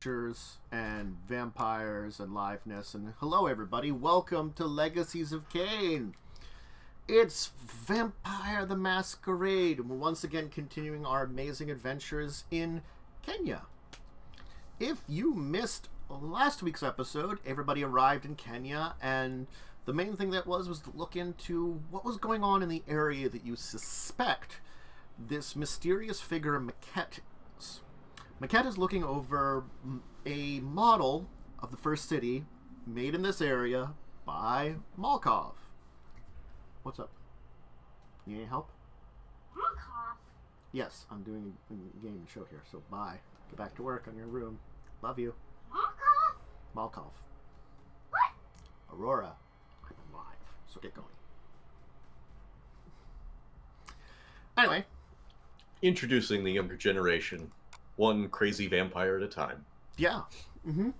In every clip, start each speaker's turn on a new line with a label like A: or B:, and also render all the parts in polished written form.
A: creatures and vampires and liveness. And hello, everybody. Welcome to Legacies of Caine. It's Vampire the Masquerade, and we're once again continuing our amazing adventures in Kenya. If you missed last week's episode, everybody arrived in Kenya, and the main thing that was to look into what was going on in the area that you suspect this mysterious figure Mekhet is. Mekhet is looking over a model of the first city made in this area by Malkov. What's up? Need any help?
B: Malkov?
A: Yes, I'm doing a game show here, so bye. Get back to work on your room. Love you.
B: Malkov?
A: Malkov.
B: What?
A: Aurora. I'm alive, so get going. Anyway.
C: Introducing the younger generation, one crazy vampire at a time.
A: Yeah. Mm-hmm.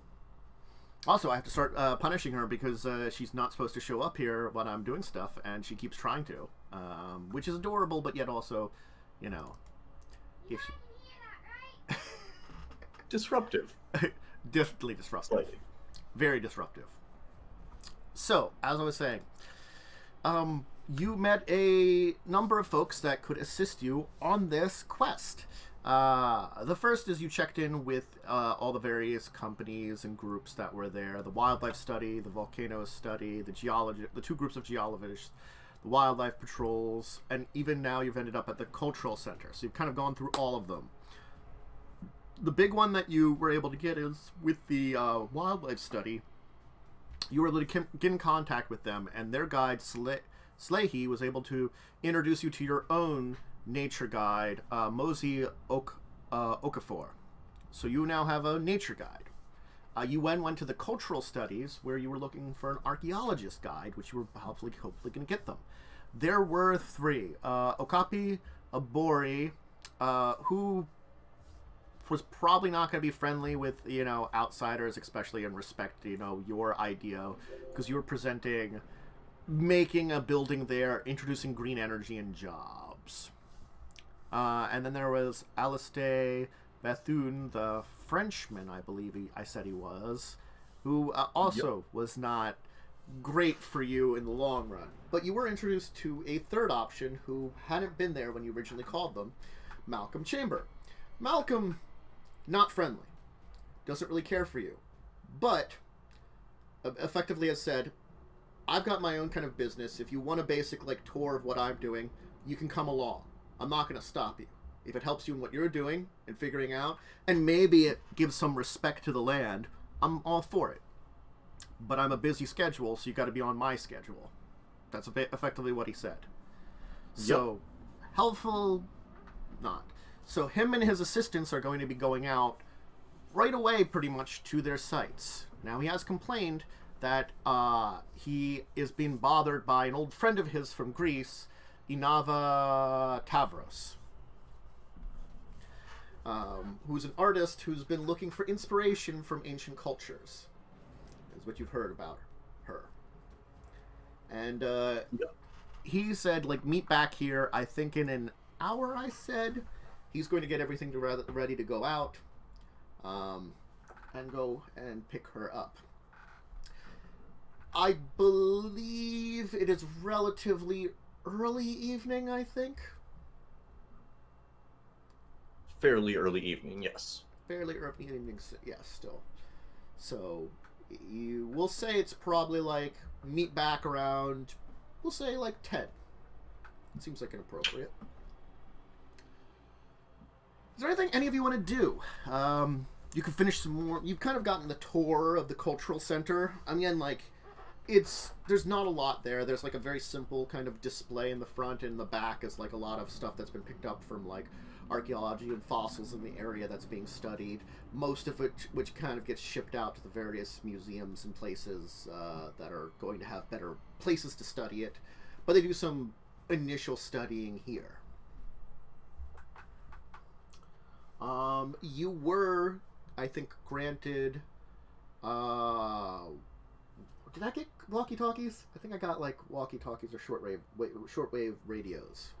A: Also, I have to start punishing her because she's not supposed to show up here when I'm doing stuff, and she keeps trying to, which is adorable, but yet also, you know, if she...
B: Right?
C: Disruptive.
A: Definitely disruptive.
C: Slightly.
A: Very disruptive. So, as I was saying, you met a number of folks that could assist you on this quest. The first is you checked in with all the various companies and groups that were there. The wildlife study, the volcano study, the two groups of geologists, the wildlife patrols, and even now you've ended up at the cultural center. So you've kind of gone through all of them. The big one that you were able to get is with the wildlife study. You were able to get in contact with them, and their guide, Slahy, was able to introduce you to your own nature guide, Mosey Okafor. So you now have a nature guide. You then went to the cultural studies, where you were looking for an archeologist guide, which you were hopefully going to get them. There were three. Okapi Abori, who was probably not going to be friendly with, outsiders, especially in respect to, your idea, because you were presenting making a building there, introducing green energy and jobs. And then there was Alistair Bethune, the Frenchman, I believe I said he was, who also was not great for you in the long run. But you were introduced to a third option who hadn't been there when you originally called them, Malcolm Chamber. Malcolm, not friendly, doesn't really care for you, but effectively has said, I've got my own kind of business. If you want a basic tour of what I'm doing, you can come along. I'm not going to stop you. If it helps you in what you're doing and figuring out, and maybe it gives some respect to the land, I'm all for it. But I'm a busy schedule, so you got to be on my schedule. That's effectively what he said. So, helpful, not. So him and his assistants are going to be going out right away, pretty much, to their sites. Now, he has complained that he is being bothered by an old friend of his from Greece, Inava Tavros, who's an artist who's been looking for inspiration from ancient cultures, is what you've heard about her. And he said, meet back here, I think in an hour, I said. He's going to get everything ready to go out and go and pick her up. I believe it is relatively early evening, I think.
C: Fairly early evening, yes.
A: Fairly early evening, yes, still. So, we'll say it's probably meet back around, we'll say 10. It seems like inappropriate. Is there anything any of you want to do? You can finish some more. You've kind of gotten the tour of the cultural center. I mean, there's not a lot there. There's a very simple kind of display in the front, and in the back is a lot of stuff that's been picked up from archaeology and fossils in the area that's being studied. Most of it, which kind of gets shipped out to the various museums and places that are going to have better places to study it. But they do some initial studying here. You were, I think, granted, did I get walkie-talkies? I think I got, walkie-talkies or shortwave radios.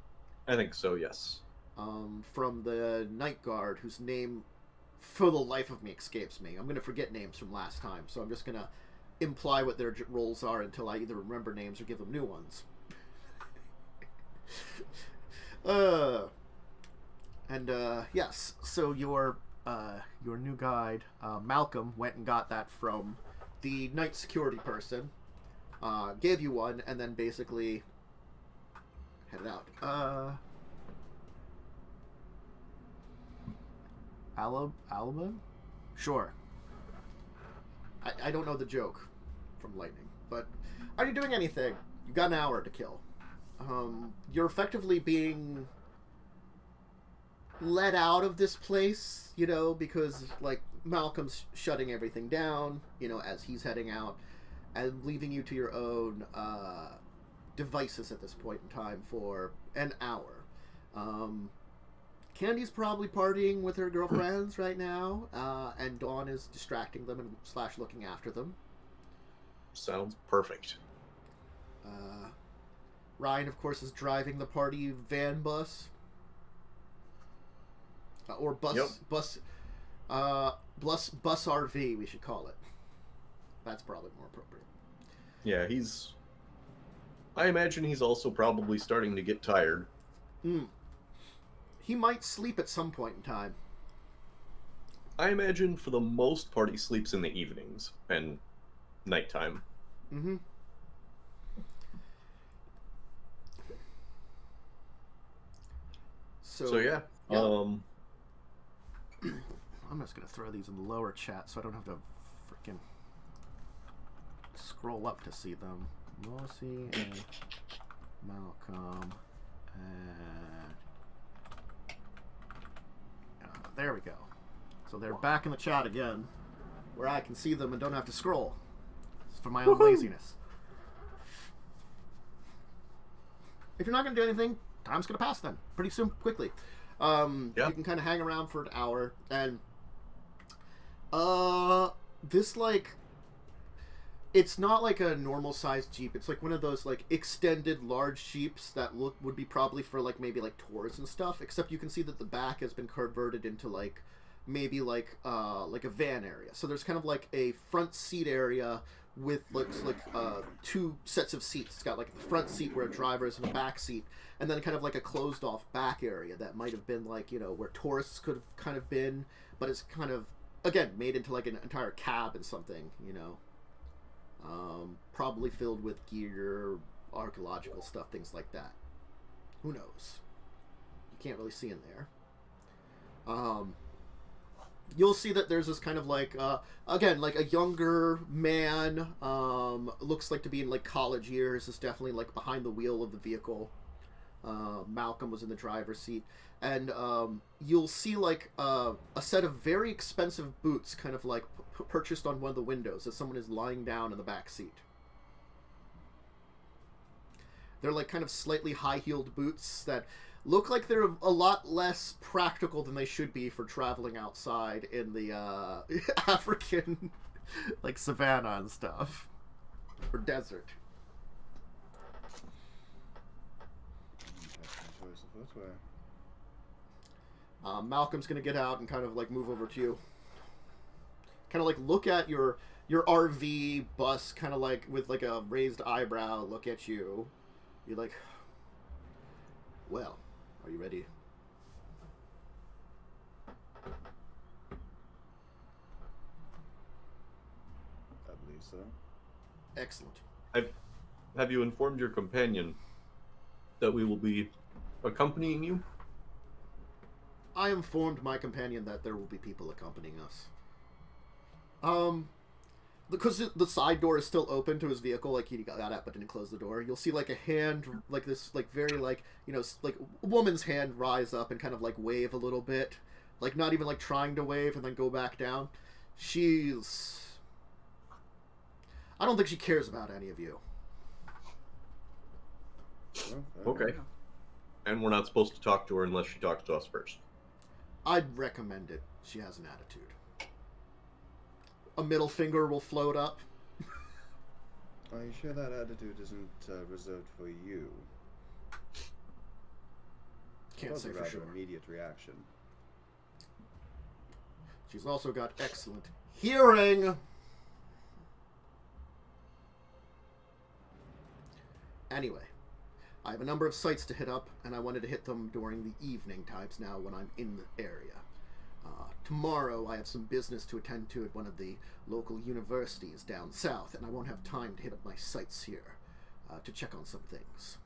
C: I think so, yes.
A: From the night guard, whose name for the life of me escapes me. I'm gonna forget names from last time, so I'm just gonna imply what their roles are until I either remember names or give them new ones. Yes, so your new guide, Malcolm, went and got that from the night security person, gave you one, and then basically headed out. Alaman? Sure. I don't know the joke from Lightning, but are you doing anything? You got an hour to kill. You're effectively being let out of this place, you know, because, like, Malcolm's shutting everything down, you know, as he's heading out, and leaving you to your own devices at this point in time for an hour. Candy's probably partying with her girlfriends right now, and Dawn is distracting them and / looking after them.
C: Sounds perfect.
A: Ryan, of course, is driving the party van bus. Or bus,
C: Yep.
A: bus RV, we should call it. That's probably more appropriate.
C: Yeah, I imagine he's also probably starting to get tired.
A: He might sleep at some point in time.
C: I imagine for the most part he sleeps in the evenings and nighttime.
A: Mm-hmm.
C: So yeah.
A: I'm just gonna throw these in the lower chat so I don't have to freaking scroll up to see them. Mossy and Malcolm and there we go. So they're back in the chat again, where I can see them and don't have to scroll. It's for my own laziness. If you're not gonna do anything, time's gonna pass then pretty soon, quickly. You can kind of hang around for an hour, and this, like, it's not like a normal sized Jeep. It's like one of those, like, extended large Jeeps that would be probably for, like, maybe like tours and stuff, except you can see that the back has been converted into, like, maybe like a van area. So there's kind of like a front seat area with two sets of seats. It's got like the front seat where a driver is and a back seat, and then kind of like a closed off back area that might have been, like, you know, where tourists could have kind of been, but it's kind of, again, made into like an entire cab and something, you know. Probably filled with gear, archaeological stuff, things like that. Who knows? You can't really see in there. You'll see that there's this kind of like, again, like a younger man, looks like to be in like college years, is definitely like behind the wheel of the vehicle. Malcolm was in the driver's seat. And you'll see like a set of very expensive boots kind of like purchased on one of the windows as someone is lying down in the back seat. They're like kind of slightly high-heeled boots that look like they're a lot less practical than they should be for traveling outside in the African, like, savannah and stuff, or desert. Malcolm's gonna get out and kind of like move over to you, kind of like look at your RV bus, kind of like with like a raised eyebrow, look at you. You're like, well, are you ready?
D: I believe so.
A: Excellent.
C: Have you informed your companion that we will be accompanying you?
A: I informed my companion that there will be people accompanying us. Because the side door is still open to his vehicle, like he got out but didn't close the door. You'll see like a hand, like this, like very like, you know, like a woman's hand rise up and kind of like wave a little bit, like not even like trying to wave and then go back down. I don't think she cares about any of you.
C: Okay. And we're not supposed to talk to her unless she talks to us first.
A: I'd recommend it. She has an attitude. A middle finger will float up.
D: Are you sure that attitude isn't reserved for you?
A: Can't say for sure.
D: Immediate reaction.
A: She's also got excellent hearing. Anyway, I have a number of sites to hit up, and I wanted to hit them during the evening times now when I'm in the area. Tomorrow I have some business to attend to at one of the local universities down south, and I won't have time to hit up my sites here to check on some things.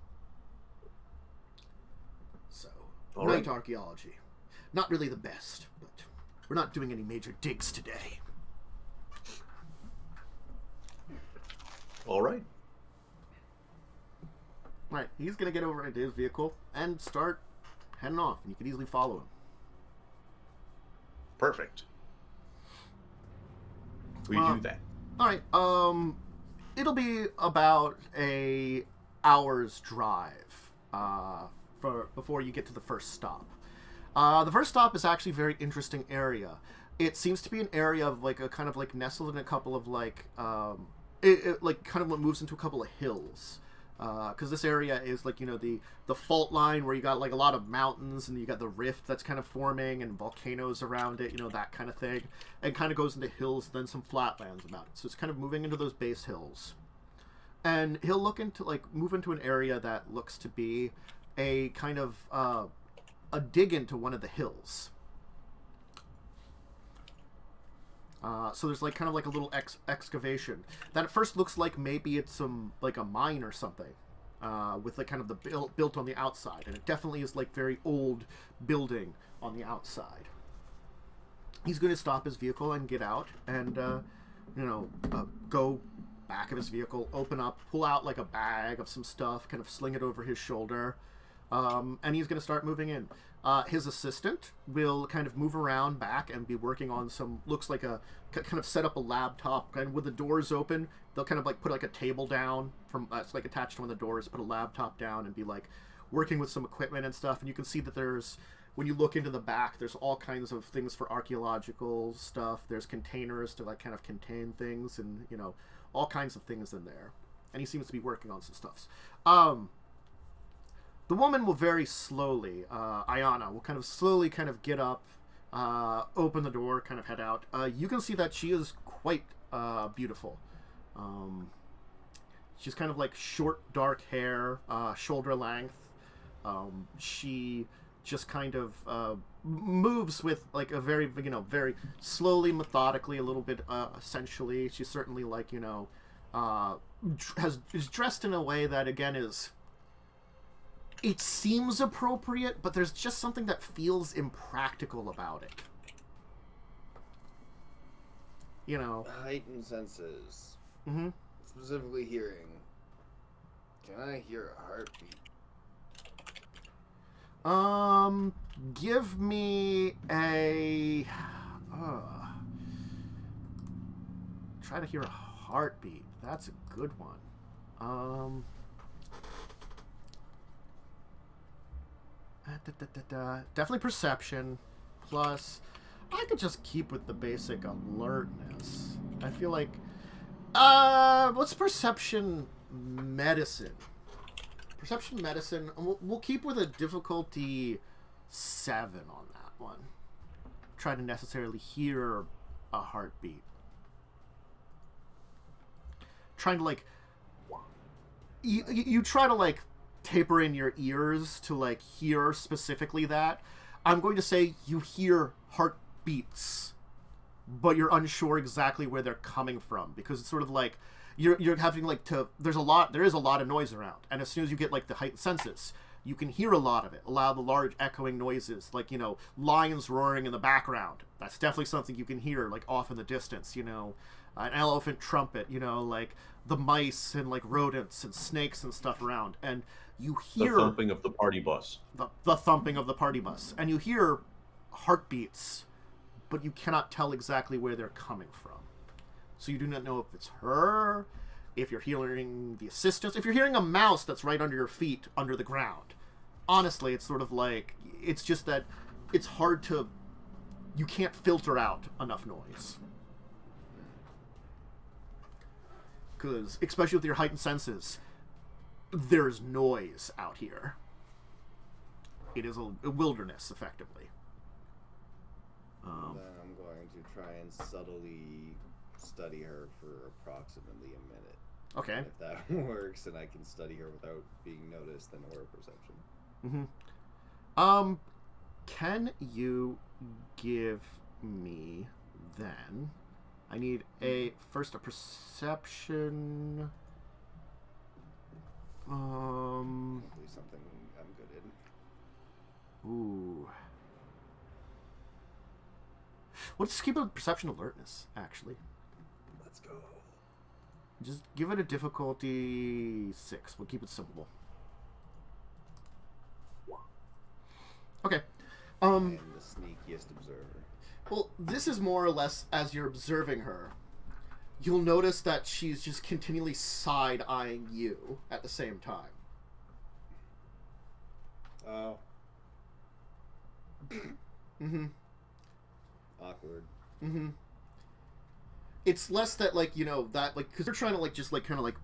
A: So,
C: All
A: night
C: right.
A: archaeology. Not really the best, but we're not doing any major digs today.
C: All right.
A: Right, he's going to get over into his vehicle and start heading off, and you can easily follow him.
C: Perfect. We do that.
A: Alright, it'll be about a hour's drive before you get to the first stop. The first stop is actually a very interesting area. It seems to be an area of like a kind of like nestled in a couple of like it like kind of what moves into a couple of hills. Because this area is like, you know, the fault line where you got like a lot of mountains and you got the rift that's kind of forming and volcanoes around it, you know, that kind of thing. And kind of goes into hills and then some flatlands about it. So it's kind of moving into those base hills. And he'll look into like move into an area that looks to be a kind of a dig into one of the hills. So there's like kind of like a little excavation that at first looks like maybe it's some like a mine or something, with like kind of the built on the outside, and it definitely is like very old building on the outside. He's going to stop his vehicle and get out and go back of his vehicle, open up, pull out like a bag of some stuff, kind of sling it over his shoulder, and he's going to start moving in. His assistant will kind of move around back and be working on some, looks like a, kind of set up a laptop, and with the doors open, they'll kind of like put like a table down from, it's like attached to one of the doors, put a laptop down and be like working with some equipment and stuff. And you can see that there's, when you look into the back, there's all kinds of things for archaeological stuff. There's containers to like kind of contain things and, you know, all kinds of things in there. And he seems to be working on some stuffs. The woman will very slowly, Ayana, will kind of slowly kind of get up, open the door, kind of head out. You can see that she is quite beautiful. She's kind of like short, dark hair, shoulder length. She just kind of moves with like a very, you know, very slowly, methodically, a little bit essentially. She's certainly like, you know, is dressed in a way that, again, is... It seems appropriate, but there's just something that feels impractical about it. You know.
D: Heightened senses.
A: Mm-hmm.
D: Specifically hearing. Can I hear a heartbeat?
A: Give me a... try to hear a heartbeat. That's a good one. Definitely perception, plus I could just keep with the basic alertness. I feel like what's perception medicine? Perception medicine, we'll keep with a difficulty 7 on that one. Try to necessarily hear a heartbeat. Trying to like you try to like taper in your ears to like hear specifically that. I'm going to say you hear heartbeats, but you're unsure exactly where they're coming from, because it's sort of like you're having like to, there is a lot of noise around, and as soon as you get like the heightened senses, you can hear a lot of it, a lot of the large echoing noises, like, you know, lions roaring in the background. That's definitely something you can hear like off in the distance, you know, an elephant trumpet, you know, like the mice and like rodents and snakes and stuff around, and you hear
C: the thumping of the party bus.
A: The thumping of the party bus, and you hear heartbeats, but you cannot tell exactly where they're coming from. So you do not know if it's her, if you're hearing the assistants, if you're hearing a mouse that's right under your feet, under the ground. Honestly, it's sort of like, it's just that it's hard to, you can't filter out enough noise. Because, especially with your heightened senses, there's noise out here. It is a wilderness, effectively.
D: Then I'm going to try and subtly study her for approximately a minute.
A: Okay.
D: If that works, and I can study her without being noticed, then aura perception.
A: Mm-hmm. Can you give me then? I need a perception.
D: Hopefully something I'm good in.
A: Ooh. Well, just keep it perception alertness, actually.
D: Let's go.
A: Just give it a difficulty 6. We'll keep it simple. Okay.
D: And the sneakiest observer.
A: Well, this is more or less as you're observing her. You'll notice that she's just continually side-eyeing you at the same time.
D: Oh.
A: Mm-hmm.
D: Awkward.
A: Mm-hmm. It's less that, like, you know, that, like, because they're trying to, like, just, like, kind of, like,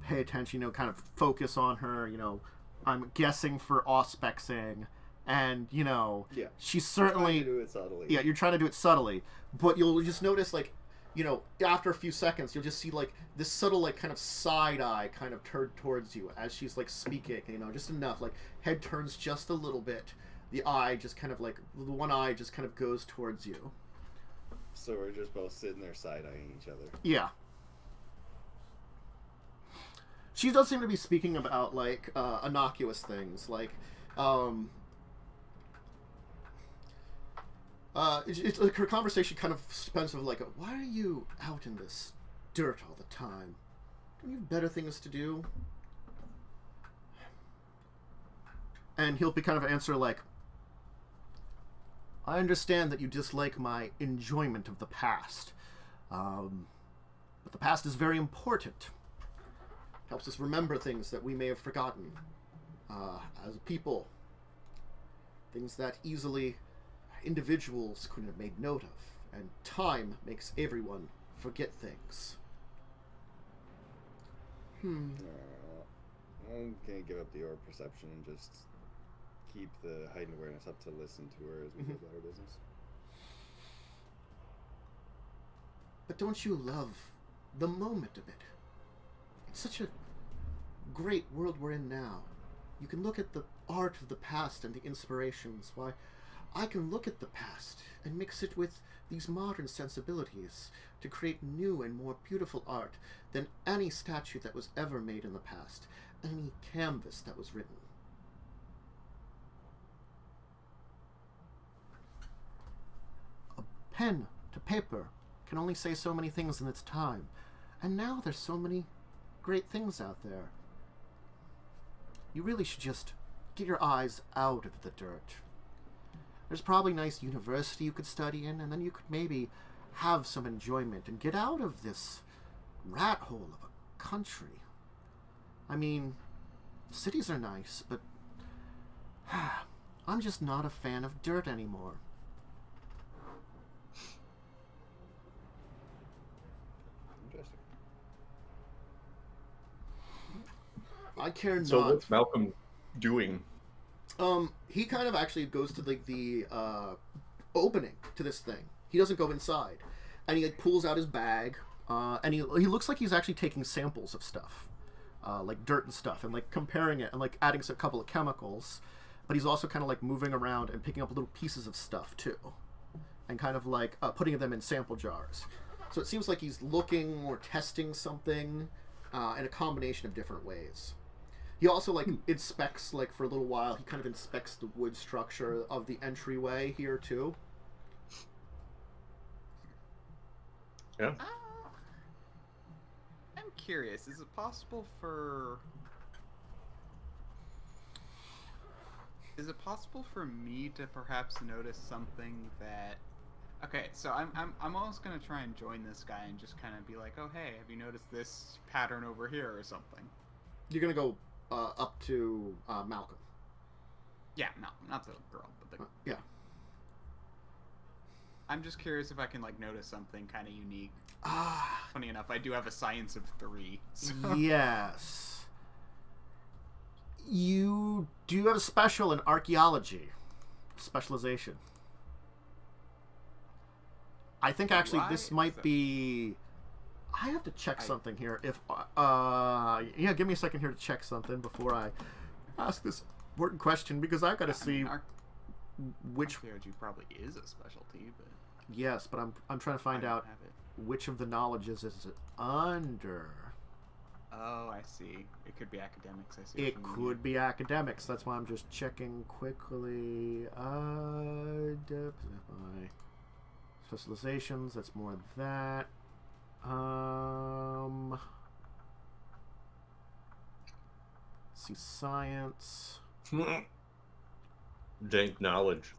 A: pay attention, you know, kind of focus on her, you know, I'm guessing for auspexing, and, you know,
D: Yeah.
A: she's certainly...
D: Trying to do it subtly.
A: Yeah, you're trying to do it subtly, but you'll just notice, like, you know, after a few seconds, you'll just see, like, this subtle, like, kind of side eye kind of turned towards you as she's, like, speaking, you know, just enough, like, head turns just a little bit, the eye just kind of, like, the one eye just kind of goes towards you.
D: So we're just both sitting there side-eyeing each other.
A: Yeah. She does seem to be speaking about, like, innocuous things, like, it's like her conversation kind of spends with, like, why are you out in this dirt all the time? Don't you have better things to do? And he'll be kind of answer like, I understand that you dislike my enjoyment of the past. But the past is very important. Helps us remember things that we may have forgotten. As a people. Things that easily individuals couldn't have made note of. And time makes everyone forget things.
D: I'm gonna give up the aura perception and just keep the heightened awareness up to listen to her as we go about our business.
A: But don't you love the moment of it? It's such a great world we're in now. You can look at the art of the past and the inspirations. Why, I can look at the past and mix it with these modern sensibilities to create new and more beautiful art than any statue that was ever made in the past, any canvas that was written. A pen to paper can only say so many things in its time, and now there's so many great things out there. You really should just get your eyes out of the dirt. There's probably a nice university you could study in, and then you could maybe have some enjoyment and get out of this rat hole of a country. I mean, cities are nice, but I'm just not a fan of dirt anymore.
D: Interesting.
A: I care
C: So
A: not.
C: what's Malcolm doing?
A: He kind of actually goes to like the opening to this thing. He doesn't go inside, and he like pulls out his bag, and he looks like he's actually taking samples of stuff, like dirt and stuff, and like comparing it and like adding a couple of chemicals. But he's also kind of like moving around and picking up little pieces of stuff too, and kind of like putting them in sample jars. So it seems like he's looking or testing something in a combination of different ways. He also like inspects, like for a little while, he kind of inspects the wood structure of the entryway here too.
C: Yeah.
E: I'm curious, is it possible for me to perhaps notice something that... Okay, so I'm almost gonna try and join this guy and just kind of be like, oh hey, have you noticed this pattern over here or something?
A: You're gonna go up to Malcolm.
E: Yeah, no, not the girl, but the...
A: Yeah.
E: I'm just curious if I can like notice something kind of unique.
A: Ah,
E: Funny enough, I do have a science of 3. So.
A: yes. You do have a special in archaeology. Specialization. I think actually
E: Why
A: this
E: is
A: might
E: that?
A: be. I have to check something here. If yeah, give me a second here to check something before I ask this important question because I've got to see which.
E: Archaeology probably is a specialty, but
A: Yes, but I'm trying to find
E: I don't
A: out
E: have it.
A: which of the knowledges is it under.
E: Oh, I see. It could be academics. I see. what
A: It
E: you mean.
A: could be academics. That's why I'm just checking quickly. My specializations. That's more that. Let's see, science.
C: Dank knowledge.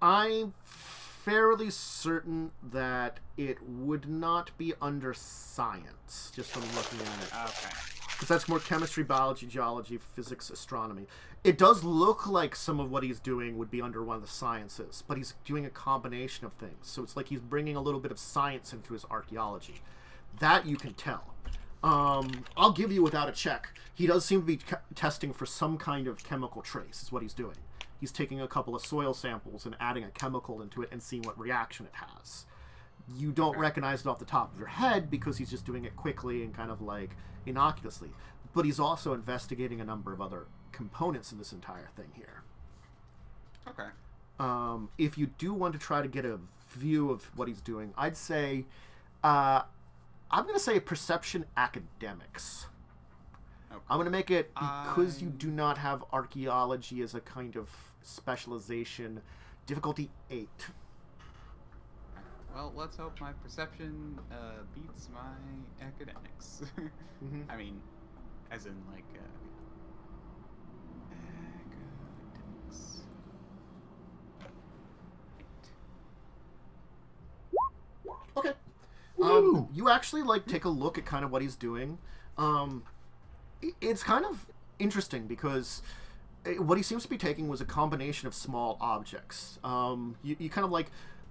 A: I'm fairly certain that it would not be under science, just from looking at it.
E: Okay.
A: Because that's more chemistry, biology, geology, physics, astronomy. It does look like some of what he's doing would be under one of the sciences, but he's doing a combination of things. So it's like he's bringing a little bit of science into his archaeology. That you can tell. I'll give you without a check. He does seem to be testing for some kind of chemical trace, is what he's doing. He's taking a couple of soil samples and adding a chemical into it and seeing what reaction it has. You don't recognize it off the top of your head because he's just doing it quickly and kind of like innocuously. But he's also investigating a number of other components in this entire thing here.
E: Okay.
A: If you do want to try to get a view of what he's doing, I'd say, I'm going to say perception academics.
E: Okay.
A: I'm going to make it because you do not have archaeology as a kind of specialization. Difficulty 8.
E: Well, let's hope my perception beats my academics.
A: Mhm.
E: I mean, as in like academics. 8.
A: Okay. You actually like take a look at kind of what he's doing. It's kind of interesting because what he seems to be taking was a combination of small objects. You kind of like,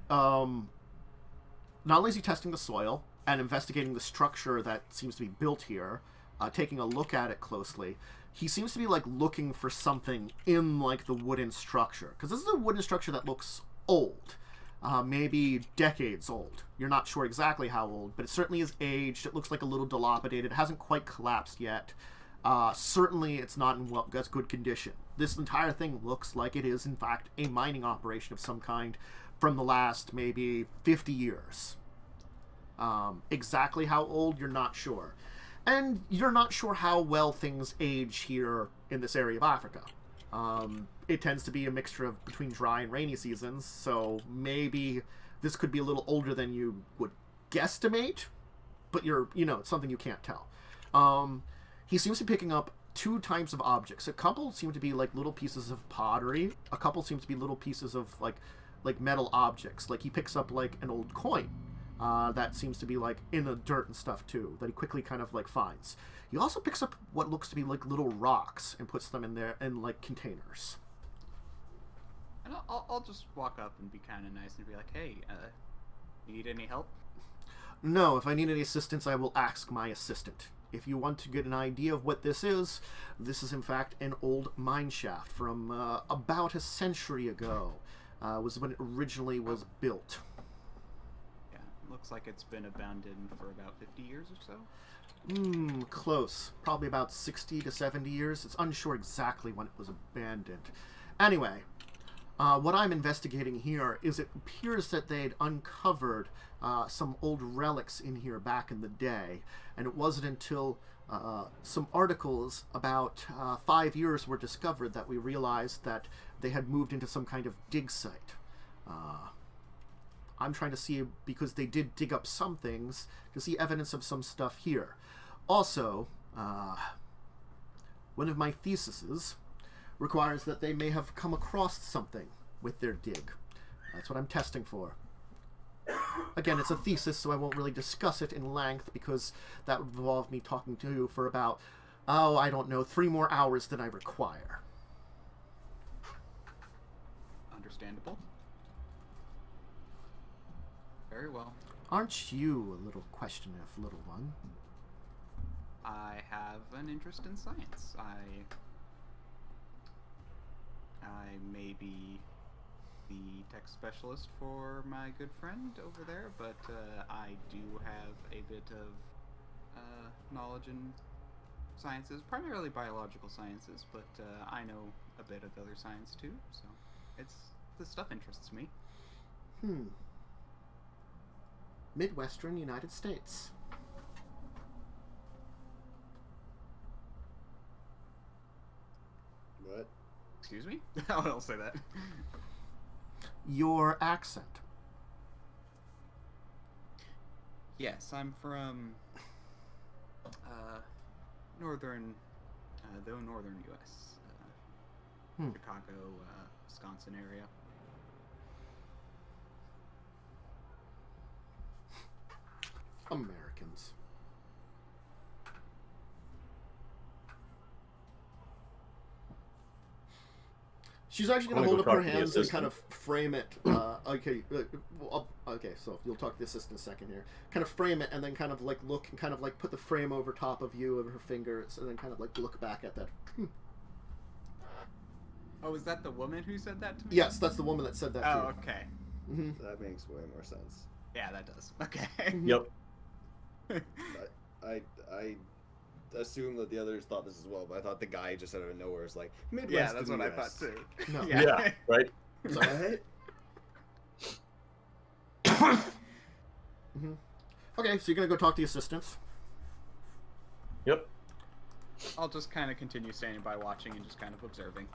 A: not only is he testing the soil and investigating the structure that seems to be built here, taking a look at it closely, he seems to be like looking for something in like the wooden structure. Because this is a wooden structure that looks old. Maybe decades old. You're not sure exactly how old, but it certainly is aged. It looks like a little dilapidated. It hasn't quite collapsed yet. Certainly it's not in good condition. This entire thing looks like it is, in fact, a mining operation of some kind from the last maybe 50 years. Exactly how old, you're not sure. And you're not sure how well things age here in this area of Africa. It tends to be a mixture of between dry and rainy seasons, so maybe this could be a little older than you would guesstimate, but it's something you can't tell. He seems to be picking up 2 types of objects. A couple seem to be like little pieces of pottery. A couple seem to be little pieces of like metal objects. Like he picks up like an old coin that seems to be like in the dirt and stuff too, that he quickly kind of like finds. He also picks up what looks to be like little rocks and puts them in there in like containers.
E: And I'll just walk up and be kind of nice and be like, hey, you need any help?
A: No, if I need any assistance, I will ask my assistant. If you want to get an idea of what this is in fact an old mine shaft from about a century ago. Was when it originally was built.
E: Yeah, looks like it's been abandoned for about 50 years or so.
A: Close. Probably about 60 to 70 years. It's unsure exactly when it was abandoned. Anyway, what I'm investigating here is it appears that they'd uncovered some old relics in here back in the day, and it wasn't until some articles about 5 years were discovered that we realized that they had moved into some kind of dig site. I'm trying to see, because they did dig up some things, to see evidence of some stuff here. Also, one of my theses requires that they may have come across something with their dig. That's what I'm testing for. Again, it's a thesis, so I won't really discuss it in length, because that would involve me talking to you for about, I don't know, 3 more hours than I require.
E: Understandable. Very well.
A: Aren't you a little questioning, little one?
E: I have an interest in science. I may be the tech specialist for my good friend over there, but I do have a bit of knowledge in sciences, primarily biological sciences, but I know a bit of other science too, so this stuff interests me.
A: Midwestern United States.
D: What?
E: Excuse me? I'll say that.
A: Your accent.
E: Yes, I'm from northern U.S. Chicago, Wisconsin area.
A: Americans. She's actually going to hold up her hands and kind of frame it. Okay, okay. So you'll talk to the assistant a second here. Kind of frame it, and then kind of like look and kind of like put the frame over top of you of her fingers, and then kind of like look back at that.
E: Oh, is that the woman who said that to me?
A: Yes, that's the woman that said that.
E: Oh,
A: to you.
E: okay.
A: Mm-hmm.
D: That makes way more sense.
E: Yeah, that does. Okay.
C: Yep.
D: I assumed that the others thought this as well, but I thought the guy just out of nowhere was like, Midwest.
E: Yeah, that's
D: in
E: what
D: the
E: I thought
D: US.
E: too.
A: No.
C: Yeah. Right.
D: What?
A: Mm-hmm. Okay, so you're gonna go talk to the assistants.
C: Yep.
E: I'll just kind of continue standing by watching and just kind of observing.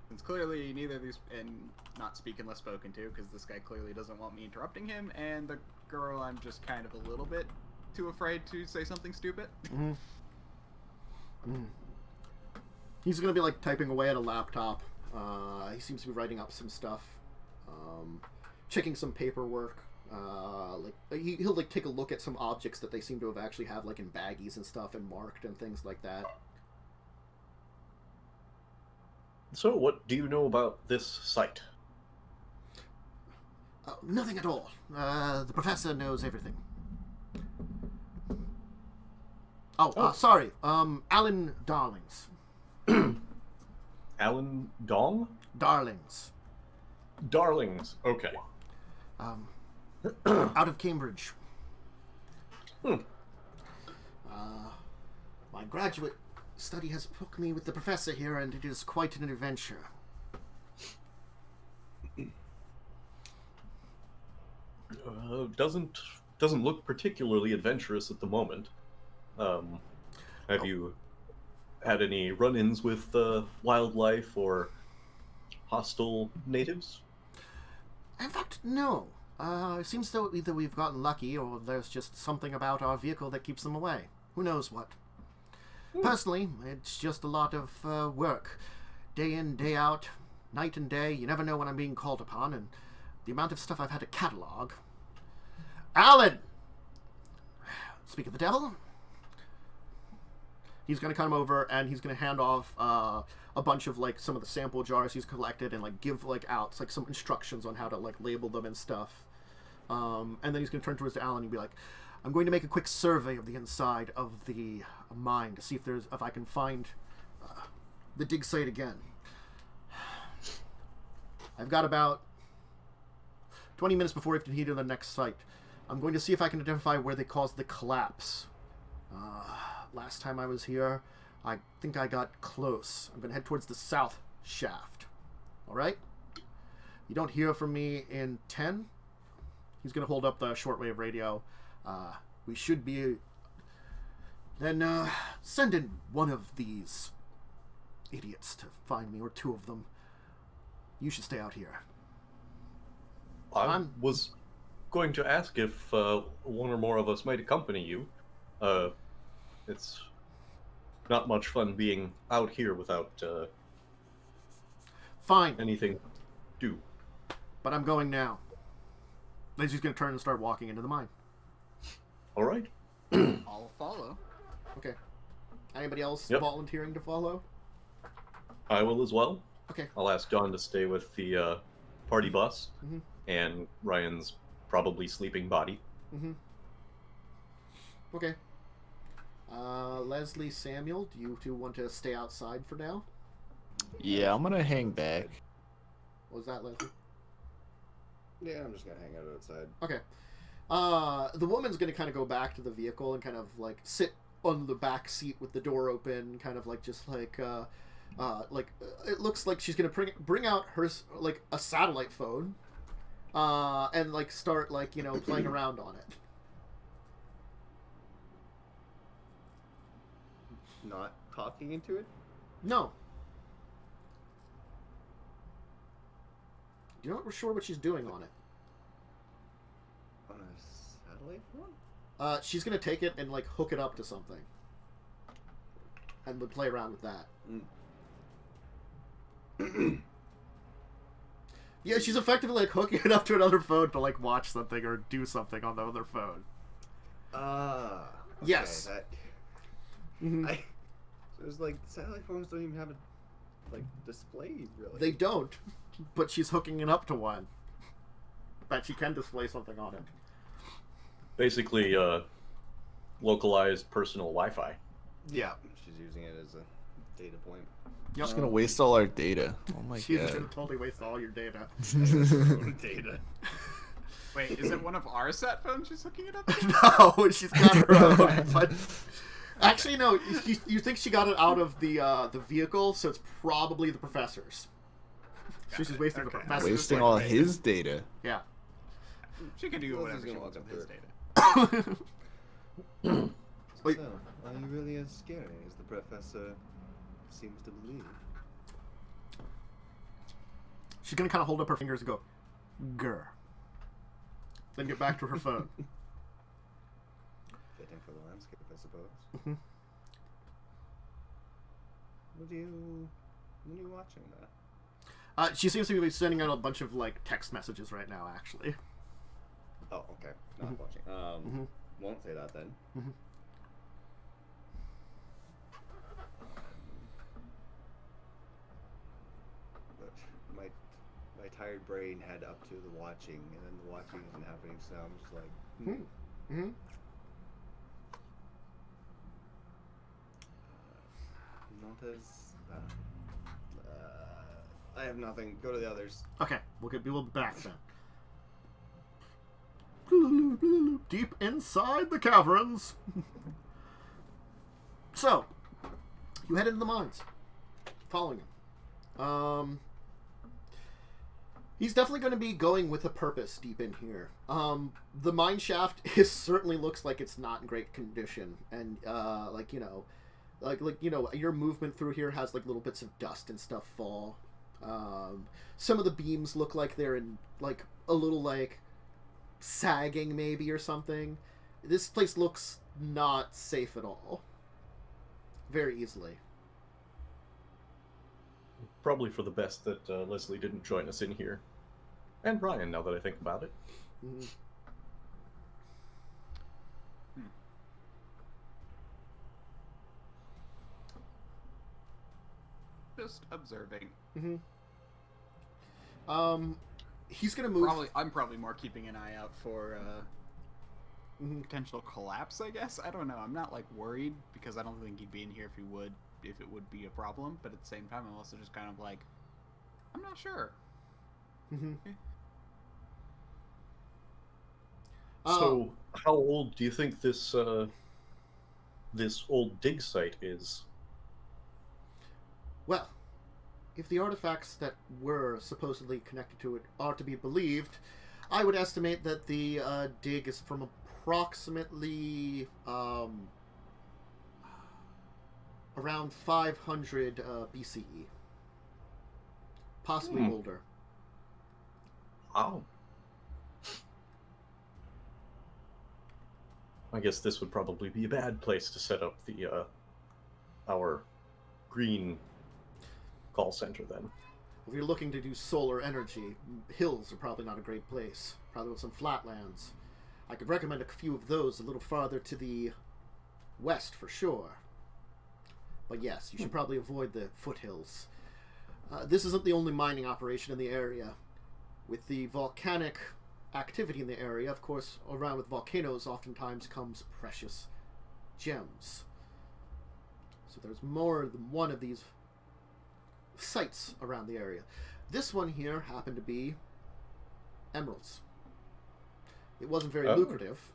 E: Since clearly neither of these, and not speak unless spoken to, because this guy clearly doesn't want me interrupting him, and the girl I'm just kind of a little bit too afraid to say something stupid.
A: Mm-hmm. Mm. He's gonna be like typing away at a laptop. He seems to be writing up some stuff, checking some paperwork. He'll like take a look at some objects that they seem to have actually have like in baggies and stuff and marked and things like that.
C: So, what do you know about this site?
A: Nothing at all. The professor knows everything. Oh. Sorry. Alan Darlings.
C: Alan Dong?
A: Darlings.
C: Darlings. Okay.
A: Out of Cambridge.
C: Hmm.
A: My graduate study has hooked me with the professor here, and it is quite an adventure.
C: Doesn't look particularly adventurous at the moment. Have you had any run-ins with wildlife or hostile natives?
A: In fact, no. It seems though either we've gotten lucky or there's just something about our vehicle that keeps them away. Who knows what? Personally, it's just a lot of work. Day in, day out, night and day. You never know when I'm being called upon, and the amount of stuff I've had to catalog. Alan! Speak of the devil. He's going to come over and he's going to hand off a bunch of like some of the sample jars he's collected and like give like out like some instructions on how to like label them and stuff. And then he's going to turn towards Alan and be like, I'm going to make a quick survey of the inside of the mine to see if I can find the dig site again. I've got about 20 minutes before we have to head to the next site. I'm going to see if I can identify where they caused the collapse. Last time I was here, I think I got close. I'm going to head towards the south shaft. Alright? You don't hear from me in 10. He's going to hold up the shortwave radio. We should be... Then, send in one of these idiots to find me, or two of them. You should stay out here.
C: I was going to ask if one or more of us might accompany you. It's not much fun being out here without
A: Fine.
C: anything to do.
A: But I'm going now. Then she's going to turn and start walking into the mine.
C: All right.
E: I'll follow.
A: Okay. Anybody else
C: Yep.
A: volunteering to follow?
C: I will as well.
A: Okay.
C: I'll ask John to stay with the party bus,
A: Mhm.
C: and Ryan's probably sleeping body.
A: Mm-hmm. Okay. Leslie, Samuel, do you two want to stay outside for now?
F: Yeah, I'm gonna hang back.
A: What was that, Leslie?
D: Yeah, I'm just gonna hang out outside.
A: Okay. The woman's gonna kind of go back to the vehicle and kind of like sit on the back seat with the door open, kind of like just like it looks like she's gonna bring out her like a satellite phone, and like start like playing around on it.
D: Not talking into it?
A: No. You're not sure what she's doing on it.
D: On a satellite phone?
A: She's gonna take it and like hook it up to something, and would play around with that. Yeah, she's effectively like hooking it up to another phone to like watch something or do something on the other phone.
D: Okay,
A: Yes.
D: That,
A: Mhm.
D: so it's like satellite phones don't even have a like display really.
A: They don't, but she's hooking it up to one that she can display something on it.
C: Basically, localized personal Wi-Fi.
A: Yeah.
D: She's using it as a data point.
A: Yep.
F: Just gonna waste all our data. Oh my
A: She's
F: god.
A: gonna totally waste all your data.
D: Data.
E: Wait, is it one of our sat phones she's hooking it up to?
A: No, she's got her own. But actually, no. You think she got it out of the vehicle, so it's probably the professor's. So she's wasting the
E: Okay.
A: professor's.
F: Wasting
A: like,
F: all
A: data.
F: his data.
A: Yeah.
E: She can do
D: Who else
E: whatever
D: is
E: she
D: gonna
E: wants
D: walk
E: with
D: up
E: his
D: to
E: data.
A: Wait.
D: So, are you really as scary as the professor seems to believe?
A: She's gonna kind of hold up her fingers and go, "Grr." Then get back to her phone.
D: Fitting for the landscape, I suppose.
A: Mhm.
D: What are you watching that?
A: She seems to be sending out a bunch of like text messages right now. Actually.
D: Oh, okay. Not watching.
A: Mhm.
D: Won't say that then.
A: Mhm.
D: But my tired brain had up to the watching, and then the watching isn't happening, so I'm just like,
A: Mm-hmm.
D: not as bad. I have nothing. Go to the others.
A: Okay, we'll be back then. Deep inside the caverns. So, you head into the mines, following him. He's definitely going to be going with a purpose deep in here. The mine shaft certainly looks like it's not in great condition, and your movement through here has like little bits of dust and stuff fall. Some of the beams look like they're in like a little like sagging maybe or something. This place looks not safe at all. Very easily.
C: Probably for the best that Leslie didn't join us in here. And Brian, now that I think about it.
A: Mm-hmm.
E: Just observing.
A: Mm-hmm. He's gonna move.
E: I'm probably more keeping an eye out for potential collapse, I guess. I don't know. I'm not like worried because I don't think he'd be in here if it would be a problem. But at the same time, I'm also just kind of like, I'm not sure.
A: Mm-hmm.
C: So, how old do you think this this old dig site is?
A: Well, if the artifacts that were supposedly connected to it are to be believed, I would estimate that the dig is from approximately around 500 BCE. Possibly older.
C: Oh. I guess this would probably be a bad place to set up the our green call center then.
A: If you're looking to do solar energy, hills are probably not a great place. Probably with some flatlands. I could recommend a few of those a little farther to the west for sure. But yes, you should probably avoid the foothills. This isn't the only mining operation in the area. With the volcanic activity in the area, of course, around with volcanoes oftentimes comes precious gems. So there's more than one of these sites around the area. This one here happened to be emeralds. It wasn't very
C: Oh.
A: lucrative,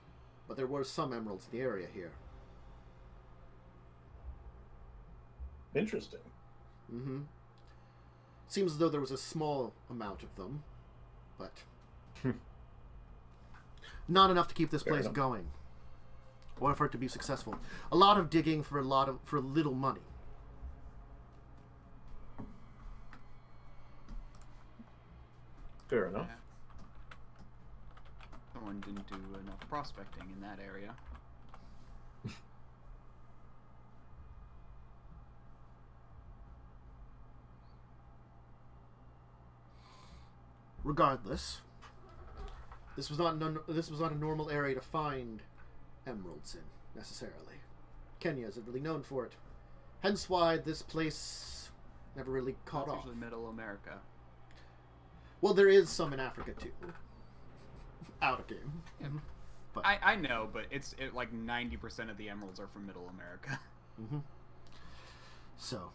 A: but there were some emeralds in the area here.
C: Interesting.
A: Mm-hmm. Seems as though there was a small amount of them, but not enough to keep this
C: Fair
A: place
C: enough.
A: going, or for it to be successful. A lot of digging for little money.
C: Fair enough.
E: Yeah. Someone didn't do enough prospecting in that area.
A: Regardless, this was not a normal area to find emeralds in necessarily. Kenya isn't really known for it, hence why this place never really caught
E: That's
A: off.
E: usually Middle America.
A: Well, there is some in Africa too. Out of game.
E: Yeah.
A: But
E: I know, but like 90% of the emeralds are from Middle America.
A: mm-hmm. So,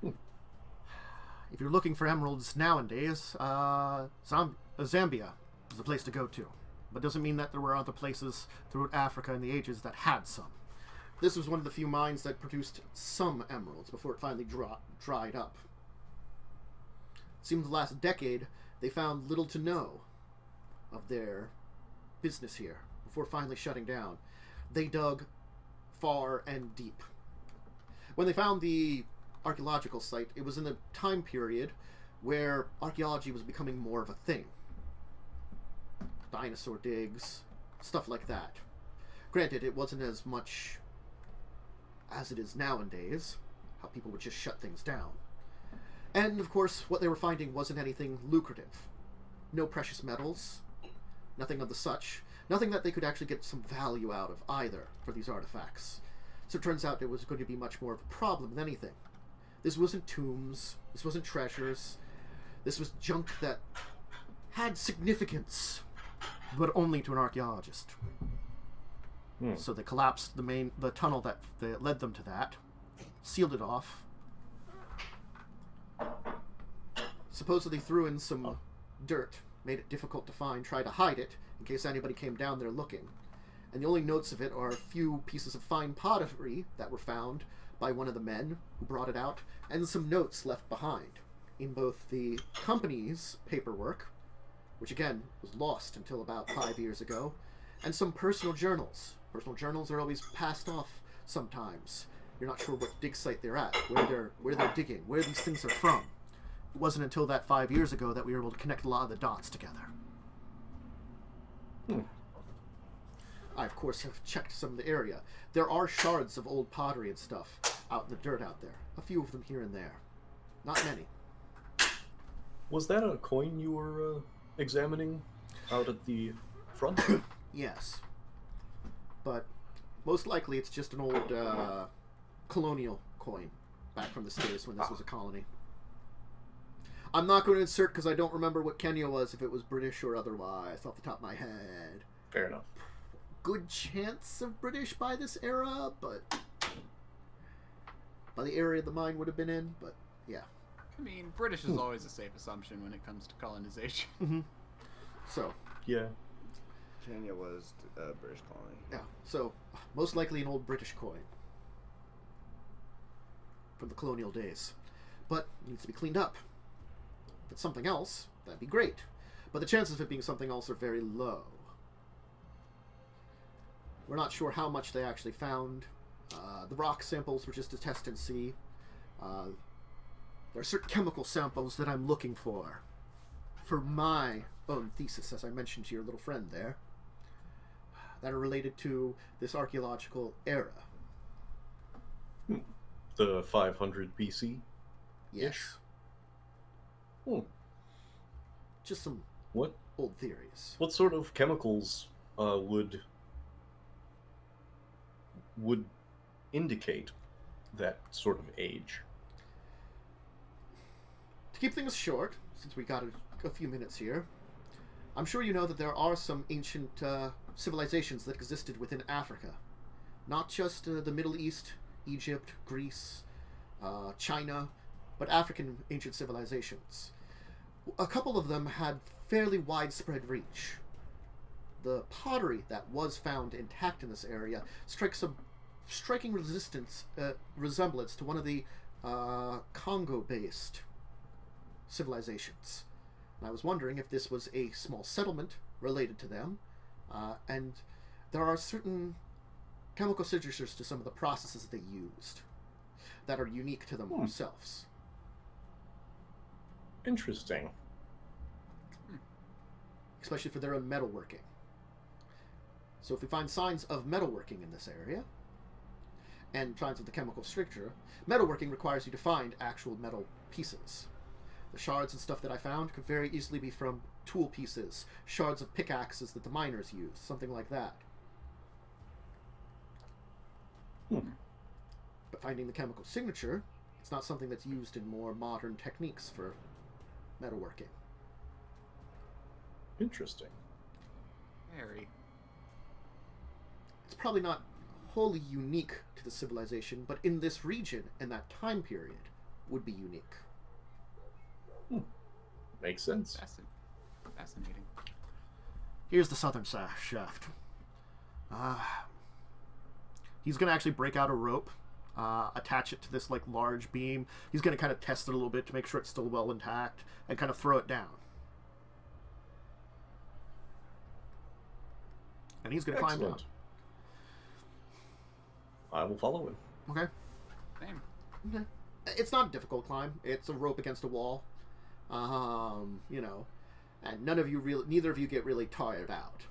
A: if you're looking for emeralds nowadays, Zambia is the place to go to. But doesn't mean that there were other places throughout Africa in the ages that had some. This was one of the few mines that produced some emeralds before it finally dried up. It seemed the last decade they found little to no of their business here before finally shutting down. They dug far and deep. When they found the archaeological site, it was in a time period where archaeology was becoming more of a thing. Dinosaur digs, stuff like that. Granted, it wasn't as much as it is nowadays, how people would just shut things down. And, of course, what they were finding wasn't anything lucrative. No precious metals, nothing of the such, nothing that they could actually get some value out of either for these artifacts. So it turns out it was going to be much more of a problem than anything. This wasn't tombs, this wasn't treasures, this was junk that had significance, but only to an archaeologist. So they collapsed the tunnel that led them to that, sealed it off, supposedly threw in some dirt, made it difficult to find, tried to hide it in case anybody came down there looking. And the only notes of it are a few pieces of fine pottery that were found by one of the men who brought it out, and some notes left behind in both the company's paperwork, which again was lost until about 5 years ago, and some personal journals. Personal journals are always passed off sometimes. You're not sure what dig site they're at, where they're digging, where these things are from. It wasn't until that 5 years ago that we were able to connect a lot of the dots together. I, of course, have checked some of the area. There are shards of old pottery and stuff out in the dirt out there. A few of them here and there. Not many.
C: Was that a coin you were examining out at the front?
A: Yes. But most likely it's just an old colonial coin back from the States when this was a colony. I'm not going to insert because I don't remember what Kenya was, if it was British or otherwise, off the top of my head.
C: Fair enough.
A: Good chance of British by this era, but by the area the mine would have been in, but yeah.
E: I mean, British is always a safe assumption when it comes to colonization.
A: Mm-hmm. So,
C: Yeah.
D: Kenya was a British colony.
A: yeah. So, most likely an old British coin from the colonial days. But it needs to be cleaned up. If it's something else, that'd be great. But the chances of it being something else are very low. We're not sure how much they actually found. The rock samples were just to test and see. There are certain chemical samples that I'm looking for my own thesis, as I mentioned to your little friend there, that are related to this archaeological era.
C: The 500 BC?
A: Yes. Just some
C: What
A: old theories.
C: what sort of chemicals would indicate that sort of age?
A: To keep things short, since we got a few minutes here, I'm sure you know that there are some ancient civilizations that existed within Africa. Not just the Middle East, Egypt, Greece, China, but African ancient civilizations. A couple of them had fairly widespread reach. The pottery that was found intact in this area strikes a striking resemblance to one of the Congo-based civilizations. And I was wondering if this was a small settlement related to them, and there are certain chemical signatures to some of the processes they used that are unique to them themselves.
C: Interesting.
A: Especially for their own metalworking. So if we find signs of metalworking in this area, and signs of the chemical stricture, metalworking requires you to find actual metal pieces. The shards and stuff that I found could very easily be from tool pieces, shards of pickaxes that the miners used, something like that. But finding the chemical signature, it's not something that's used in more modern techniques for metalworking.
C: Interesting.
E: Very.
A: It's probably not wholly unique to the civilization, but in this region and that time period would be unique.
C: Makes sense.
E: Fascinating.
A: Here's the southern shaft. He's going to actually break out a rope, attach it to this like large beam. He's going to kind of test it a little bit to make sure it's still well intact, and kind of throw it down. And he's going to climb down.
C: I will follow him.
A: Okay.
E: Same.
A: Okay. It's not a difficult climb. It's a rope against a wall. You know, and neither of you get really tired out.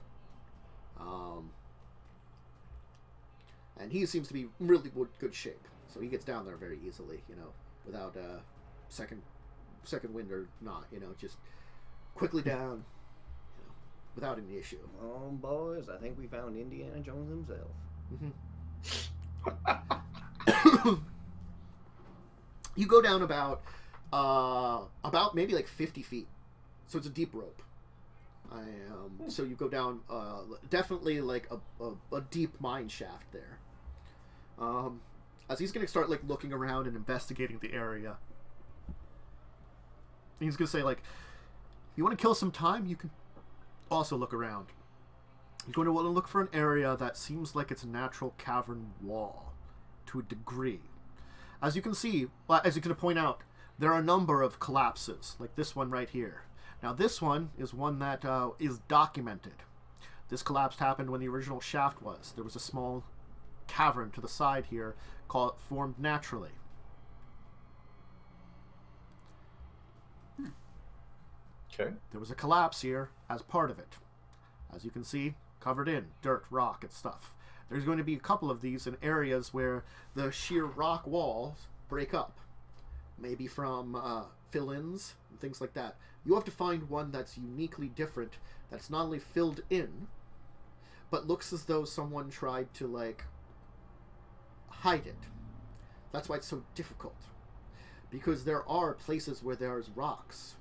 A: And he seems to be really good shape, so he gets down there very easily, you know, without second wind or not, you know, just quickly down, you know, without any issue.
G: Oh, boys, I think we found Indiana Jones himself.
A: You go down about maybe like 50 feet, so it's a deep rope. So you go down definitely like a deep mine shaft there. As he's gonna start like looking around and investigating the area, he's gonna say like, "You want to kill some time? You can also look around. You're going to want to look for an area that seems like it's a natural cavern wall, to a degree. As you can see, as you can point out, there are a number of collapses, like this one right here. Now this one is one that is documented. This collapse happened when the original shaft was. There was a small cavern to the side here formed naturally.
C: Okay.
A: There was a collapse here as part of it. As you can see, covered in dirt, rock, and stuff. There's going to be a couple of these in areas where the sheer rock walls break up. Maybe from fill-ins and things like that. You have to find one that's uniquely different, that's not only filled in, but looks as though someone tried to, like, hide it. That's why it's so difficult. Because there are places where there's rocks.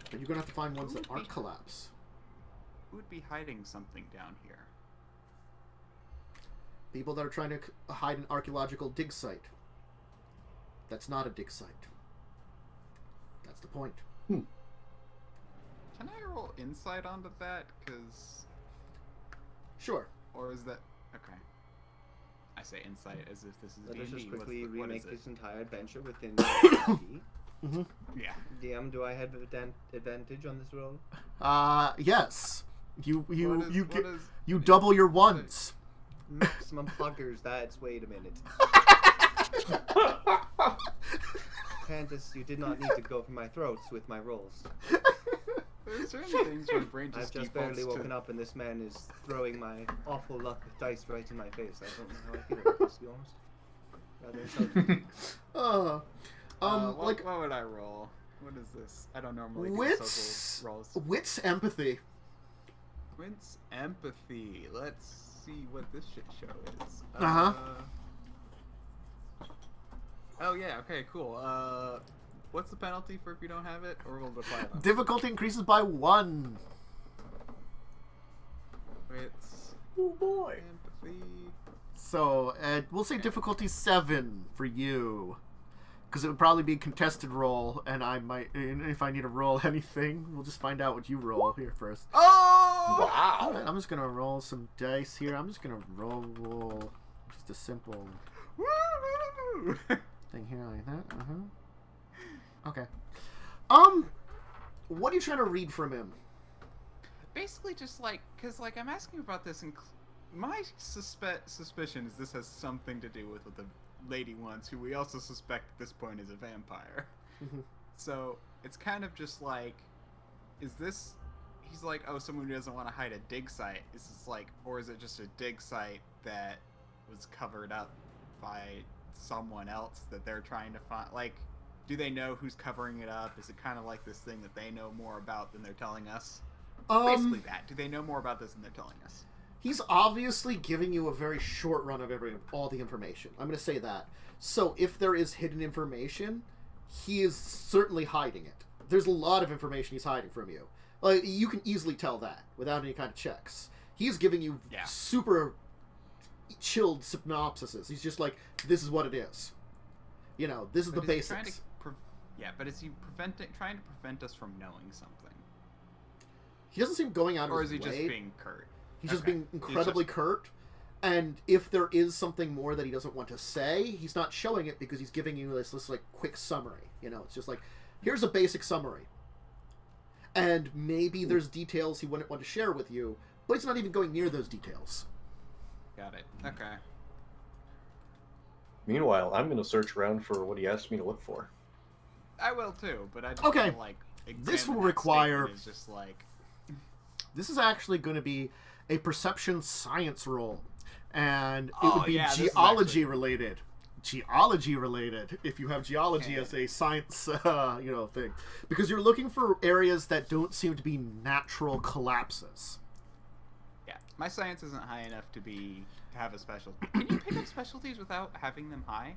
A: But you're going to have to find ones that aren't collapse.
E: Who would be hiding something down here?
A: People that are trying to hide an archaeological dig site. That's not a dig site. That's the point.
E: Can I roll insight onto that? Because...
A: Sure.
E: Or is that... Okay. I say insight as if this is
G: Let us
E: D&D.
G: just quickly
E: what
G: remake
E: is it?
G: this entire adventure within D&D.
E: Yeah.
G: DM, do I have advantage on this roll?
A: Yes. You
E: what is
A: double your ones.
G: Maximum buggers, wait a minute. Candace, you did not need to go for my throats with my rolls.
E: There's certain things my brain
G: I've
E: just
G: just
E: defaults
G: barely woken
E: to.
G: up and this man is throwing my awful luck dice right in my face. I don't know how I feel about this, to be honest. Rather insulting.
E: What would I roll? What is this? I don't normally do
A: Wits,
E: social rolls.
A: wits, empathy.
E: Wits, empathy. Let's see what this shit show is. Oh yeah. Okay. Cool. What's the penalty for if you don't have it, or will it apply?
A: Difficulty increases by 1.
E: Wits,
C: Oh boy.
E: empathy.
A: So, we'll say difficulty 7 for you. Because it would probably be a contested roll, and if I need to roll anything, we'll just find out what you roll here first.
E: Oh!
A: All
C: Wow.
A: right, I'm just gonna roll some dice here. I'm just gonna roll just a simple
E: Woo!
A: thing here like that. Okay. What are you trying to read from him?
E: Basically, just like, because like I'm asking about this, and my suspicion is this has something to do with the lady once, who we also suspect at this point is a vampire.
A: Mhm.
E: So it's kind of just like, is this? He's like, oh, someone who doesn't want to hide a dig site. Is this like, or is it just a dig site that was covered up by someone else that they're trying to find? Like, do they know who's covering it up? Is it kind of like this thing that they know more about than they're telling us? Basically that. Do they know more about this than they're telling us?
A: He's obviously giving you a very short run of all the information. I'm going to say that. So if there is hidden information, he is certainly hiding it. There's a lot of information he's hiding from you. Like, you can easily tell that without any kind of checks. He's giving you super chilled synopsises. He's just like, this is what it is. You know, this is the basics.
E: But is he trying to prevent us from knowing something?
A: He doesn't seem going out of his way.
E: Or is he just being curt?
A: He's just being incredibly curt. And if there is something more that he doesn't want to say, he's not showing it because he's giving you this like quick summary. You know, it's just like, here's a basic summary. And maybe there's details he wouldn't want to share with you, but he's not even going near those details.
E: Got it. Okay.
C: Meanwhile, I'm going to search around for what he asked me to look for.
E: I will too, but I just
A: Okay.
E: feel like
A: This will
E: examine that
A: require-
E: statement is just like,
A: This is actually going to be a perception science roll. And it
E: Oh,
A: would be
E: yeah, this is
A: geology
E: actually-
A: related. Geology related, if you have geology
E: Okay.
A: as a science thing, because you're looking for areas that don't seem to be natural collapses.
E: yeah, my science isn't high enough to have a specialty. Can you pick up specialties without having them high?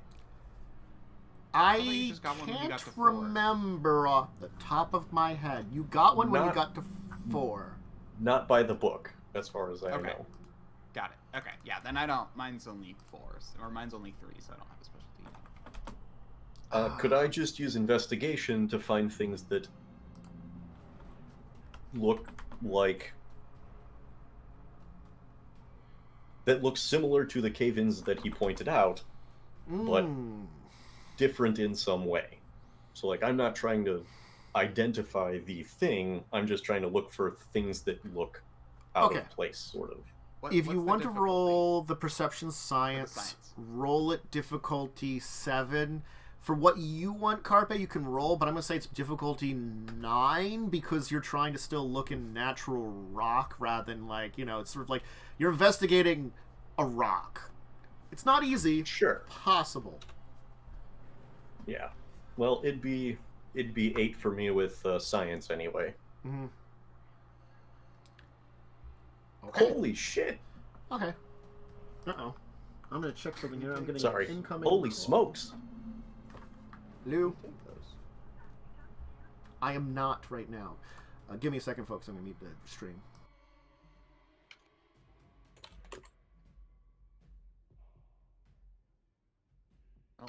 E: thought you
A: I
E: just got one when you got
A: can't
E: to 4.
A: remember off the top of my head. You got one when you
C: Not-
A: got to 4.
C: Not by the book, as far as I
E: Okay.
C: know.
E: Got it. Okay, yeah, then I don't. Mine's only 4, or mine's only 3, so I don't have a specialty.
C: Could I just use investigation to find things that look like... that look similar to the cave-ins that he pointed out, but different in some way? So, like, I'm not trying to identify the thing, I'm just trying to look for things that look out
A: Okay.
C: of place, sort of.
A: If
E: What's
A: you
E: the
A: want to
E: difficulty?
A: roll the perception science, roll it difficulty 7. For what you want, Carpe, you can roll, but I'm going to say it's difficulty 9 because you're trying to still look in natural rock rather than, like, you know, it's sort of like you're investigating a rock. It's not easy.
C: Sure.
A: Possible.
C: Yeah. Well, it'd be 8 for me with science anyway.
A: Mm-hmm. Okay.
C: Holy shit!
A: Okay. Uh-oh. I'm going to check something here. I'm getting
C: Sorry.
A: an incoming
C: Holy
A: call.
C: smokes!
A: Lou,
D: Take those.
A: I am not right now. Give me a second, folks. I'm going to mute the stream.
E: Oh.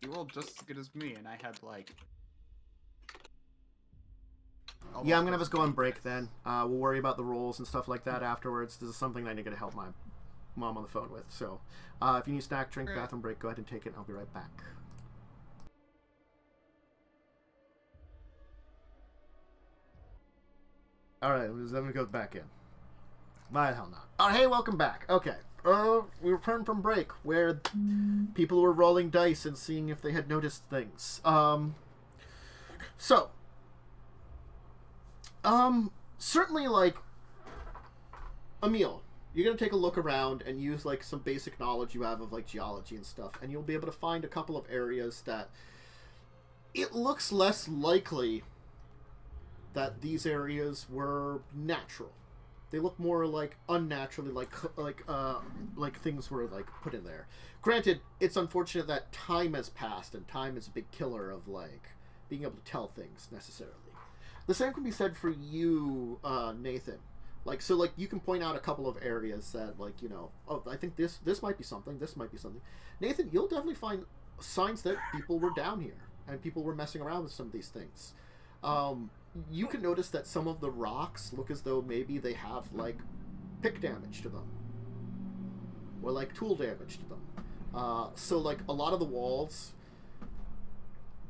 E: You rolled just as good as me, and I had like.
A: Yeah, I'm gonna have us go on break then. We'll worry about the rolls and stuff like that afterwards. This is something I need to help my mom on the phone with. So, if you need a snack, drink,
E: Alright.
A: bathroom break, go ahead and take it. And I'll be right back. All right, I'm gonna go back in. Why the hell not? Oh, hey, welcome back. Okay, we returned from break where people were rolling dice and seeing if they had noticed things. Certainly, like, Emil, you're going to take a look around and use, like, some basic knowledge you have of, like, geology and stuff, and you'll be able to find a couple of areas that it looks less likely that these areas were natural. They look more like unnaturally, like things were, like, put in there. Granted, it's unfortunate that time has passed, and time is a big killer of, like, being able to tell things necessarily. The same can be said for you, Nathan. Like, so, like, you can point out a couple of areas that, like, you know, oh, I think this might be something, this might be something. Nathan, you'll definitely find signs that people were down here and people were messing around with some of these things. You can notice that some of the rocks look as though maybe they have like pick damage to them or like tool damage to them. So like a lot of the walls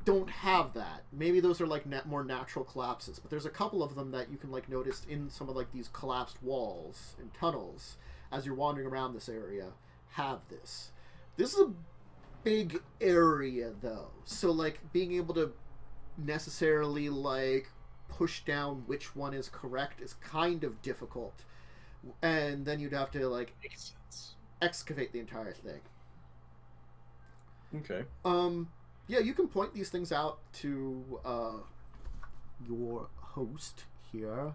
A: don't have that. Maybe those are like more natural collapses, but there's a couple of them that you can like notice in some of like these collapsed walls and tunnels as you're wandering around this area have this. This is a big area though, so like being able to necessarily like push down which one is correct is kind of difficult, and then you'd have to like excavate the entire thing.
C: Okay.
A: Yeah, you can point these things out to your host here,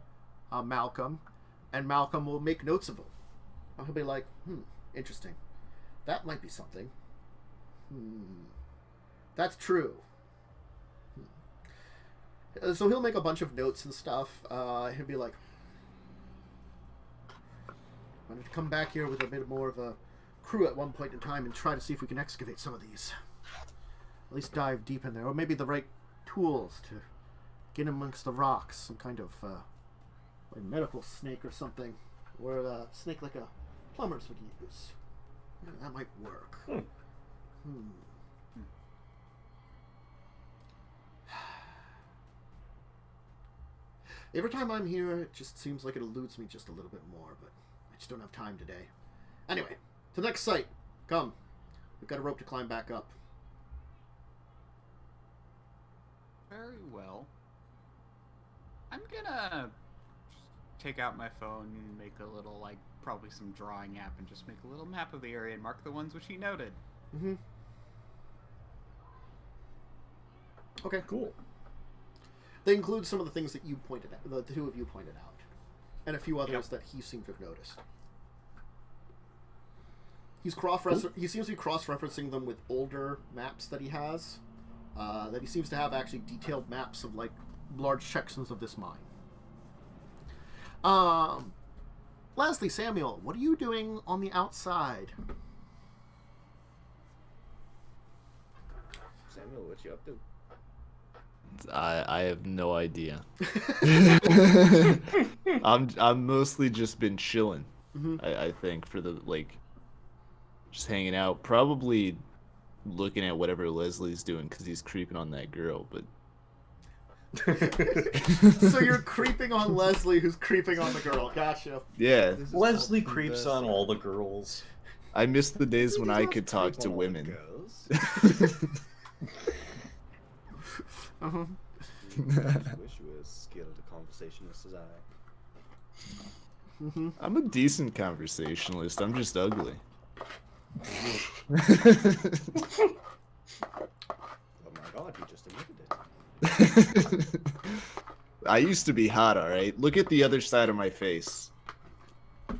A: Malcolm, and Malcolm will make notes of them. He'll be like, interesting. That might be something. That's true. So he'll make a bunch of notes and stuff. He'll be like, I'm going to come back here with a bit more of a crew at one point in time and try to see if we can excavate some of these. At least dive deep in there. Or maybe the right tools to get amongst the rocks. Some kind of like medical snake or something. Or a snake like a plumbers would use. Yeah, that might work. Every time I'm here, it just seems like it eludes me just a little bit more, but I just don't have time today. Anyway, to the next site. Come. We've got a rope to climb back up.
E: Very well. I'm gonna take out my phone and make a little, like, probably some drawing app and just make a little map of the area and mark the ones which he noted.
A: Okay.
C: Cool.
A: They include some of the things that you pointed out, the two of you pointed out, and a few others that he seemed to have noticed. He seems to be cross-referencing them with older maps that he has. That he seems to have actually detailed maps of like large sections of this mine. Leslie, Samuel, what are you doing on the outside?
D: Samuel, what you up to?
F: I have no idea. I'm mostly just been chilling. I think for the just hanging out, probably looking at whatever Leslie's doing because he's creeping on that girl. But
A: so you're creeping on Leslie, who's creeping on the girl. Gotcha.
F: Yeah,
C: Leslie creeps on all the girls.
F: I miss the days when I could talk to women.
D: Girls. Wish you were as skilled a conversationalist as I.
F: I'm a decent conversationalist. I'm just ugly.
D: Oh my god, you just admitted it.
F: I used to be hot, alright? Look at the other side of my face.
D: I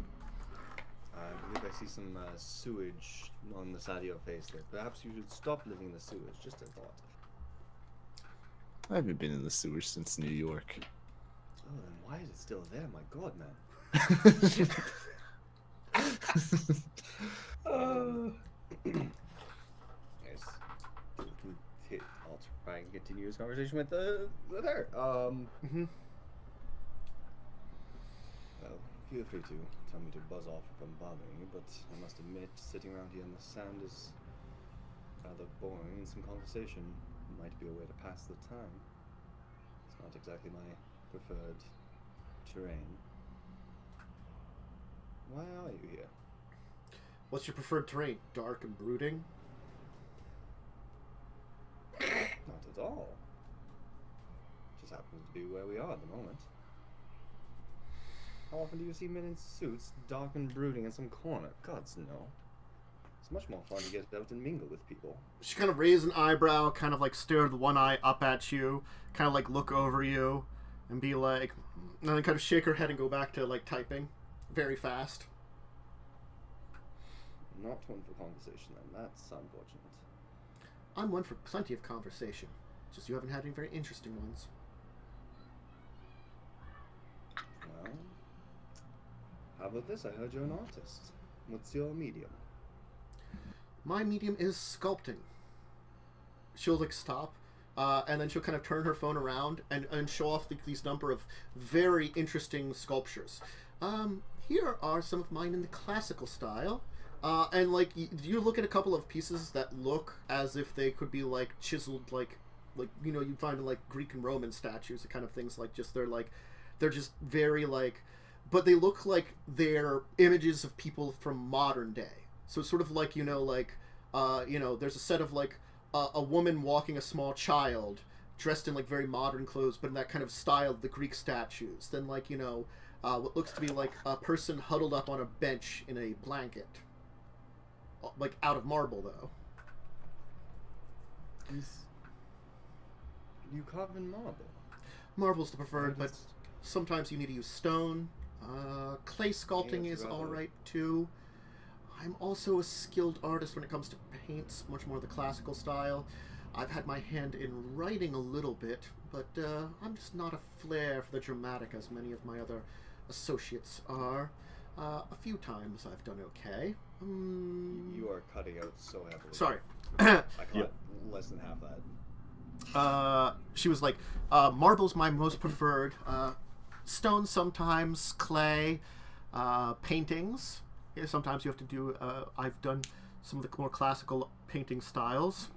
D: believe I see some sewage on the side of your face there. Perhaps you should stop living in the sewage. Just a thought.
F: I haven't been in the sewer since New York.
D: Oh, then why is it still there? My god, man. Yes. I'll try and continue this conversation with her. Well, feel free to tell me to buzz off if I'm bothering you, but I must admit, sitting around here in the sand is rather boring, and some conversation might be a way to pass the time. It's not exactly my preferred terrain. Why are you here?
A: What's your preferred terrain? Dark and brooding?
D: Not at all. Just happens to be where we are at the moment. How often do you see men in suits, dark and brooding in some corner? Gods, no. It's much more fun to get out and mingle with people.
A: She kind of raised an eyebrow, kind of like stare with one eye up at you, kind of like look over you, and be like, and then kind of shake her head and go back to like typing, very fast.
D: Not one for conversation, then. That's unfortunate.
A: I'm one for plenty of conversation. Just you haven't had any very interesting ones.
D: Well, how about this? I heard you're an artist. What's your medium?
A: My medium is sculpting. she'll like stop, and then she'll kind of turn her phone around and show off these number of very interesting sculptures. Here are some of mine in the classical style. And like you look at a couple of pieces that look as if they could be like chiseled, like you know, you find in like Greek and Roman statues, the kind of things like just they're just very like, but they look like they're images of people from modern day. So it's sort of like, you know, like you know, there's a set of like a woman walking a small child dressed in like very modern clothes, but in that kind of style of the Greek statues. Then like, you know, what looks to be like a person huddled up on a bench in a blanket. Like out of marble, though.
D: You carve in marble?
A: Marble's the preferred, but sometimes you need to use stone. Clay sculpting is alright, too. I'm also a skilled artist when it comes to paints, much more the classical style. I've had my hand in writing a little bit, but I'm just not a flair for the dramatic as many of my other associates are. A few times I've done okay.
D: You are cutting out so heavily.
A: Sorry.
D: I caught less than half that.
A: She was like, marble's my most preferred. Stone sometimes, clay, paintings. Yeah, sometimes you have to do, I've done some of the more classical painting styles.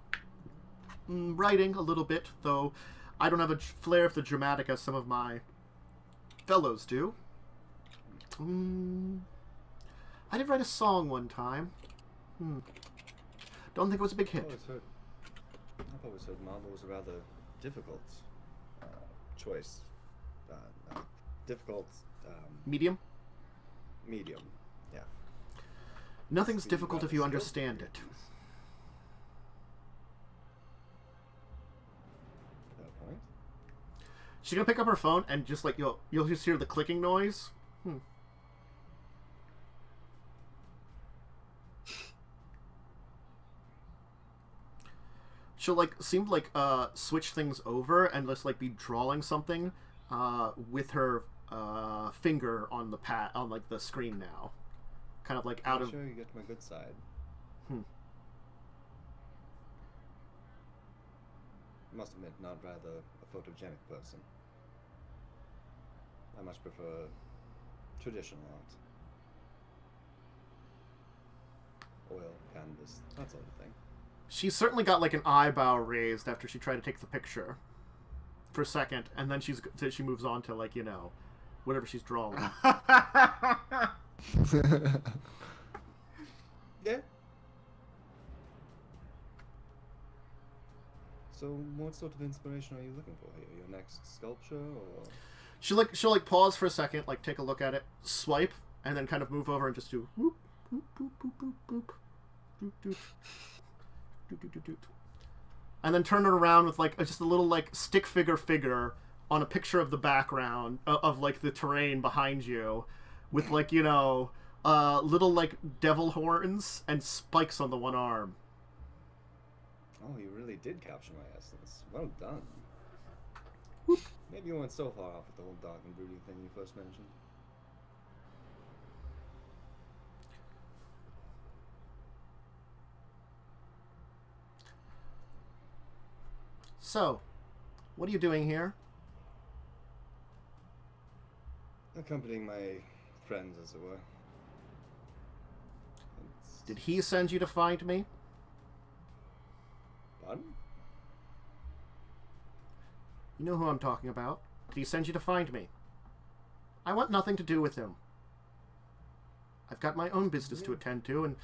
A: Writing a little bit, though I don't have a flair for the dramatic as some of my fellows do. I did write a song one time. Don't think it was a big hit.
D: I've always heard marble was a rather difficult choice. Difficult.
A: Medium?
D: Medium, yeah.
A: Nothing's difficult if you understand it.
D: Fair point.
A: She's gonna pick up her phone and just like you'll just hear the clicking noise. She'll like seem to like switch things over and just like be drawing something with her finger on the pad on like the screen now, kind of like out of.
D: Sure, you get my good side. I must admit, not rather a photogenic person. I much prefer traditional art. Oil, canvas, that sort of thing.
A: She certainly got like an eyebrow raised after she tried to take the picture for a second, and then she moves on to like, you know, whatever she's drawing.
D: Yeah. So, what sort of inspiration are you looking for here? Your next sculpture, or?
A: She'll pause for a second, like take a look at it, swipe, and then kind of move over and just do whoop, whoop, boop, boop, boop, boop, doop, doop. And then turn it around with like just a little like stick figure on a picture of the background of like the terrain behind you, with like, you know, little like devil horns and spikes on the one arm.
D: Oh, you really did capture my essence. Well done. Maybe you weren't so far off with the whole dark and brooding thing you first mentioned.
A: So, what are you doing here?
D: Accompanying my friends, as it were.
A: Did he send you to find me?
D: Pardon?
A: You know who I'm talking about. Did he send you to find me? I want nothing to do with him. I've got my own business to attend to, and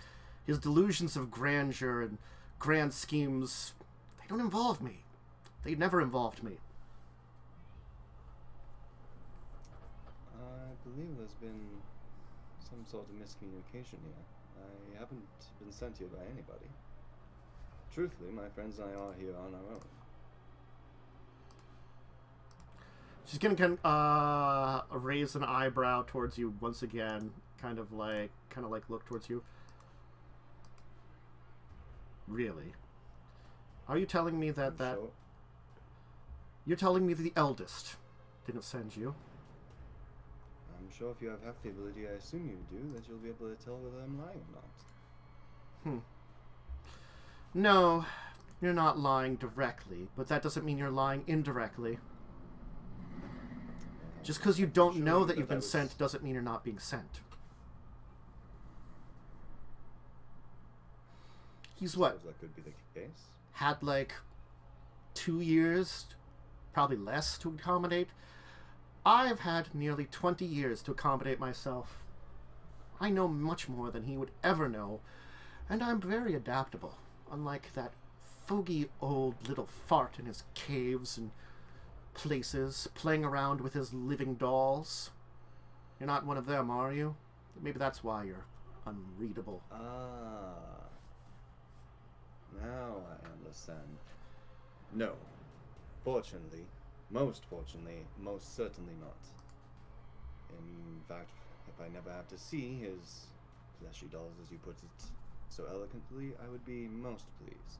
A: his delusions of grandeur and grand schemes, they don't involve me. They never involved me.
D: I believe there's been some sort of miscommunication here. I haven't been sent here by anybody. Truthfully, my friends and I are here on our own.
A: She's gonna raise an eyebrow towards you once again, kind of like look towards you. Really? Are you telling me that
D: Sure.
A: You're telling me the eldest didn't send you?
D: I'm sure if you have half the ability I assume you do, that you'll be able to tell whether I'm lying or not.
A: No. You're not lying directly, but that doesn't mean you're lying indirectly. Just because you don't know that you've been sent doesn't mean you're not being sent. He's what?
D: That could be the case.
A: Had like 2 years, probably less, to accommodate. I've had nearly 20 years to accommodate myself. I know much more than he would ever know, and I'm very adaptable, unlike that fogey old little fart in his caves and places, playing around with his living dolls. You're not one of them, are you? Maybe that's why you're unreadable.
D: Ah. Now I understand. No. Fortunately, most certainly not. In fact, if I never have to see his fleshy dolls, as you put it so eloquently, I would be most pleased.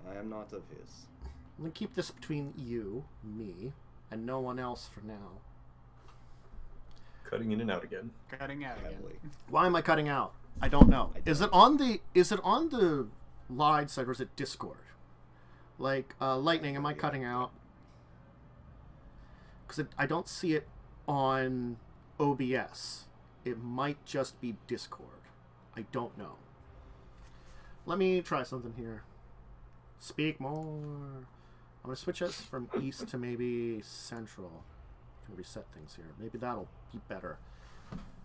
D: I am not of his.
A: I'm going to keep this between you, me, and no one else for now.
C: Cutting in and out again.
E: Cutting out again.
D: Heavily.
A: Why am I cutting out? I don't know. Is it on the live side or is it Discord? Like Lightning, am I cutting out? Because I don't see it on OBS. It might just be Discord. I don't know. Let me try something here. Speak more. I'm going to switch us from east to maybe central. I'm going to reset things here. Maybe that'll be better.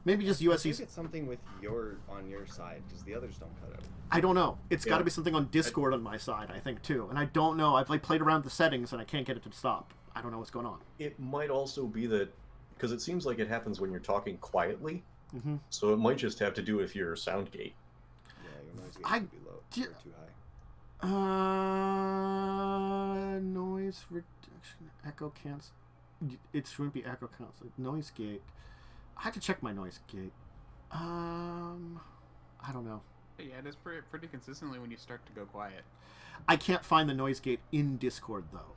A: Maybe just
D: I
A: USC.
D: think it's something with on your side, because the others don't cut out.
A: I don't know. It's got to be something on Discord on my side, I think, too. And I don't know. I've like played around the settings and I can't get it to stop. I don't know what's going on.
C: It might also be that, because it seems like it happens when you're talking quietly,
A: Mm-hmm.
C: so it might just have to do with your sound gate.
D: Yeah, your noise gate
A: I
D: should be low
A: di-
D: or too high.
A: Noise reduction, echo cancel. It shouldn't be echo cancel. Noise gate. I have to check my noise gate. I don't know.
E: Yeah, it is pretty consistently when you start to go quiet.
A: I can't find the noise gate in Discord though.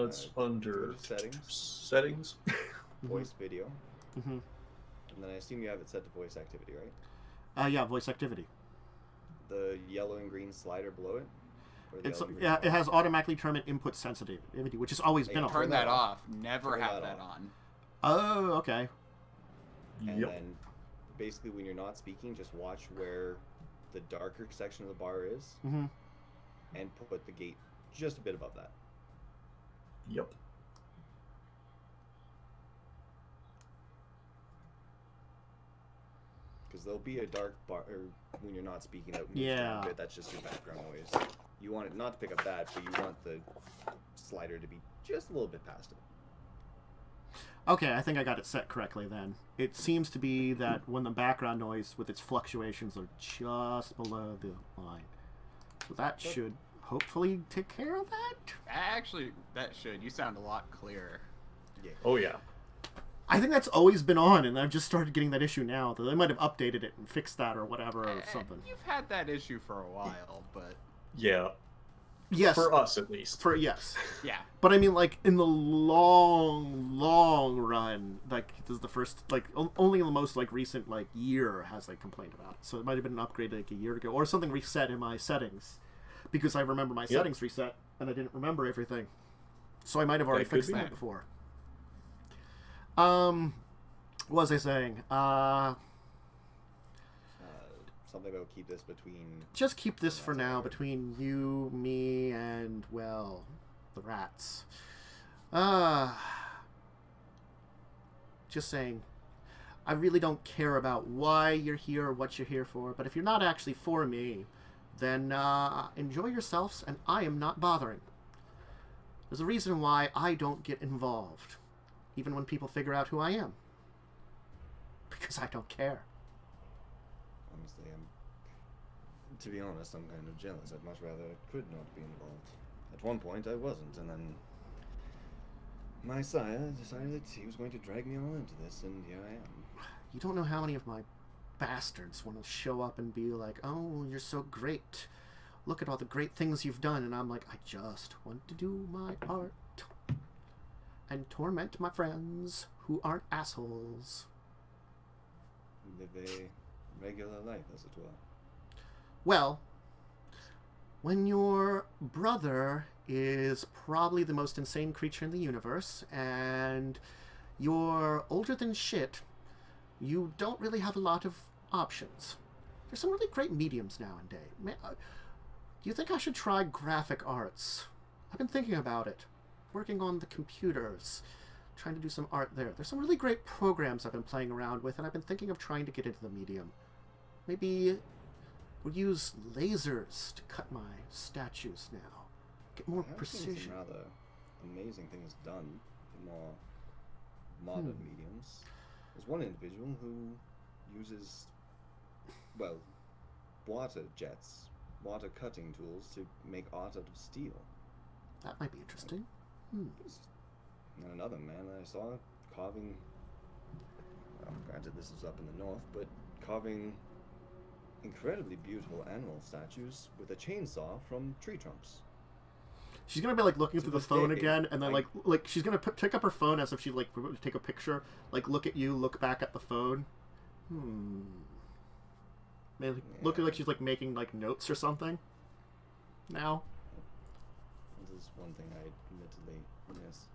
C: It's under
D: go to settings.
C: Settings.
D: Voice video.
A: Mm-hmm.
D: And then I assume you have it set to voice activity, right?
A: Yeah, voice activity.
D: The yellow and green slider below it? Or the
A: It's
D: yellow and green
A: it has automatically turned input sensitivity, which has always been on.
E: Turn that
D: off.
E: off. Never
D: Turn
E: have
D: that
E: that on.
A: Oh, okay.
D: And
C: Yep.
D: then basically when you're not speaking, just watch where the darker section of the bar is
A: Mm-hmm.
D: and put the gate just a bit above that.
C: Yep.
D: Because there'll be a dark bar when you're not speaking out.
A: Yeah.
D: Bit, that's just your background noise. You want it not to pick up that, but you want the slider to be just a little bit past it.
A: Okay, I think I got it set correctly then. It seems to be that when the background noise with its fluctuations are just below the line. So that should hopefully take care of that.
E: Actually, that should. You sound a lot clearer.
D: Yeah.
C: Oh yeah.
A: I think that's always been on, and I've just started getting that issue now. They might have updated it and fixed that or whatever or something.
E: You've had that issue for a while, but
C: Yeah.
A: Yes.
C: For us, at least.
A: Yes.
E: yeah.
A: But I mean, like, in the long run, like, this is the first, like, only in the most, like, recent, like, year has, like, complained about it. So it might have been an upgrade, like, a year ago. Or something reset in my settings. Because I remember my settings reset, and I didn't remember everything. So I might have already fixed that before. What was I saying?
D: Something about keep this between...
A: Just keep this for now between you, me, and, well, the rats. Just saying. I really don't care about why you're here or what you're here for, but if you're not actually for me, then enjoy yourselves, and I am not bothering. There's a reason why I don't get involved, even when people figure out who I am. Because I don't care.
D: Honestly, to be honest, I'm kind of jealous. I'd much rather I could not be involved. At one point, I wasn't, and then my sire decided that he was going to drag me all into this, and here I am.
A: You don't know how many of my bastards want to show up and be like, oh, you're so great. Look at all the great things you've done. And I'm like, I just want to do my art and torment my friends who aren't assholes.
D: Live a regular life, as it were.
A: Well, when your brother is probably the most insane creature in the universe, and you're older than shit, you don't really have a lot of options. There's some really great mediums nowadays. Do you think I should try graphic arts? I've been thinking about it. Working on the computers, trying to do some art there. There's some really great programs I've been playing around with, and I've been thinking of trying to get into the medium. Maybe we'll use lasers to cut my statues now. Get more
D: I've
A: precision.
D: seen some rather amazing things done in more modern mediums. There's one individual who uses, well, water jets, water cutting tools to make art out of steel.
A: That might be interesting.
D: And another man that I saw carving, well, granted this is up in the north, but carving incredibly beautiful animal statues with a chainsaw from tree trunks.
A: She's gonna be like looking
D: To
A: through the
D: this
A: phone
D: day,
A: again, and then like she's gonna pick up her phone as if she like were to take a picture, like look at you, look back at the phone. Maybe looking like she's like making like notes or something. Now.
D: This is one thing I admittedly miss.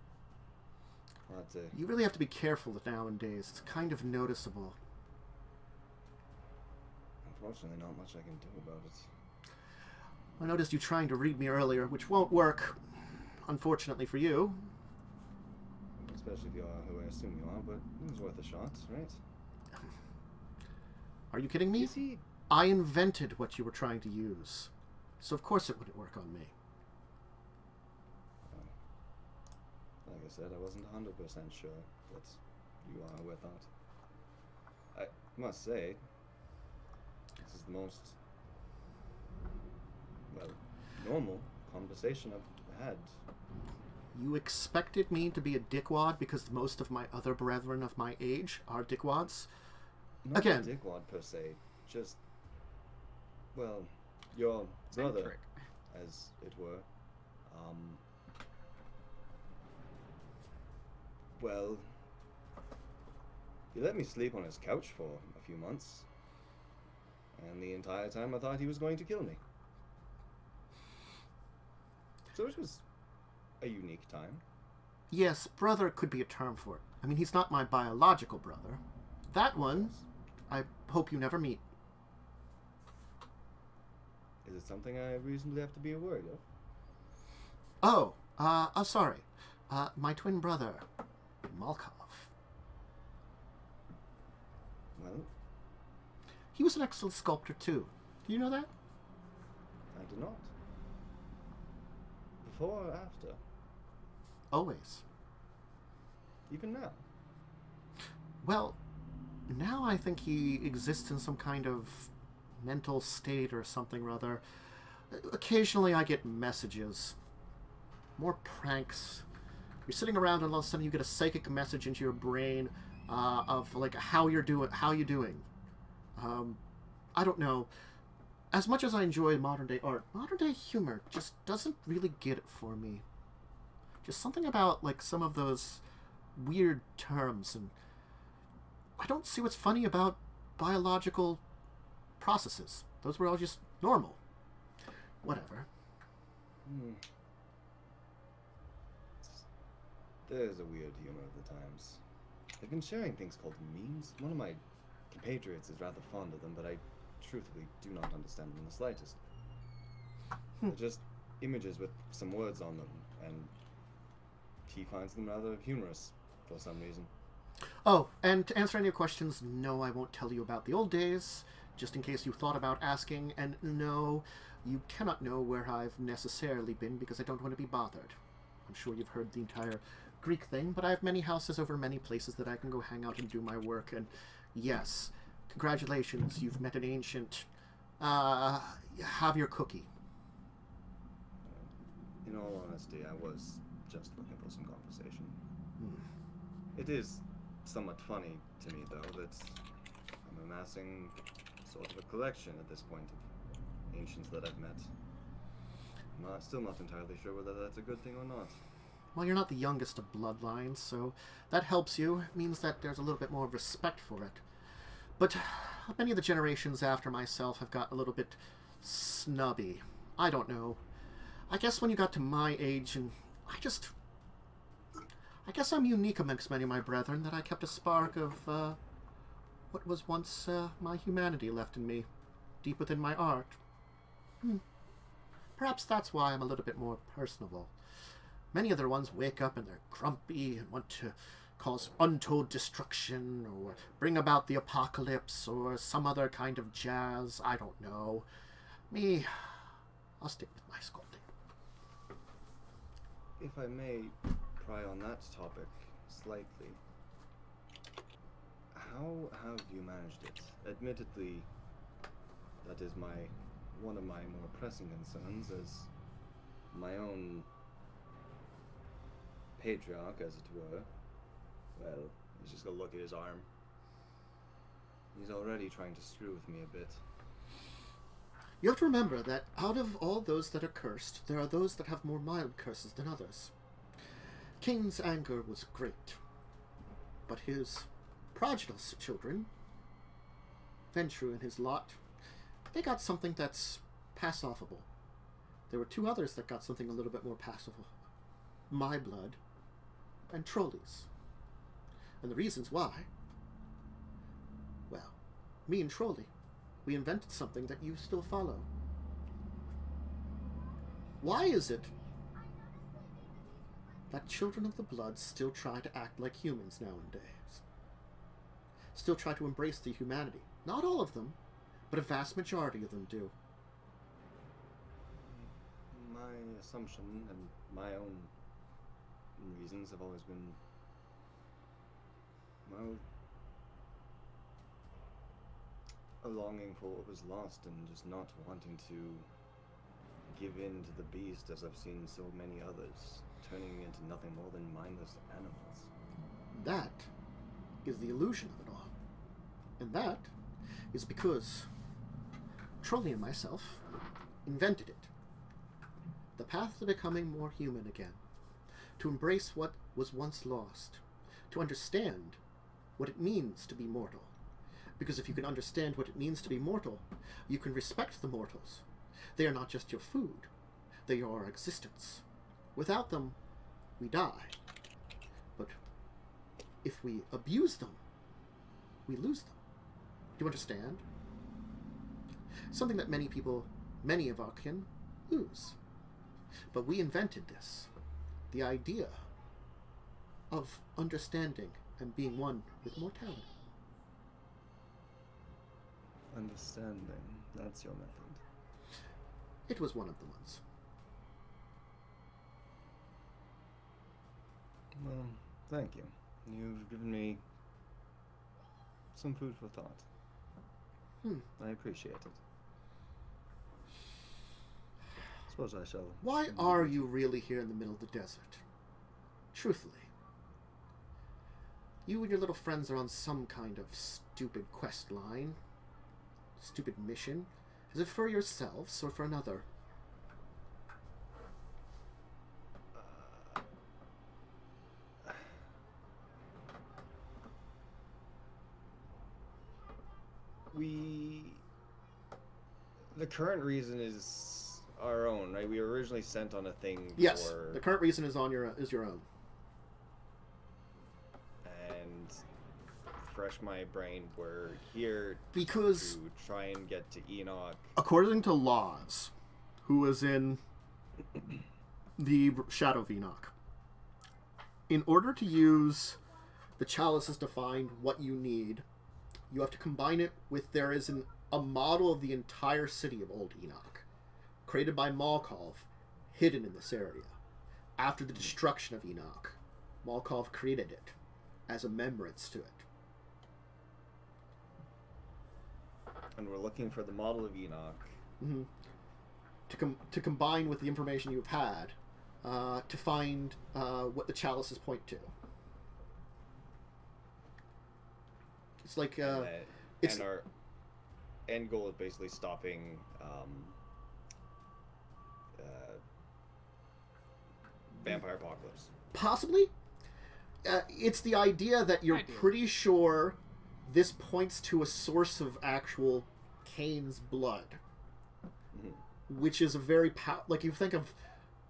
A: You really have to be careful nowadays. It's kind of noticeable.
D: Unfortunately, not much I can do about it.
A: I noticed you trying to read me earlier, which won't work, unfortunately for you.
D: Especially if you are who I assume you are, but it was worth a shot, right?
A: Are you kidding me?
D: You see,
A: I invented what you were trying to use, so of course it wouldn't work on me.
D: like I said, I wasn't 100% sure that you are without. I must say, this is the most, well, normal conversation I've had.
A: You expected me to be a dickwad because most of my other brethren of my age are dickwads?
D: Not
A: Again.
D: a dickwad per se, just, well, your brother,
E: Eccentric.
D: as it were, well, he let me sleep on his couch for a few months, and the entire time I thought he was going to kill me. So it was a unique time.
A: Yes, brother could be a term for it. I mean, he's not my biological brother. That one, I hope you never meet.
D: Is it something I reasonably have to be aware of?
A: Oh, sorry. My twin brother, Malkov.
D: Well,
A: He was an excellent sculptor, too. Do you know that?
D: I do not. Before or after?
A: Always.
D: Even now?
A: Well, now I think he exists in some kind of mental state or something rather. Occasionally I get messages. More pranks. You're sitting around and all of a sudden you get a psychic message into your brain of like how you doing. I don't know. As much as I enjoy modern day art, modern day humor just doesn't really get it for me. Just something about like some of those weird terms, and I don't see what's funny about biological processes. Those were all just normal. Whatever.
D: There's a weird humor of the times. They've been sharing things called memes. One of my compatriots is rather fond of them, but I truthfully do not understand them in the slightest. They're just images with some words on them, and he finds them rather humorous for some reason.
A: Oh, and to answer any of your questions, no, I won't tell you about the old days, just in case you thought about asking, and no, you cannot know where I've necessarily been because I don't want to be bothered. I'm sure you've heard the entire Greek thing, but I have many houses over many places that I can go hang out and do my work, and yes, congratulations, you've met an ancient. Have your cookie.
D: In all honesty, I was just looking for some conversation. It is somewhat funny to me, though, that I'm amassing sort of a collection at this point of ancients that I've met. I'm still not entirely sure whether that's a good thing or not.
A: Well, you're not the youngest of bloodlines, so that helps you. It means that there's a little bit more respect for it. But many of the generations after myself have got a little bit snubby. I don't know. I guess when you got to my age, and I guess I'm unique amongst many of my brethren, that I kept a spark of what was once my humanity left in me, deep within my art. Perhaps that's why I'm a little bit more personable. Many other ones wake up and they're grumpy and want to cause untold destruction or bring about the apocalypse or some other kind of jazz. I don't know. Me, I'll stick with my sculpting.
D: If I may pry on that topic slightly, how have you managed it? Admittedly, that is one of my more pressing concerns, as my own patriarch, as it were. Well, he's just gonna look at his arm. He's already trying to screw with me a bit.
A: You have to remember that out of all those that are cursed, there are those that have more mild curses than others. Caine's anger was great, but his prodigal children, Ventru and his lot, they got something that's pass-offable. There were two others that got something a little bit more passable. My blood and Trolleys. And the reasons why, well, me and Trolley, we invented something that you still follow. Why is it that children of the blood still try to act like humans nowadays? Still try to embrace the humanity. Not all of them, but a vast majority of them do.
D: My assumption and my own reasons have always been, well, a longing for what was lost and just not wanting to give in to the beast, as I've seen so many others, turning into nothing more than mindless animals.
A: That is the illusion of it all. And that is because Trolley and myself invented it. The path to becoming more human again. To embrace what was once lost. To understand what it means to be mortal. Because if you can understand what it means to be mortal, you can respect the mortals. They are not just your food. They are our existence. Without them, we die. But if we abuse them, we lose them. Do you understand? Something that many people, many of our kin, lose. But we invented this. The idea of understanding and being one with mortality.
D: Understanding, that's your method.
A: It was one of the ones.
D: Well, thank you. You've given me some food for thought. I appreciate it. Suppose I shall.
A: Why are you really here in the middle of the desert? Truthfully. You and your little friends are on some kind of stupid quest line. Stupid mission. Is it for yourselves or for another?
D: The current reason is our own, right? We were originally sent on a thing.
A: Yes,
D: for...
A: the current reason is your own.
D: And refresh my brain, we're here
A: because
D: to try and get to Enoch.
A: According to Laws, who is in the Shadow of Enoch, in order to use the chalices to find what you need, you have to combine it with, there is a model of the entire city of Old Enoch, created by Malkov, hidden in this area. After the destruction of Enoch, Malkov created it as a remembrance to it.
D: And we're looking for the model of Enoch.
A: Mm-hmm. To combine with the information you've had, to find what the chalices point to. It's like
D: and our end goal is basically stopping vampire apocalypse.
A: Possibly. It's the idea that you're pretty sure this points to a source of actual Caine's blood.
D: Mm-hmm.
A: which is a very like you think of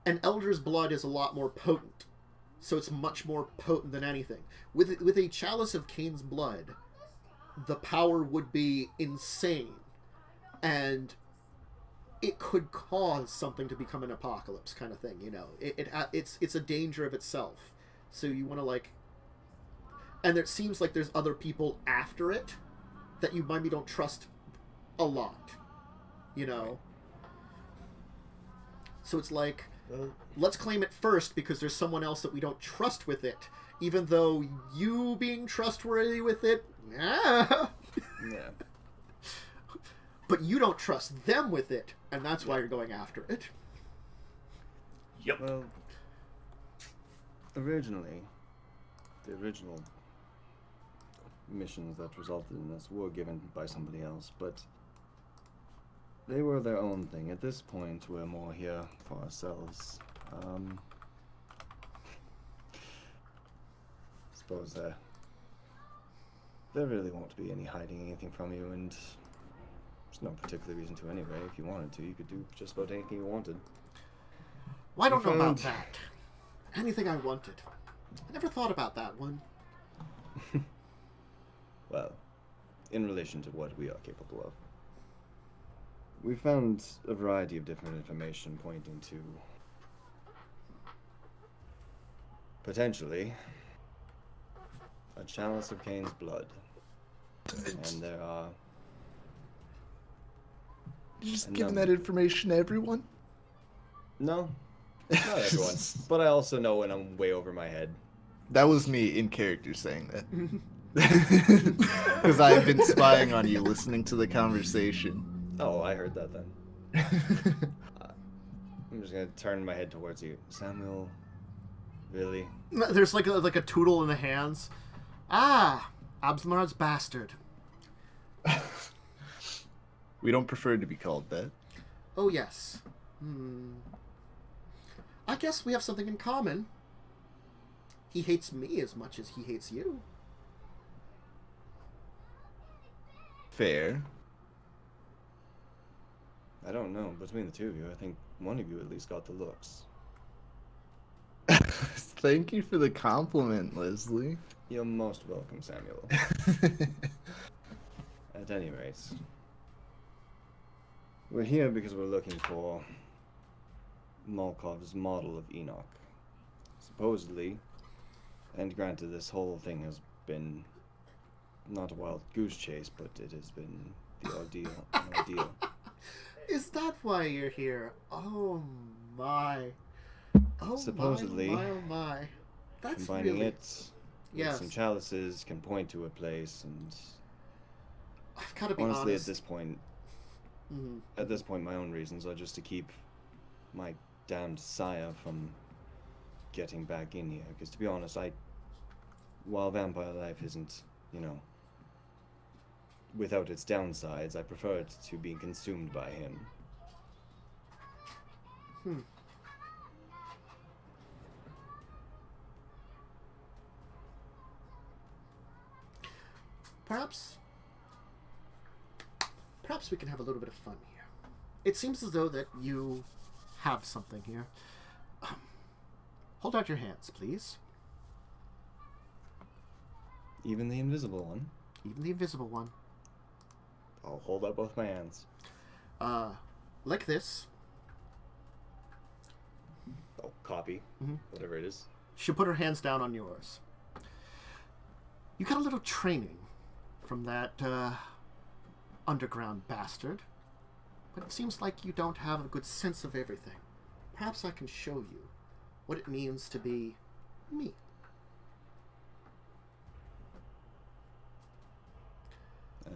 A: an elder's blood is a lot more potent, so it's much more potent than anything. With a chalice of Caine's blood, the power would be insane, and it could cause something to become an apocalypse kind of thing. You know, it's a danger of itself. So you want to like, and it seems like there's other people after it that you maybe don't trust a lot. You know, so it's like, let's claim it first because there's someone else that we don't trust with it, even though you being trustworthy with it, yeah. But you don't trust them with it, and that's why you're going after it.
C: Yep.
D: Well, originally, the original missions that resulted in this were given by somebody else, but they were their own thing. At this point, we're more here for ourselves. Suppose there really won't be any hiding anything from you, and there's no particular reason to anyway. If you wanted to, you could do just about anything you wanted.
A: Well, I don't know about that. Anything I wanted. I never thought about that one.
D: Well, in relation to what we are capable of, we found a variety of different information pointing to potentially a chalice of Caine's blood. And there are...
F: You're just giving that information to everyone?
D: No, not everyone. But I also know when I'm way over my head.
F: That was me in character saying that. Because I've been spying on you, listening to the conversation.
D: Oh, I heard that then. I'm just gonna turn my head towards you. Samuel, really?
A: There's like a tootle in the hands. Ah, Absmarad's bastard.
F: We don't prefer to be called that.
A: Oh, yes. I guess we have something in common. He hates me as much as he hates you.
F: Fair.
D: I don't know. Between the two of you, I think one of you at least got the looks.
F: Thank you for the compliment, Leslie.
D: You're most welcome, Samuel. At any rate, we're here because we're looking for Malkov's model of Enoch. Supposedly, and granted this whole thing has been not a wild goose chase, but it has been the ordeal.
A: Is that why you're here? Oh my. Oh
D: supposedly,
A: my, oh my. That's
D: combining
A: really...
D: it with some chalices can point to a place, and
A: I've got to be
D: honestly,
A: honest.
D: At this point, my own reasons are just to keep my damned sire from getting back in here. Because to be honest, while vampire life isn't, without its downsides, I prefer it to being consumed by him.
A: Perhaps we can have a little bit of fun here. It seems as though that you have something here. Hold out your hands, please.
D: Even the invisible one?
A: Even the invisible one.
D: I'll hold out both my hands.
A: Like this.
D: Oh, copy. Whatever it is.
A: She'll put her hands down on yours. You got a little training from that, underground bastard. But it seems like you don't have a good sense of everything. Perhaps I can show you what it means to be me.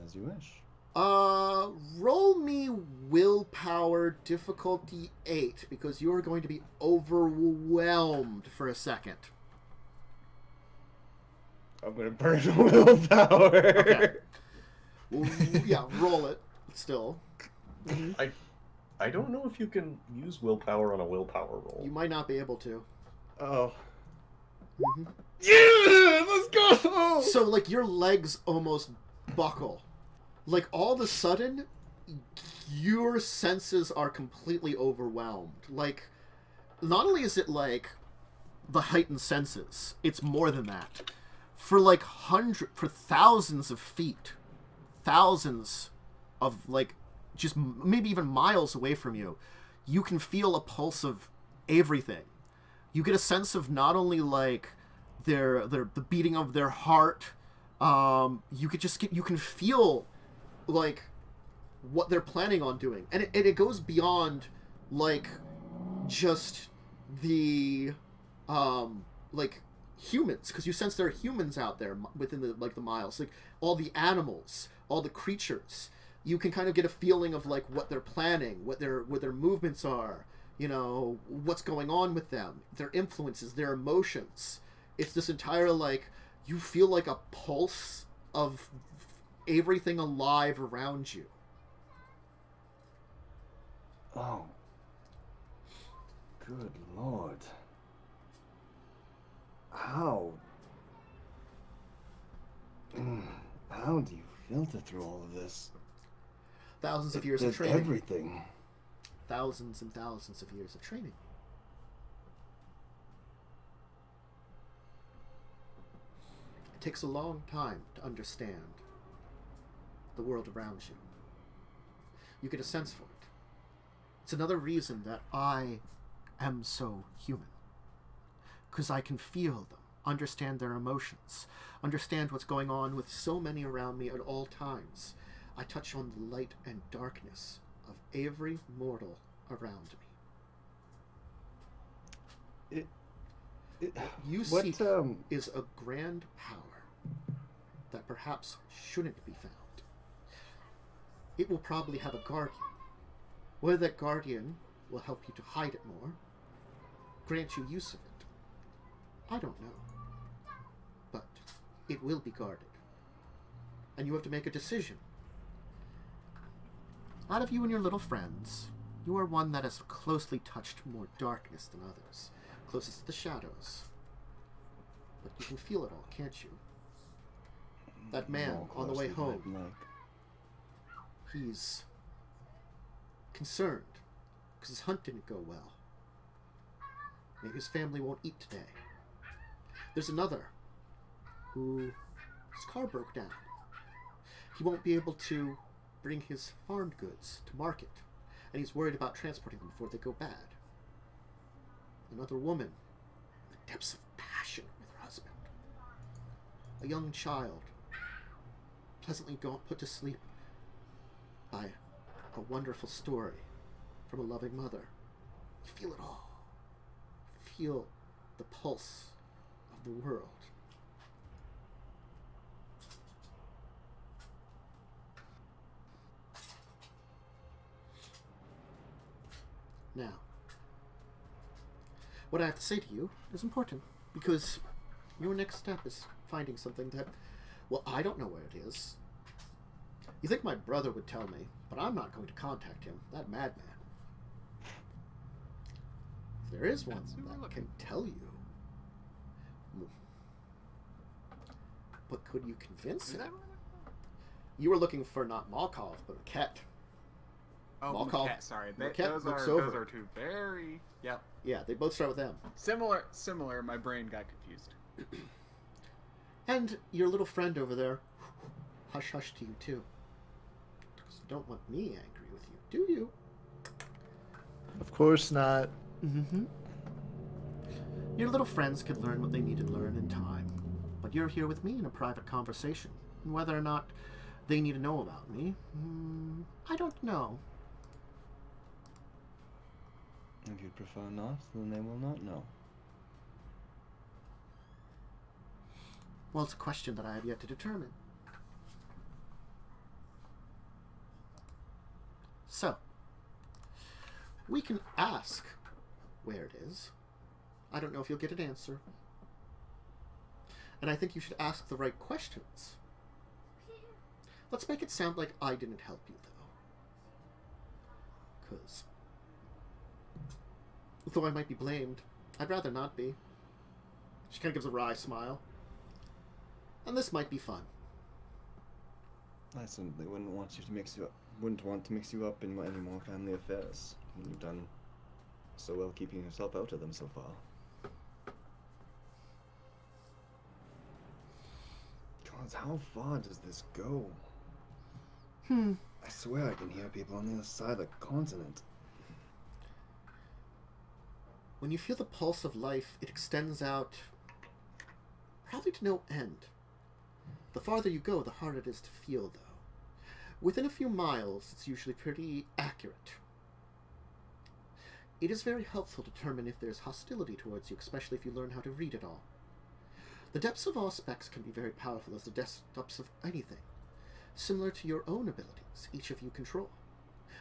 D: As you wish.
A: Roll me willpower difficulty 8, because you're going to be overwhelmed for a second.
D: I'm gonna burn willpower.
A: Okay. Well, yeah, roll it still.
C: I don't know if you can use willpower on a willpower roll.
A: You might not be able to.
D: Oh.
F: Yeah, let's go!
A: So, like, your legs almost buckle. Like, all of a sudden, your senses are completely overwhelmed. Like, not only is it like the heightened senses, it's more than that. For like for thousands of feet, thousands of like just maybe even miles away from you, you can feel a pulse of everything. You get a sense of not only like the beating of their heart. You can feel like what they're planning on doing, and it goes beyond like just the like humans, because you sense there are humans out there within the miles, like all the animals, all the creatures. You can kind of get a feeling of like what they're planning, what their movements are, you know, what's going on with them, their influences, their emotions. It's this entire like, you feel like a pulse of everything alive around you.
D: Oh. Good Lord. How do you filter through all of this?
A: Thousands of years of
D: There's
A: training.
D: everything.
A: Thousands and thousands of years of training. It takes a long time to understand the world around you. You get a sense for it. It's another reason that I am so human. Because I can feel them, understand their emotions, understand what's going on with so many around me at all times. I touch on the light and darkness of every mortal around me. What you seek is a grand power that perhaps shouldn't be found. It will probably have a guardian. Whether that guardian will help you to hide it more, grant you use of it, I don't know. But it will be guarded. And you have to make a decision. Out of you and your little friends, you are one that has closely touched more darkness than others, closest to the shadows. But you can feel it all, can't you? That man on the way home, he's concerned because his hunt didn't go well. Maybe his family won't eat today. There's another whose car broke down. He won't be able to bring his farmed goods to market, and he's worried about transporting them before they go bad. Another woman in the depths of passion with her husband. A young child pleasantly put to sleep by a wonderful story from a loving mother. You feel it all. Feel the pulse of the world. Now, what I have to say to you is important, because your next step is finding something that, well, I don't know where it is. You think my brother would tell me, but I'm not going to contact him, that madman. If there is one that can tell you. But could you convince him? You were looking for not Malkov, but Mekhet.
E: Oh,
A: Malkov.
E: Mekhet, sorry.
A: Mekhet
E: Those are two very... Yep.
A: Yeah, they both start with M.
E: Similar. My brain got confused.
A: And your little friend over there, hush hush to you too. Because you don't want me angry with you, do you?
F: Of course not.
A: Mm-hmm. Your little friends could learn what they need to learn in time. But you're here with me in a private conversation. And whether or not they need to know about me, I don't know.
D: If you prefer not, then they will not know.
A: Well, it's a question that I have yet to determine. So, we can ask where it is. I don't know if you'll get an answer. And I think you should ask the right questions. Let's make it sound like I didn't help you, though. Because, though I might be blamed, I'd rather not be. She kind of gives a wry smile. And this might be fun.
D: I certainly wouldn't want you to mix you up. Wouldn't want to mix you up in any more family affairs. You've done so well keeping yourself out of them so far. God, how far does this go? I swear I can hear people on the other side of the continent.
A: When you feel the pulse of life, it extends out probably to no end. The farther you go, the harder it is to feel, though. Within a few miles, it's usually pretty accurate. It is very helpful to determine if there's hostility towards you, especially if you learn how to read it all. The depths of all specs can be very powerful as the depths of anything, similar to your own abilities each of you control.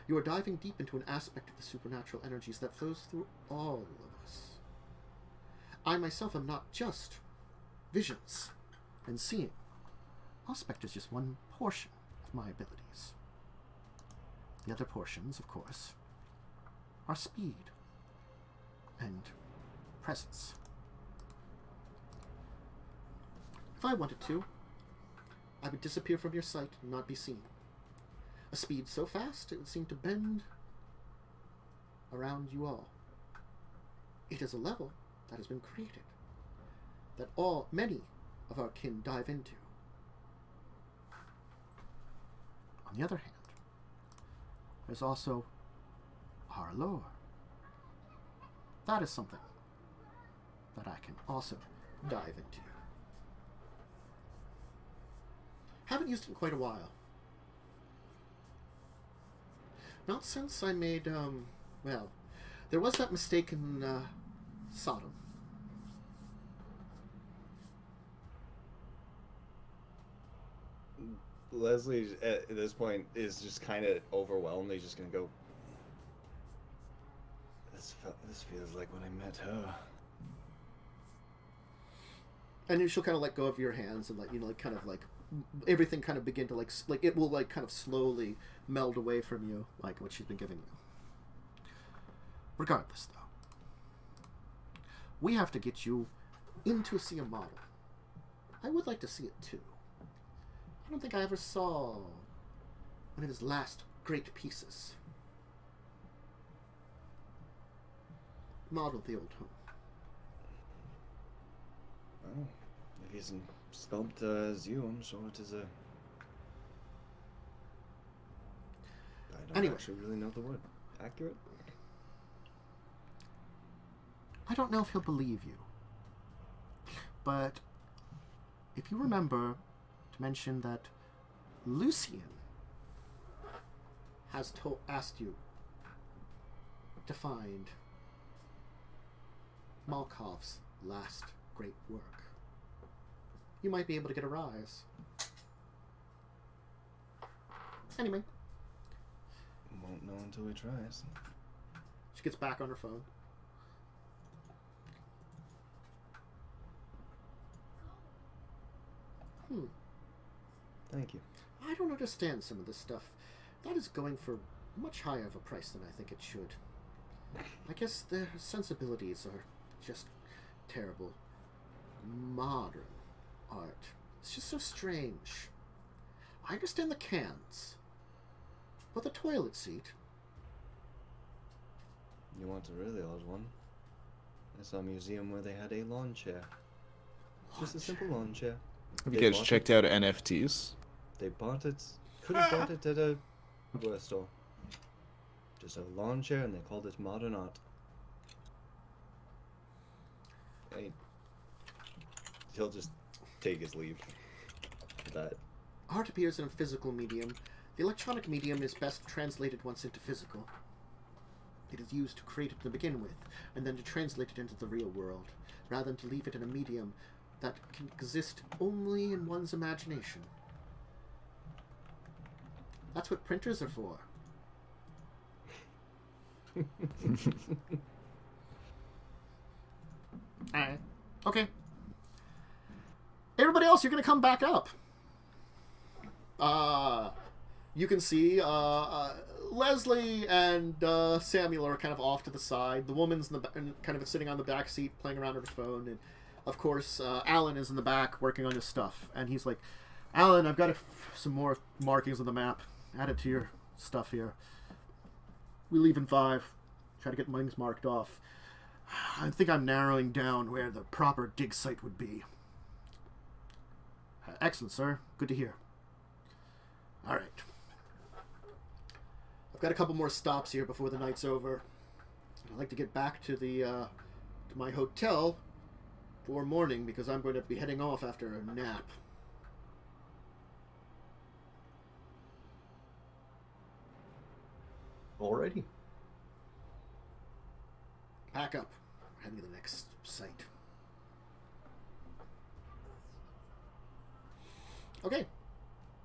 A: You are diving deep into an aspect of the supernatural energies that flows through all of us. I myself am not just visions and seeing. Aspect is just one portion of my abilities. The other portions, of course, are speed and presence. If I wanted to, I would disappear from your sight and not be seen. A speed so fast it would seem to bend around you all. It is a level that has been created, that many of our kin dive into. On the other hand, there's also our lore. That is something that I can also dive into. Haven't used it in quite a while. Not since I made, well, there was that mistake in Sodom.
D: Leslie, at this point, is just kind of overwhelmed. He's just going to go, this feels like when I met her.
A: And then she'll kind of let go of your hands and kind of everything kind of begin to it will kind of slowly meld away from you, like what she's been giving you. Regardless, though, we have to get you in to see a model. I would like to see it too. I don't think I ever saw one of his last great pieces. Model of the old home.
D: Well, if he's in sculptor as you, I'm sure it is a... I don't actually really know the word. Accurate?
A: I don't know if he'll believe you. But if you remember to mention that Lucian has asked you to find Malkov's last great work, you might be able to get a rise. Anyway.
D: Won't know until he tries.
A: She gets back on her phone.
D: Thank you.
A: I don't understand some of this stuff. That is going for much higher of a price than I think it should. I guess their sensibilities are just terrible. Modern art. It's just so strange. I understand the cans, but the toilet seat.
D: You want a really odd one? I saw a museum where they had a lawn chair. Just a simple lawn chair.
F: Have you guys checked out NFTs?
D: They bought it. Could have bought it at a hardware store. Just a lawn chair, and they called it modern art. He'll just take his leave. That.
A: Art appears in a physical medium. The electronic medium is best translated once into physical. It is used to create it to begin with, and then to translate it into the real world, rather than to leave it in a medium that can exist only in one's imagination. That's what printers are for. Alright. Okay. Everybody else, you're going to come back up. You can see Leslie and Samuel are kind of off to the side. The woman's in the kind of sitting on the back seat playing around on her phone, and of course Alan is in the back working on his stuff. And he's like, Alan, I've got some more markings on the map. Add it to your stuff here. We leave in 5. Try to get mines marked off. I think I'm narrowing down where the proper dig site would be. Excellent, sir. Good to hear. All right. I've got a couple more stops here before the night's over. I'd like to get back to the to my hotel for morning because I'm going to be heading off after a nap.
C: Alrighty.
A: Pack up. We're heading to the next site. Okay.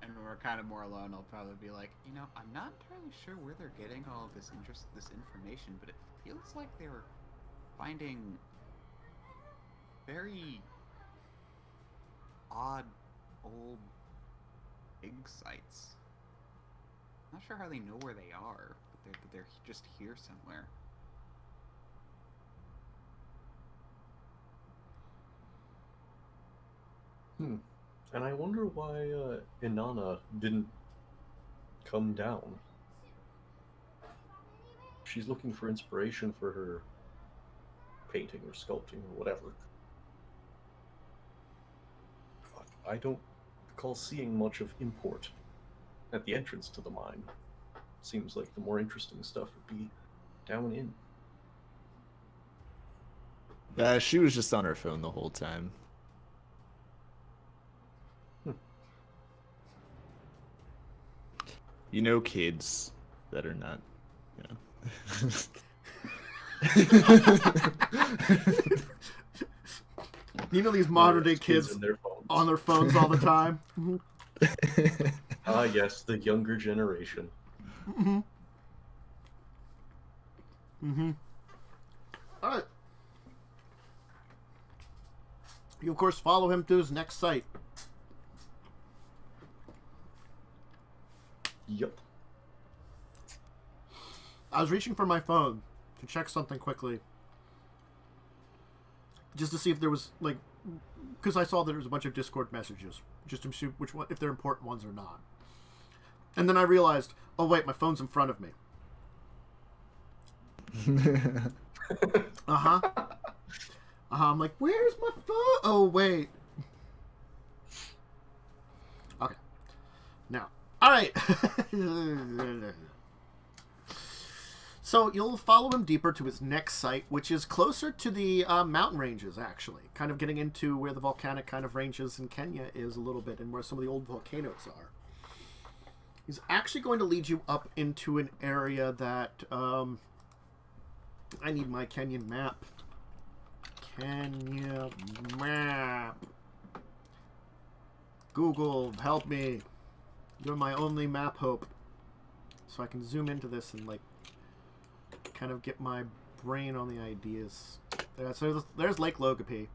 E: And when we're kind of more alone, I'll probably be like, I'm not entirely sure where they're getting all this information, but it feels like they were finding very odd old dig sites. Not sure how they know where they are, but they're just here somewhere.
C: And I wonder why Inanna didn't come down. She's looking for inspiration for her painting or sculpting or whatever. I don't recall seeing much of import at the entrance to the mine. Seems like the more interesting stuff would be down in.
F: She was just on her phone the whole time. Kids that are not,
A: These modern day kids on their phones all the time.
C: Ah, yes, the younger generation.
A: All right. You, of course, follow him to his next site.
C: Yep.
A: I was reaching for my phone to check something quickly. Just to see if there was, because I saw that there was a bunch of Discord messages. Just to see if they're important ones or not. And then I realized, oh wait, my phone's in front of me. I'm like, where's my phone? Oh wait. Okay. Now. All right. So you'll follow him deeper to his next site, which is closer to the mountain ranges, actually. Kind of getting into where the volcanic kind of ranges in Kenya is a little bit and where some of the old volcanoes are. He's actually going to lead you up into an area that... I need my Kenyan map. Kenya map. Google, help me. You're my only map hope. So I can zoom into this and, kind of get my brain on the ideas. So there's Lake Logopi.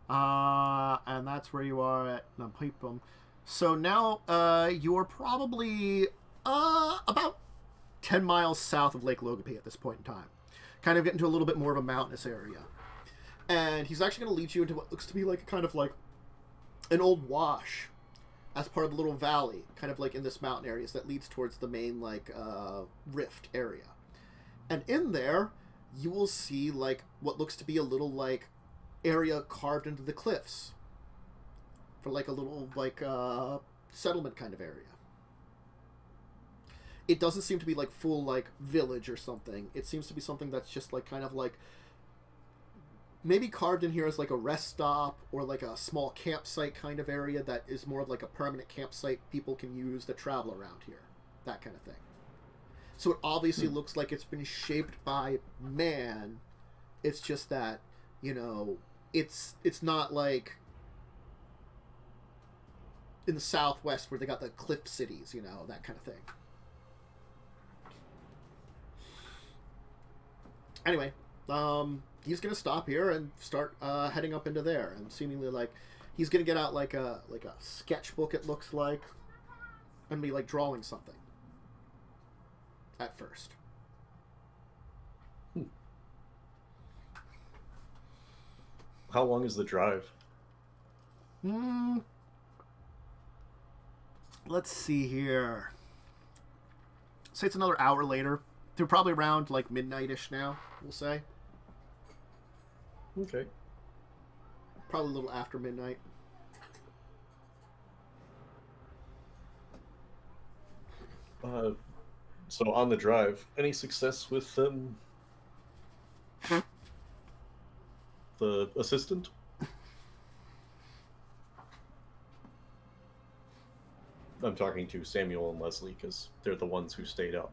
A: And that's where you are at Nampipum. So now you're probably about 10 miles south of Lake Logopi at this point in time. Kind of getting to a little bit more of a mountainous area. And he's actually going to lead you into what looks to be an old wash as part of the little valley, kind of in this mountain areas that leads towards the main rift area. And in there, you will see what looks to be a little area carved into the cliffs for a little settlement kind of area. It doesn't seem to be full village or something. It seems to be something that's just maybe carved in here as a rest stop or a small campsite kind of area that is more of a permanent campsite people can use that travel around here. That kind of thing. So it obviously looks like it's been shaped by man. It's just that, it's not in the Southwest where they got the cliff cities, that kind of thing. Anyway, he's gonna stop here and start heading up into there, and seemingly he's gonna get out like a sketchbook. It looks like, and be drawing something at first.
C: How long is the drive?
A: let's see here. Say it's another hour later. They're probably around like midnight-ish now, we'll say.
C: Okay.
A: Probably a little after midnight.
C: So on the drive, any success with the assistant? I'm talking to Samuel and Leslie because they're the ones who stayed up.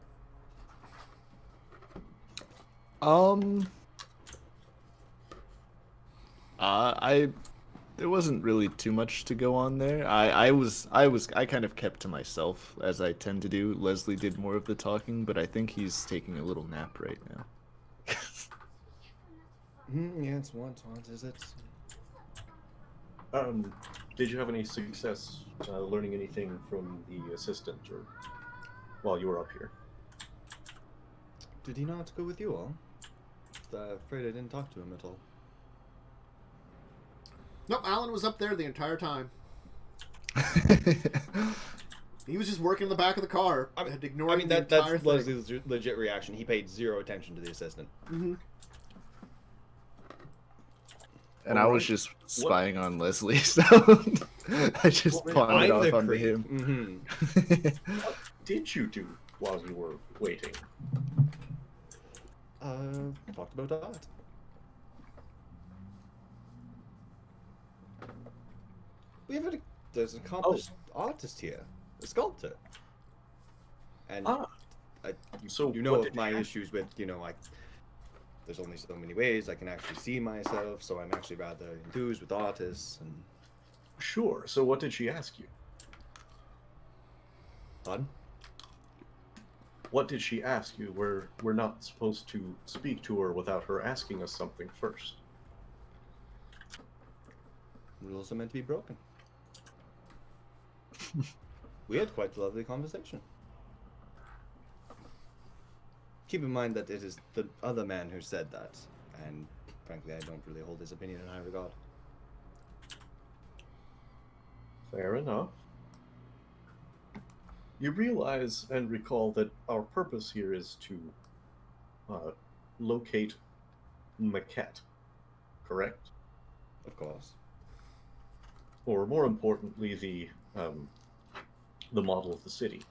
F: There wasn't really too much to go on there. I kind of kept to myself, as I tend to do. Leslie did more of the talking, but I think he's taking a little nap right now.
D: Yes, what is it?
C: Did you have any success learning anything from the assistant, or while you were up here?
D: Did he not go with you all? I'm afraid I didn't talk to him at all.
A: Nope, Alan was up there the entire time. He was just working in the back of the car, ignoring the entire
G: that's
A: thing.
G: Leslie's legit reaction. He paid zero attention to the assistant.
A: Mm-hmm.
F: And I was just spying on Leslie, so I just pawned it off onto him.
G: Mm-hmm.
C: What did you do while you were waiting?
D: Talked about art. There's an accomplished artist here, a sculptor. And
C: so
D: you know
C: what
D: of
C: did
D: my
C: you
D: issues with, there's only so many ways I can actually see myself, so I'm actually rather enthused with artists and...
C: Sure, so what did she ask you?
D: Pardon?
C: What did she ask you? We're not supposed to speak to her without her asking us something first.
D: Rules are meant to be broken. We had quite a lovely conversation. Keep in mind that it is the other man who said that, and frankly, I don't really hold his opinion in high regard.
C: Fair enough. You realize and recall that our purpose here is to locate Mekhet, correct?
D: Of course.
C: Or more importantly, the model of the city.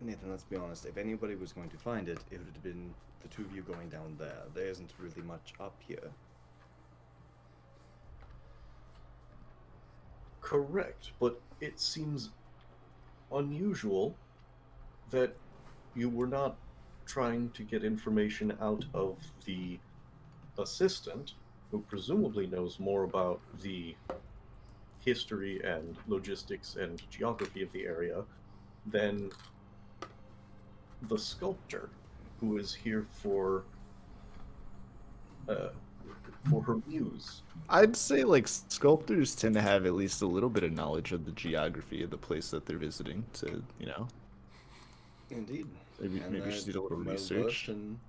D: Nathan, let's be honest. If anybody was going to find it, it would have been the two of you going down there. There isn't really much up here.
C: Correct, but it seems unusual that you were not trying to get information out of the assistant, who presumably knows more about the history and logistics and geography of the area, than the sculptor, who is here for her muse.
F: I'd say like sculptors tend to have at least a little bit of knowledge of the geography of the place that they're visiting to,
D: Indeed.
F: Maybe she did a little
D: well-versed
F: research.
D: in,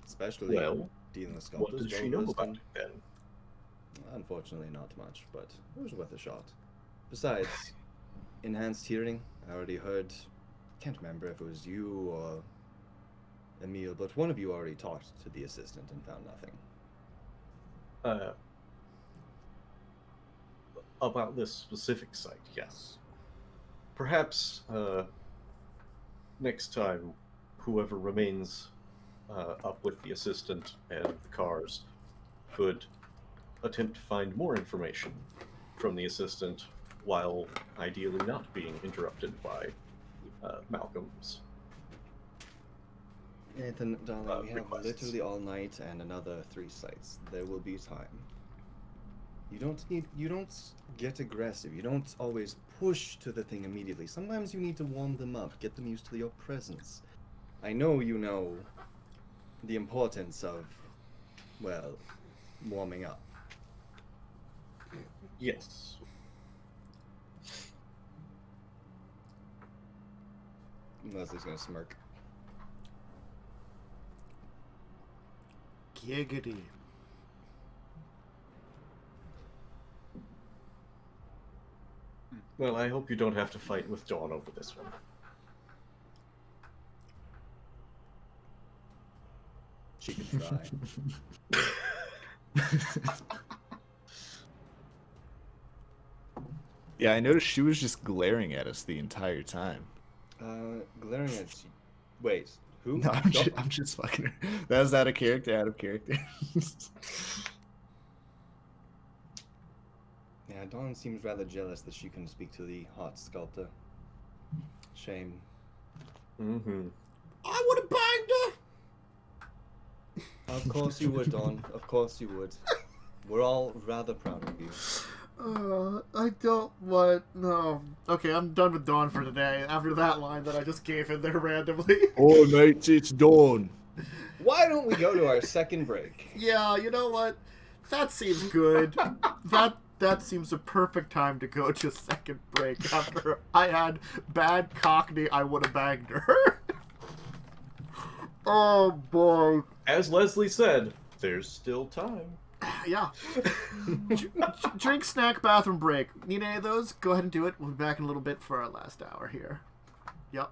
D: especially
C: Well,
D: dealing with
C: what
D: sculptors.
C: does she know
D: well-versed
C: about
D: in-
C: it then?
D: Unfortunately, not much, but it was worth a shot. Besides, enhanced hearing, I already heard, can't remember if it was you or Emil, but one of you already talked to the assistant and found nothing.
C: About this specific site, yes. Perhaps next time, whoever remains up with the assistant and the cars could attempt to find more information from the assistant while ideally not being interrupted by Malcolm's.
D: Nathan, darling, we have
C: requests.
D: literally all night and another 3 sites. There will be time. You don't get aggressive. You don't always push to the thing immediately. Sometimes you need to warm them up, get them used to your presence. I know you know the importance of, well, warming up.
C: Yes.
D: Leslie's gonna smirk.
C: Well, I hope you don't have to fight with Dawn over this one.
D: She can try.
F: Yeah, I noticed she was just glaring at us the entire time.
D: Glaring at you. Wait, who?
F: No, I'm just fucking her. That was out of character, out of character.
D: Yeah, Dawn seems rather jealous that she couldn't speak to the hot sculptor. Shame.
C: Mm-hmm.
A: I would have banged her.
D: Of course you would, Dawn. Of course you would. We're all rather proud of you.
A: I don't want... No. Okay, I'm done with Dawn for today. After that line that I just gave in there randomly.
F: Oh, mate, it's dawn.
D: Why don't we go to our second break?
A: Yeah, you know what? That seems good. That seems a perfect time to go to second break. After I had bad Cockney, I would have banged her. Oh, boy.
C: As Leslie said, there's still time.
A: Yeah. Drink, snack, bathroom break. Need any of those? Go ahead and do it. We'll be back in a little bit for our last hour here. Yep.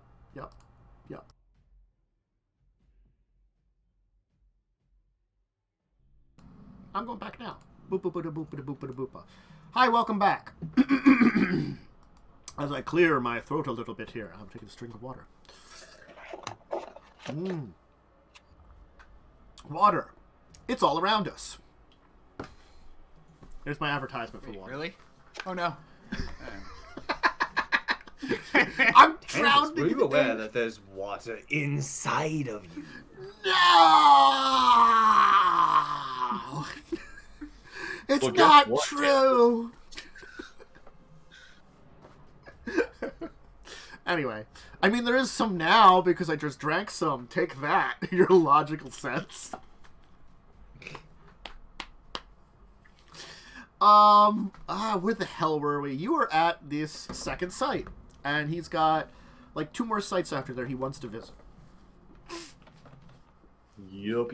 A: I'm going back now. Boop-a-boop-a-boop-a-boop-a-boop-a. Hi, welcome back. As I clear my throat a little bit here, I'm taking a drink of water. Water. It's all around us. There's my advertisement for
E: Wait,
A: water.
E: really? Oh no.
A: I'm drowned.
D: Were you aware that there's water inside of you?
A: No! It's
C: Well, guess
A: not
C: what?
A: true. Anyway, I mean, there is some now because I just drank some. Take that, your logical sense. Where the hell were we? You were at this second site, and he's got like 2 more sites after there he wants to visit.
C: Yup.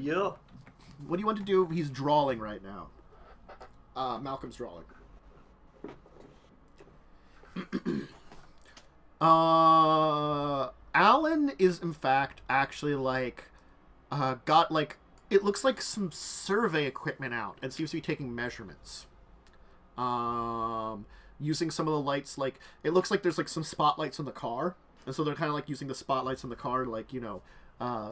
A: What do you want to do? He's drawing right now. Malcolm's drawing. Alan is in fact actually like got like it looks like some survey equipment out and seems to be taking measurements. Using some of the lights, like it looks like there's like some spotlights in the car, and so they're kind of like using the spotlights in the car to like, you know,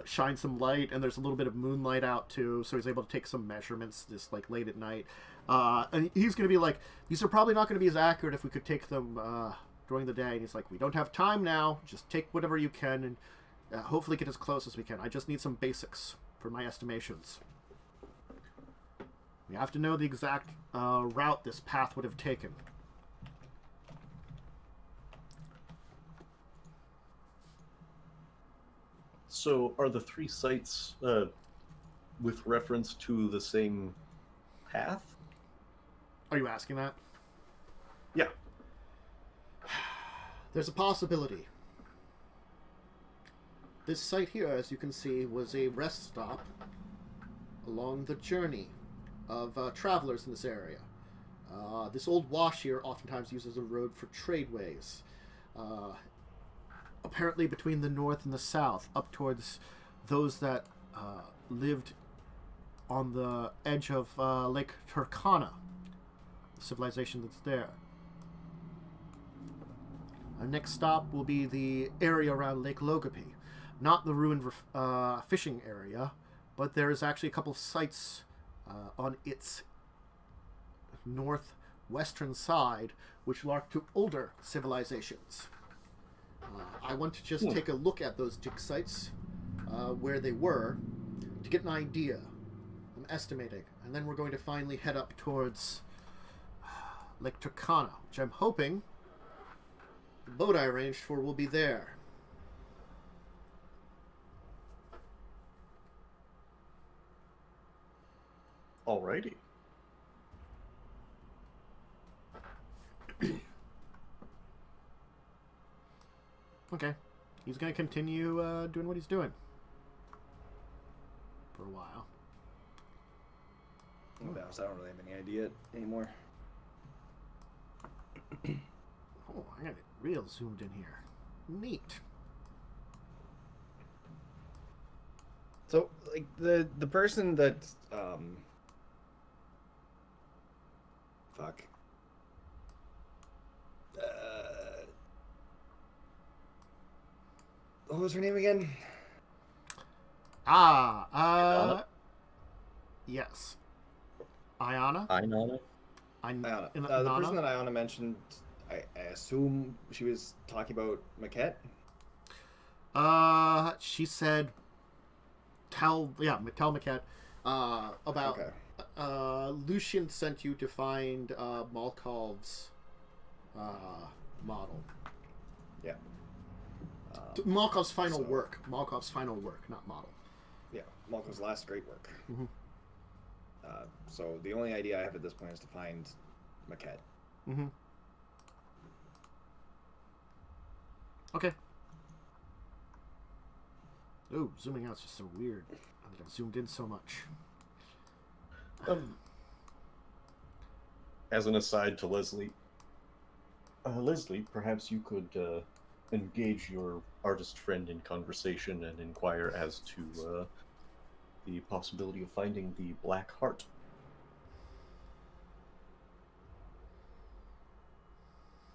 A: shine some light, and there's a little bit of moonlight out too, so he's able to take some measurements just like late at night. And he's gonna be like, these are probably not gonna be as accurate if we could take them during the day. And he's like, we don't have time now, just take whatever you can and hopefully get as close as we can. I just need some basics for my estimations. We have to know the exact route this path would have taken.
C: So, are the 3 sites with reference to the same path?
A: Are you asking that?
C: Yeah.
A: There's a possibility. This site here, as you can see, was a rest stop along the journey of travelers in this area. This old wash here oftentimes uses a road for tradeways. Apparently between the north and the south, up towards those that lived on the edge of Lake Turkana, the civilization that's there. Our next stop will be the area around Lake Logopi. Not the ruined fishing area, but there is actually a couple of sites on its northwestern side which belong to older civilizations. I want to just take a look at those dig sites, where they were, to get an idea. I'm estimating. And then we're going to finally head up towards Lake Turkana, which I'm hoping the boat I arranged for will be there.
C: Alrighty.
A: Okay. He's going to continue doing what he's doing. For a while.
D: To be honest, I don't really have any idea anymore.
A: Oh, I got it real zoomed in here. Neat.
D: So, like, the person that, fuck. What was her name again?
C: Ayana?
A: Yes. Ayana?
C: Ainana?
D: Ayana. The
A: Nana?
D: person that Ayana mentioned, I assume she was talking about Mekhet?
A: She said, tell Mekhet, about,
D: Okay.
A: Lucian sent you to find, Malkov's, model.
D: Yeah.
A: Malkov's final
D: so-
A: work. Malkov's final work, not model.
D: Yeah, Malcolm's last great work.
A: Mhm.
D: So the only idea I have at this point is to find Mekhet.
A: Mm-hmm. Okay. Ooh, zooming out is just so weird. I think I've zoomed in so much.
C: As an aside to Leslie, Leslie, perhaps you could engage your artist friend in conversation and inquire as to the possibility of finding the Black Heart.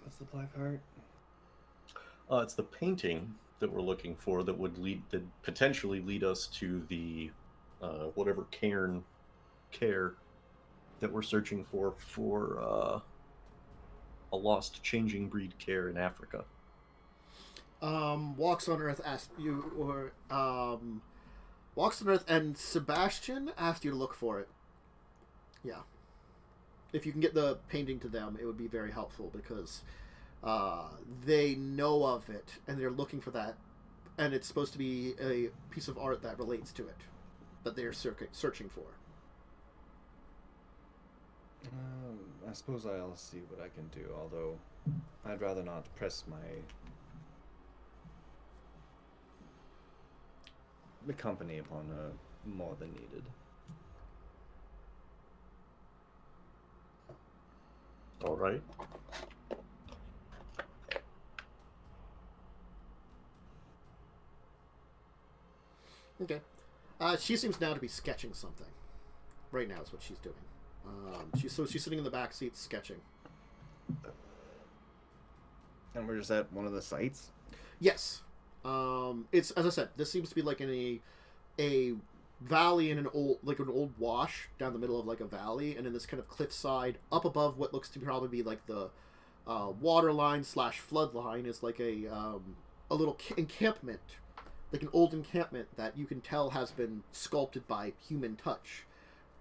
D: What's the Black Heart?
C: It's the painting that we're looking for that would potentially lead us to the whatever cairn care that we're searching for a lost changing breed care in Africa.
A: Walks on Earth asked you, or Walks on Earth and Sebastian asked you to look for it. Yeah. If you can get the painting to them, it would be very helpful because they know of it and they're looking for that, and it's supposed to be a piece of art that relates to it that they're searching for.
D: I suppose I'll see what I can do, although I'd rather not press the company upon more than needed.
C: All right.
A: Okay. She seems now to be sketching something. Right now is what she's doing. She's sitting in the back seat sketching.
D: And we're just at one of the sites?
A: Yes. It's, as I said, this seems to be like in a valley in an old wash down the middle of like a valley, and in this kind of cliffside up above what looks to probably be like the water line / flood line is like a little encampment, like an old encampment that you can tell has been sculpted by human touch.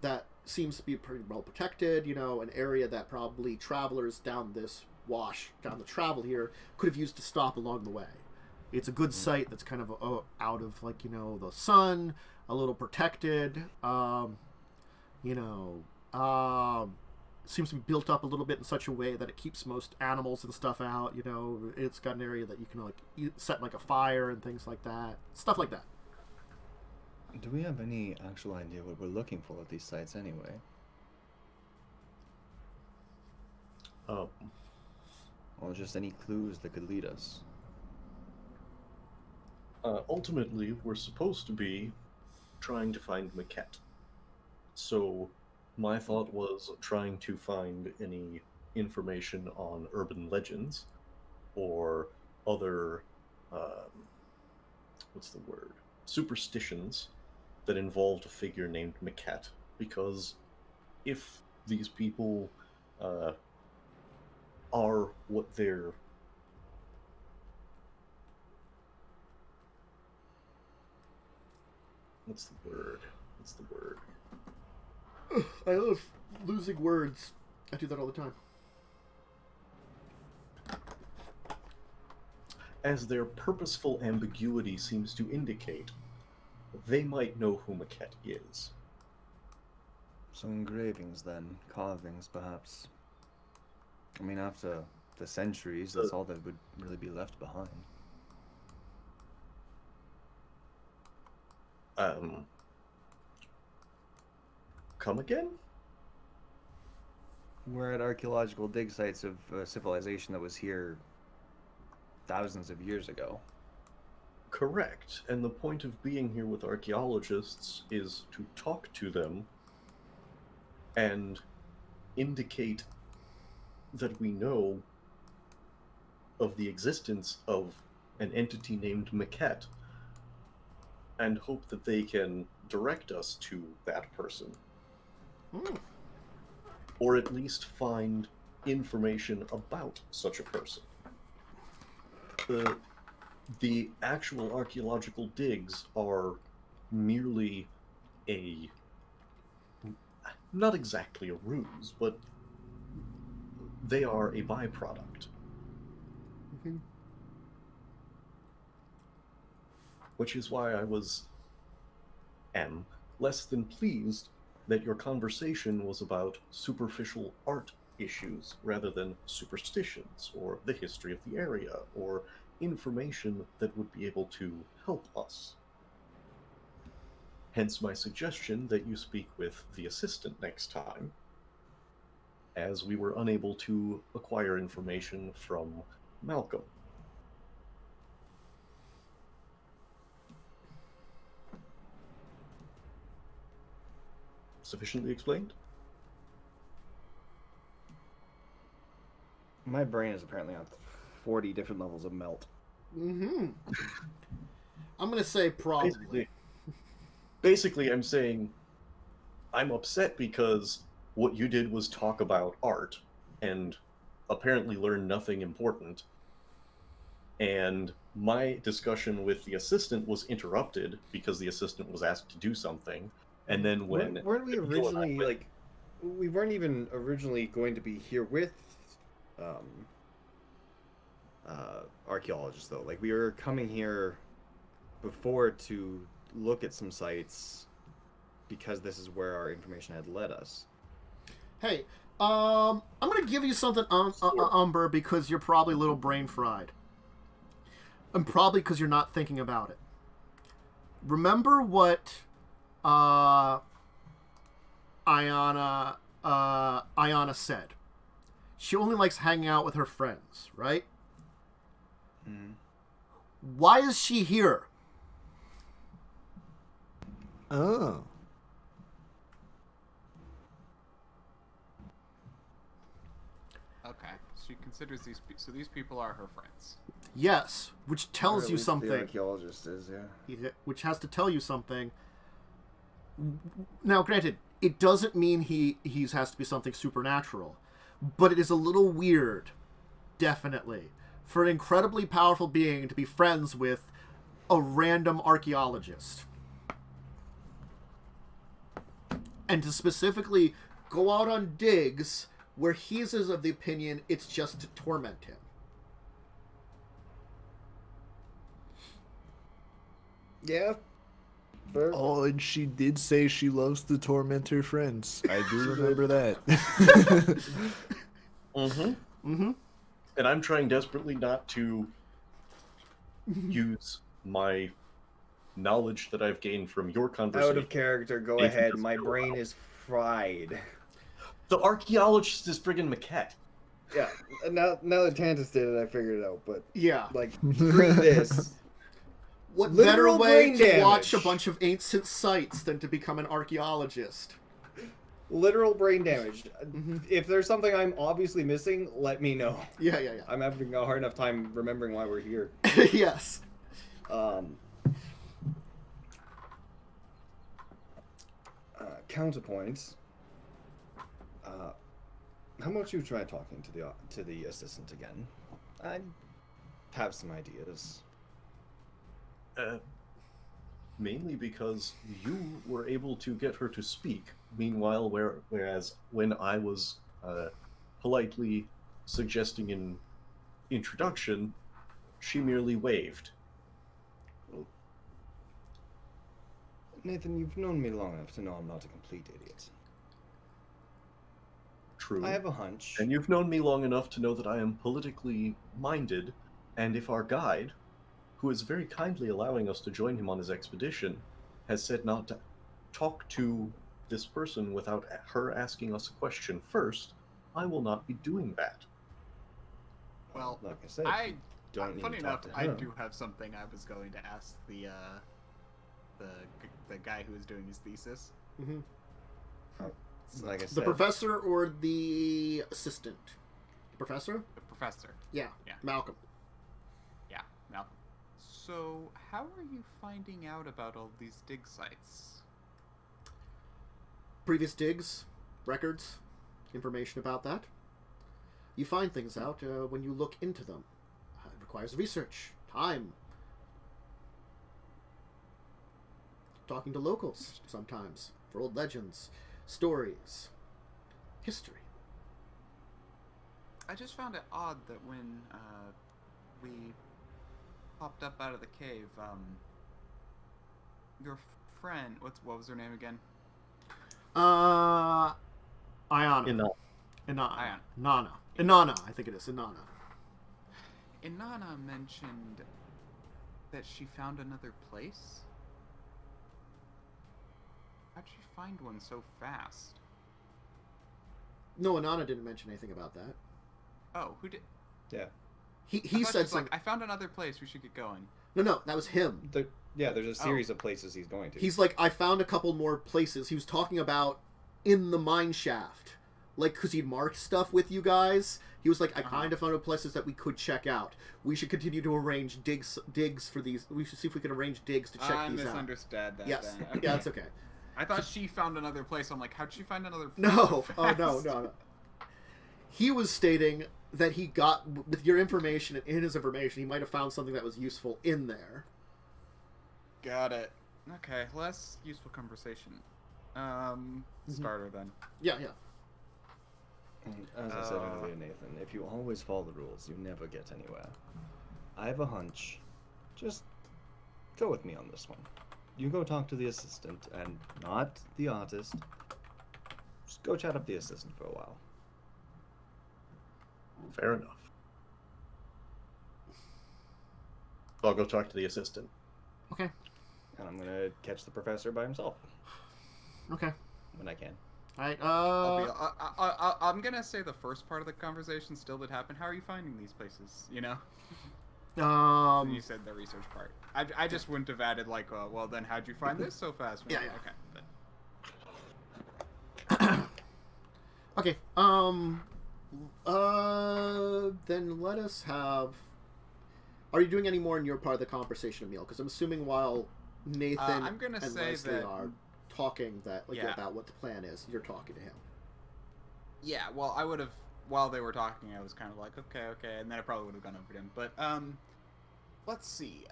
A: That seems to be pretty well protected, an area that probably travelers down this wash, down the travel here, could have used to stop along the way. It's a good site that's kind of out of the sun, a little protected. Seems to be built up a little bit in such a way that it keeps most animals and stuff out. It's got an area that you can set like a fire and things like that, stuff like that.
D: Do we have any actual idea what we're looking for at these sites anyway?
C: Um,
D: Or just any clues that could lead us?
C: Ultimately, we're supposed to be trying to find Mekhet. So, my thought was trying to find any information on urban legends or other, superstitions that involved a figure named Mekhet. Because if these people are what they're What's the word?
A: I love losing words. I do that all the time.
C: As their purposeful ambiguity seems to indicate, they might know who Mekhet is.
D: Some engravings then, carvings perhaps. I mean, after the centuries, that's all that would really be left behind.
C: Come again?
D: We're at archaeological dig sites of a civilization that was here thousands of years ago.
C: Correct. And the point of being here with archaeologists is to talk to them and indicate that we know of the existence of an entity named Mekhet, and hope that they can direct us to that person. Or at least find information about such a person. The actual archaeological digs are merely not exactly a ruse, but they are a byproduct. Which is why I am less than pleased that your conversation was about superficial art issues rather than superstitions or the history of the area or information that would be able to help us. Hence my suggestion that you speak with the assistant next time, as we were unable to acquire information from Malcolm. Sufficiently explained?
D: My brain is apparently on 40 different levels of melt.
A: I'm gonna say probably.
C: Basically, I'm saying I'm upset because what you did was talk about art and apparently learn nothing important. And my discussion with the assistant was interrupted because the assistant was asked to do something. And then when...
D: Weren't we originally, like... We weren't even originally going to be here with archaeologists, though. Like, we were coming here before to look at some sites because this is where our information had led us.
A: Hey, I'm gonna give you something, Umber, because you're probably a little brain fried. And probably because you're not thinking about it. Remember what Ayana said. She only likes hanging out with her friends, right?
D: Mm-hmm.
A: Why is she here?
F: Oh.
E: Okay, she considers these people are her friends.
A: Yes, which tells you
D: The
A: something.
D: archaeologist is, yeah.
A: Which has to tell you something. Now, granted, it doesn't mean he has to be something supernatural, but it is a little weird, definitely, for an incredibly powerful being to be friends with a random archaeologist. And to specifically go out on digs where he's of the opinion it's just to torment him.
D: Yeah. Fair.
F: Oh, and she did say she loves to torment her friends. I do remember that.
C: And I'm trying desperately not to use my knowledge that I've gained from your conversation.
D: Out of character, go ahead. My brain is fried.
C: The archaeologist is friggin' Mekhet.
D: Yeah, now that Tantus did it, I figured it out, but...
A: Yeah.
D: Like, pre this...
A: What
D: Literal
A: better way
D: brain
A: to
D: damage.
A: watch a bunch of ancient sites than to become an archaeologist?
D: Literal brain damage. If there's something I'm obviously missing, let me know.
A: Yeah.
D: I'm having a hard enough time remembering why we're here.
A: Yes.
D: Counterpoint. How about you try talking to the assistant again? I have some ideas.
C: Mainly because you were able to get her to speak. Meanwhile, whereas when I was politely suggesting an introduction, she merely waved.
D: Nathan, you've known me long enough to know I'm not a complete idiot.
C: True.
D: I have a hunch.
C: And you've known me long enough to know that I am politically minded, and if our guide, who is very kindly allowing us to join him on his expedition, has said not to talk to this person without her asking us a question first, I will not be doing that.
E: Well,
D: like I said,
E: I
D: don't need
E: Funny
D: to talk
E: enough,
D: to
E: I
D: him.
E: do have something I was going to ask the guy who was doing his thesis.
A: Mm-hmm.
D: Like I
A: The
D: said,
A: professor or the assistant? Professor?
E: The professor.
A: Yeah.
E: Yeah.
A: Malcolm.
E: Yeah, Malcolm. So, how are you finding out about all these dig sites?
A: Previous digs, records, information about that. You find things out when you look into them. It requires research, time. Talking to locals sometimes for old legends, stories, history.
E: I just found it odd that when we popped up out of the cave, your friend, what was her name again?
A: Ayana.
E: Ion.
A: Nana. Inanna, I think it is. Inanna.
E: Inanna mentioned that she found another place. How'd she find one so fast?
A: No, Inanna didn't mention anything about that.
E: Oh, who did?
D: yeah.
A: He
E: I thought she
A: said
E: was
A: something.
E: like, I found another place. We should get going.
A: No, that was him.
D: There's a series of places he's going to.
A: He's like, I found a couple more places. He was talking about in the mine shaft. Like, because he'd marked stuff with you guys. He was like, I kind of found places that we could check out. We should continue to arrange digs for these. We should see if we can arrange digs to check
E: I
A: these out.
E: misunderstood that.
A: Yes.
E: Then. Okay.
A: Yeah, that's okay.
E: I thought she found another place. I'm like, how'd she find another place?
A: No.
E: so
A: Oh, no.
E: fast?
A: He was stating that he got, with your information and in his information, he might have found something that was useful in there.
E: Got it. Okay, less useful conversation. Starter then.
A: Yeah.
D: As I said earlier, Nathan, if you always follow the rules, you never get anywhere. I have a hunch. Just go with me on this one. You go talk to the assistant, and not the artist. Just go chat up the assistant for a while.
C: Fair enough. I'll go talk to the assistant.
A: Okay.
D: And I'm gonna catch the professor by himself
A: Okay.
D: when I can.
A: All right.
E: I'm gonna say the first part of the conversation still did happen. How are you finding these places? You know, you said the research part. I just wouldn't have added like, well, then how'd you find this so fast?
A: Yeah.
E: Okay.
A: Okay. Then let us have. Are you doing any more in your part of the conversation, Emil? Because I'm assuming while Nathan
E: I'm gonna
A: and
E: say
A: Leslie
E: that-
A: are talking
E: Yeah.
A: about what the plan is, you're talking to him.
E: Yeah, well, I would have, while they were talking, I was kind of like, okay, and then I probably would have gone over to him. But, let's see.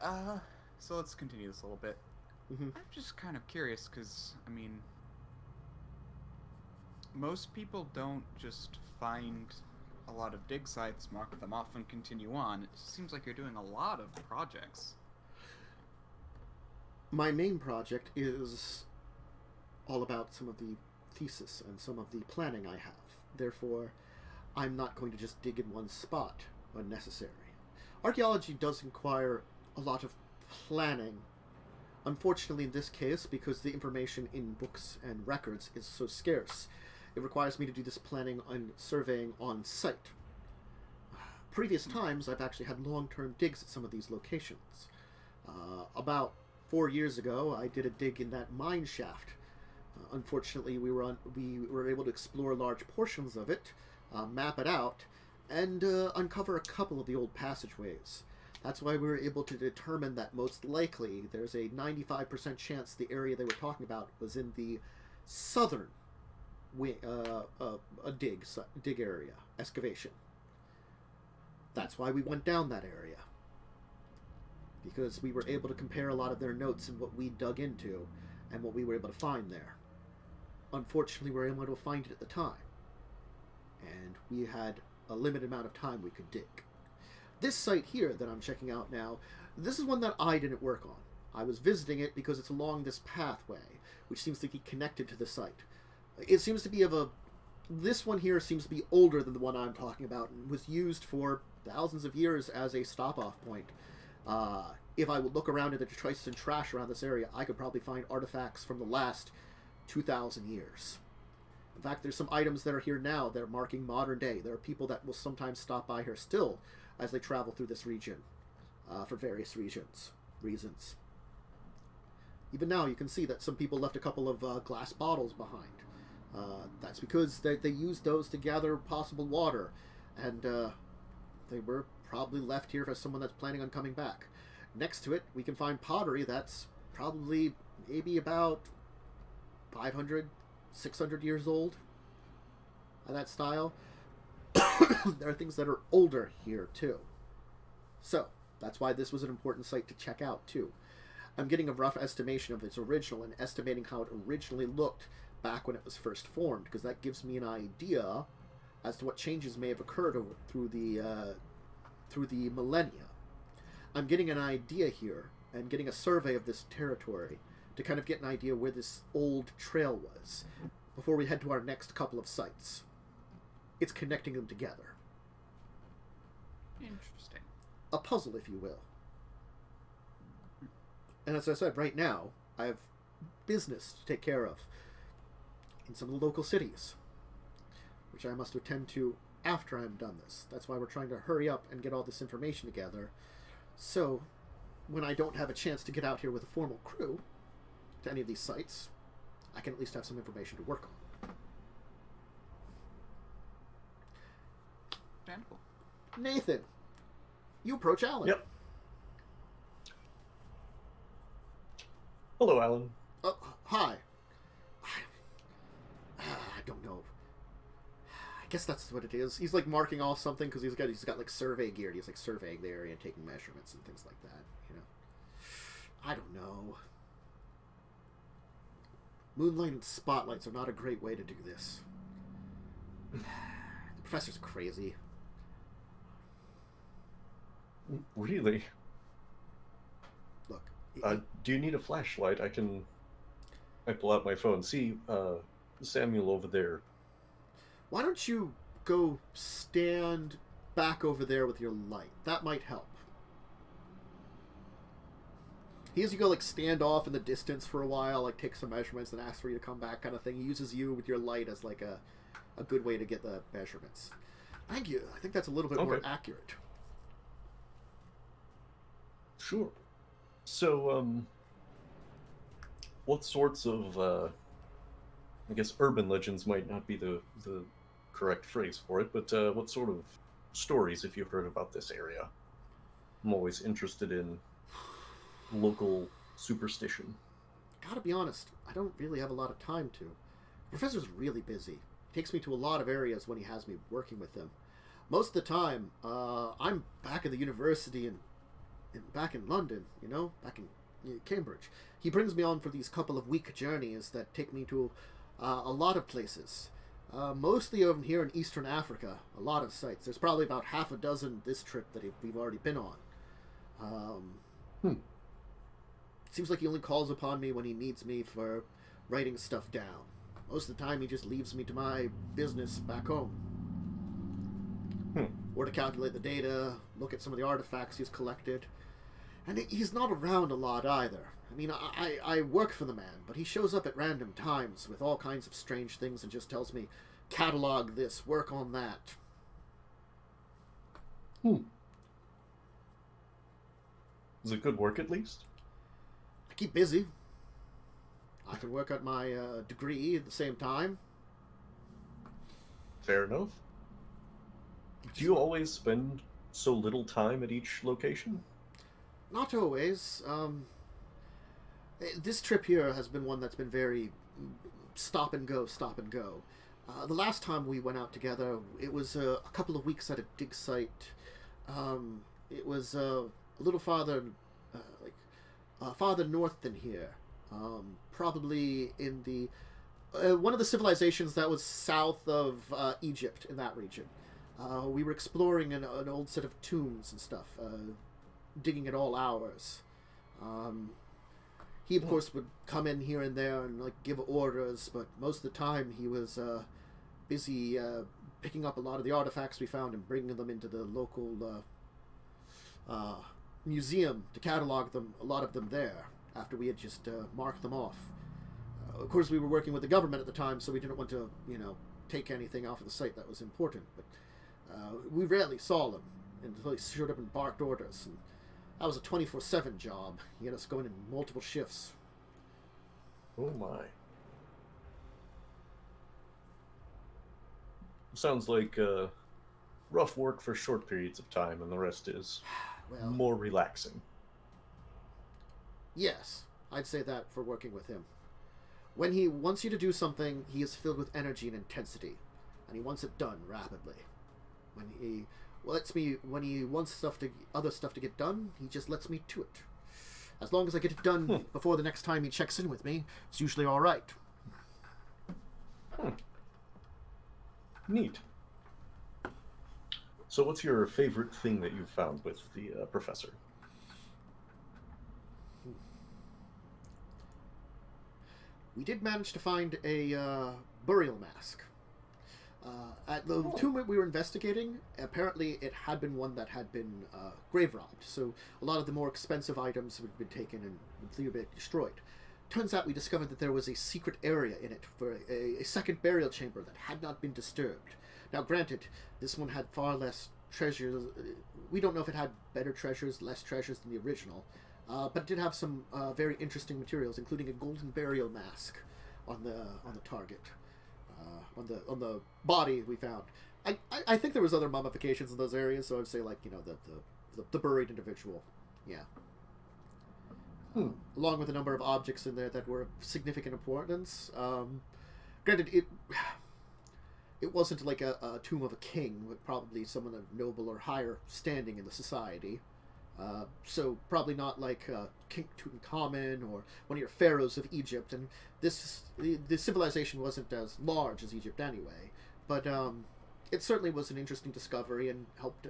E: So let's continue this a little bit.
A: Mhm.
E: I'm just kind of curious, because, I mean, most people don't just find a lot of dig sites, mark them off, and continue on. It seems like you're doing a lot of projects.
A: My main project is all about some of the thesis and some of the planning I have. Therefore, I'm not going to just dig in one spot when necessary. Archaeology does require a lot of planning. Unfortunately, in this case, because the information in books and records is so scarce, it requires me to do this planning and surveying on site. Previous times, I've actually had long-term digs at some of these locations. About 4 years ago, I did a dig in that mine shaft. Unfortunately, we were able to explore large portions of it, map it out, and uncover a couple of the old passageways. That's why we were able to determine that most likely there's a 95% chance the area they were talking about was in the southern dig area, excavation. That's why we went down that area. Because we were able to compare a lot of their notes and what we dug into and what we were able to find there. Unfortunately, we were able to find it at the time. And we had a limited amount of time we could dig. This site here that I'm checking out now, this is one that I didn't work on. I was visiting it because it's along this pathway, which seems to be connected to the site. It seems to be this one here seems to be older than the one I'm talking about and was used for thousands of years as a stop-off point. If I would look around at the traces and trash around this area, I could probably find artifacts from the last 2,000 years. In fact, there's some items that are here now that are marking modern day. There are people that will sometimes stop by here still as they travel through this region for various reasons. Even now, you can see that some people left a couple of glass bottles behind. That's because they used those to gather possible water, and they were probably left here for someone that's planning on coming back. Next to it, we can find pottery that's probably maybe about 500, 600 years old. That style. There are things that are older here, too. So, that's why this was an important site to check out, too. I'm getting a rough estimation of its original and estimating how it originally looked back when it was first formed, because that gives me an idea as to what changes may have occurred through the millennia. I'm getting an idea here and getting a survey of this territory to kind of get an idea where this old trail was before we head to our next couple of sites. It's connecting them together.
E: Interesting.
A: A puzzle, if you will. And as I said, right now, I have business to take care of in some of the local cities, which I must attend to after I'm done this. That's why we're trying to hurry up and get all this information together, so when I don't have a chance to get out here with a formal crew to any of these sites, I can at least have some information to work on.
E: Understandable.
A: Nathan, you approach Alan.
C: Yep. Hello, Alan.
A: Hi. I don't know. I guess that's what it is. He's like marking off something because he's got like survey gear. He's like surveying the area and taking measurements and things like that. You know. I don't know. Moonlight and spotlights are not a great way to do this. The professor's crazy.
C: Really?
A: Look.
C: Do you need a flashlight? I pull out my phone. See, Samuel over there.
A: Why don't you go stand back over there with your light? That might help. He has you go like stand off in the distance for a while, like take some measurements and ask for you to come back kind of thing. He uses you with your light as like a good way to get the measurements. Thank you. I think that's a little bit more accurate.
C: Sure. So, what sorts of, I guess urban legends might not be the correct phrase for it, but what sort of stories have you heard about this area? I'm always interested in local superstition.
A: Gotta be honest, I don't really have a lot of time to. The professor's really busy. He takes me to a lot of areas when he has me working with him. Most of the time, I'm back at the university and back in London, you know, back in Cambridge. He brings me on for these couple of week journeys that take me to a lot of places. Mostly over here in Eastern Africa, a lot of sites. There's probably about half a dozen this trip that we've already been on. It seems like he only calls upon me when he needs me for writing stuff down. Most of the time he just leaves me to my business back home. Or to calculate the data, look at some of the artifacts he's collected. And he's not around a lot either. I mean, I work for the man, but he shows up at random times with all kinds of strange things and just tells me, catalog this, work on that.
C: Is it good work at least?
A: I keep busy. I can work at my degree at the same time.
C: Fair enough. Do you always spend so little time at each location?
A: Not always. This trip here has been one that's been very stop and go, stop and go. The last time we went out together, it was a couple of weeks at a dig site. It was a little farther, farther north than here. Probably in the one of the civilizations that was south of Egypt in that region. We were exploring an old set of tombs and stuff, digging at all hours. He, of course, would come in here and there and like give orders, but most of the time he was busy picking up a lot of the artifacts we found and bringing them into the local museum to catalog them, a lot of them there, after we had just marked them off. Of course, we were working with the government at the time, so we didn't want to, take anything off of the site that was important, but we rarely saw them. until he showed up and barked orders. And that was a 24/7 job. He had us going in multiple shifts.
C: Oh my. Sounds like rough work for short periods of time, and the rest is
A: Well,
C: more relaxing.
A: yes, I'd say that for working with him. When he wants you to do something, he is filled with energy and intensity, and he wants it done rapidly. When he wants other stuff to get done, he just lets me to it. As long as I get it done before the next time he checks in with me, it's usually all right.
C: Neat. So what's your favorite thing that you've found with the professor?
A: We did manage to find a burial mask. At the tomb that we were investigating, apparently it had been one that had been grave robbed, so a lot of the more expensive items had been taken and completely destroyed. Turns out we discovered that there was a secret area in it for a second burial chamber that had not been disturbed. Now, granted, this one had far less treasures. We don't know if it had better treasures, less treasures than the original, but it did have some very interesting materials, including a golden burial mask on the target. On the body we found. I think there was other mummifications in those areas, so I'd say like the buried individual, yeah. Along with a number of objects in there that were of significant importance. Granted, it wasn't like a tomb of a king, but probably someone of noble or higher standing in the society. So probably not like King Tutankhamun or one of your pharaohs of Egypt. And the civilization wasn't as large as Egypt anyway. But it certainly was an interesting discovery and helped.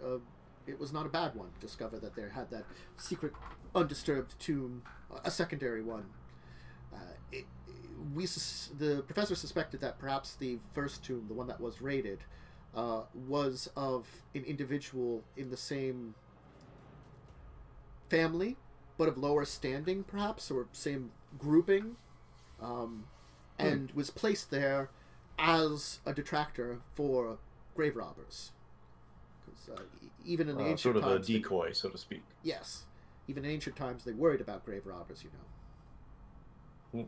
A: It was not a bad one to discover that they had that secret, undisturbed tomb, a secondary one. The professor suspected that perhaps the first tomb, the one that was raided, was of an individual in the same family, but of lower standing, perhaps, or same grouping, and was placed there as a detractor for grave robbers. Because even in the ancient
C: sort of
A: times,
C: a decoy, so to speak.
A: Yes, even in ancient times, they worried about grave robbers, you know.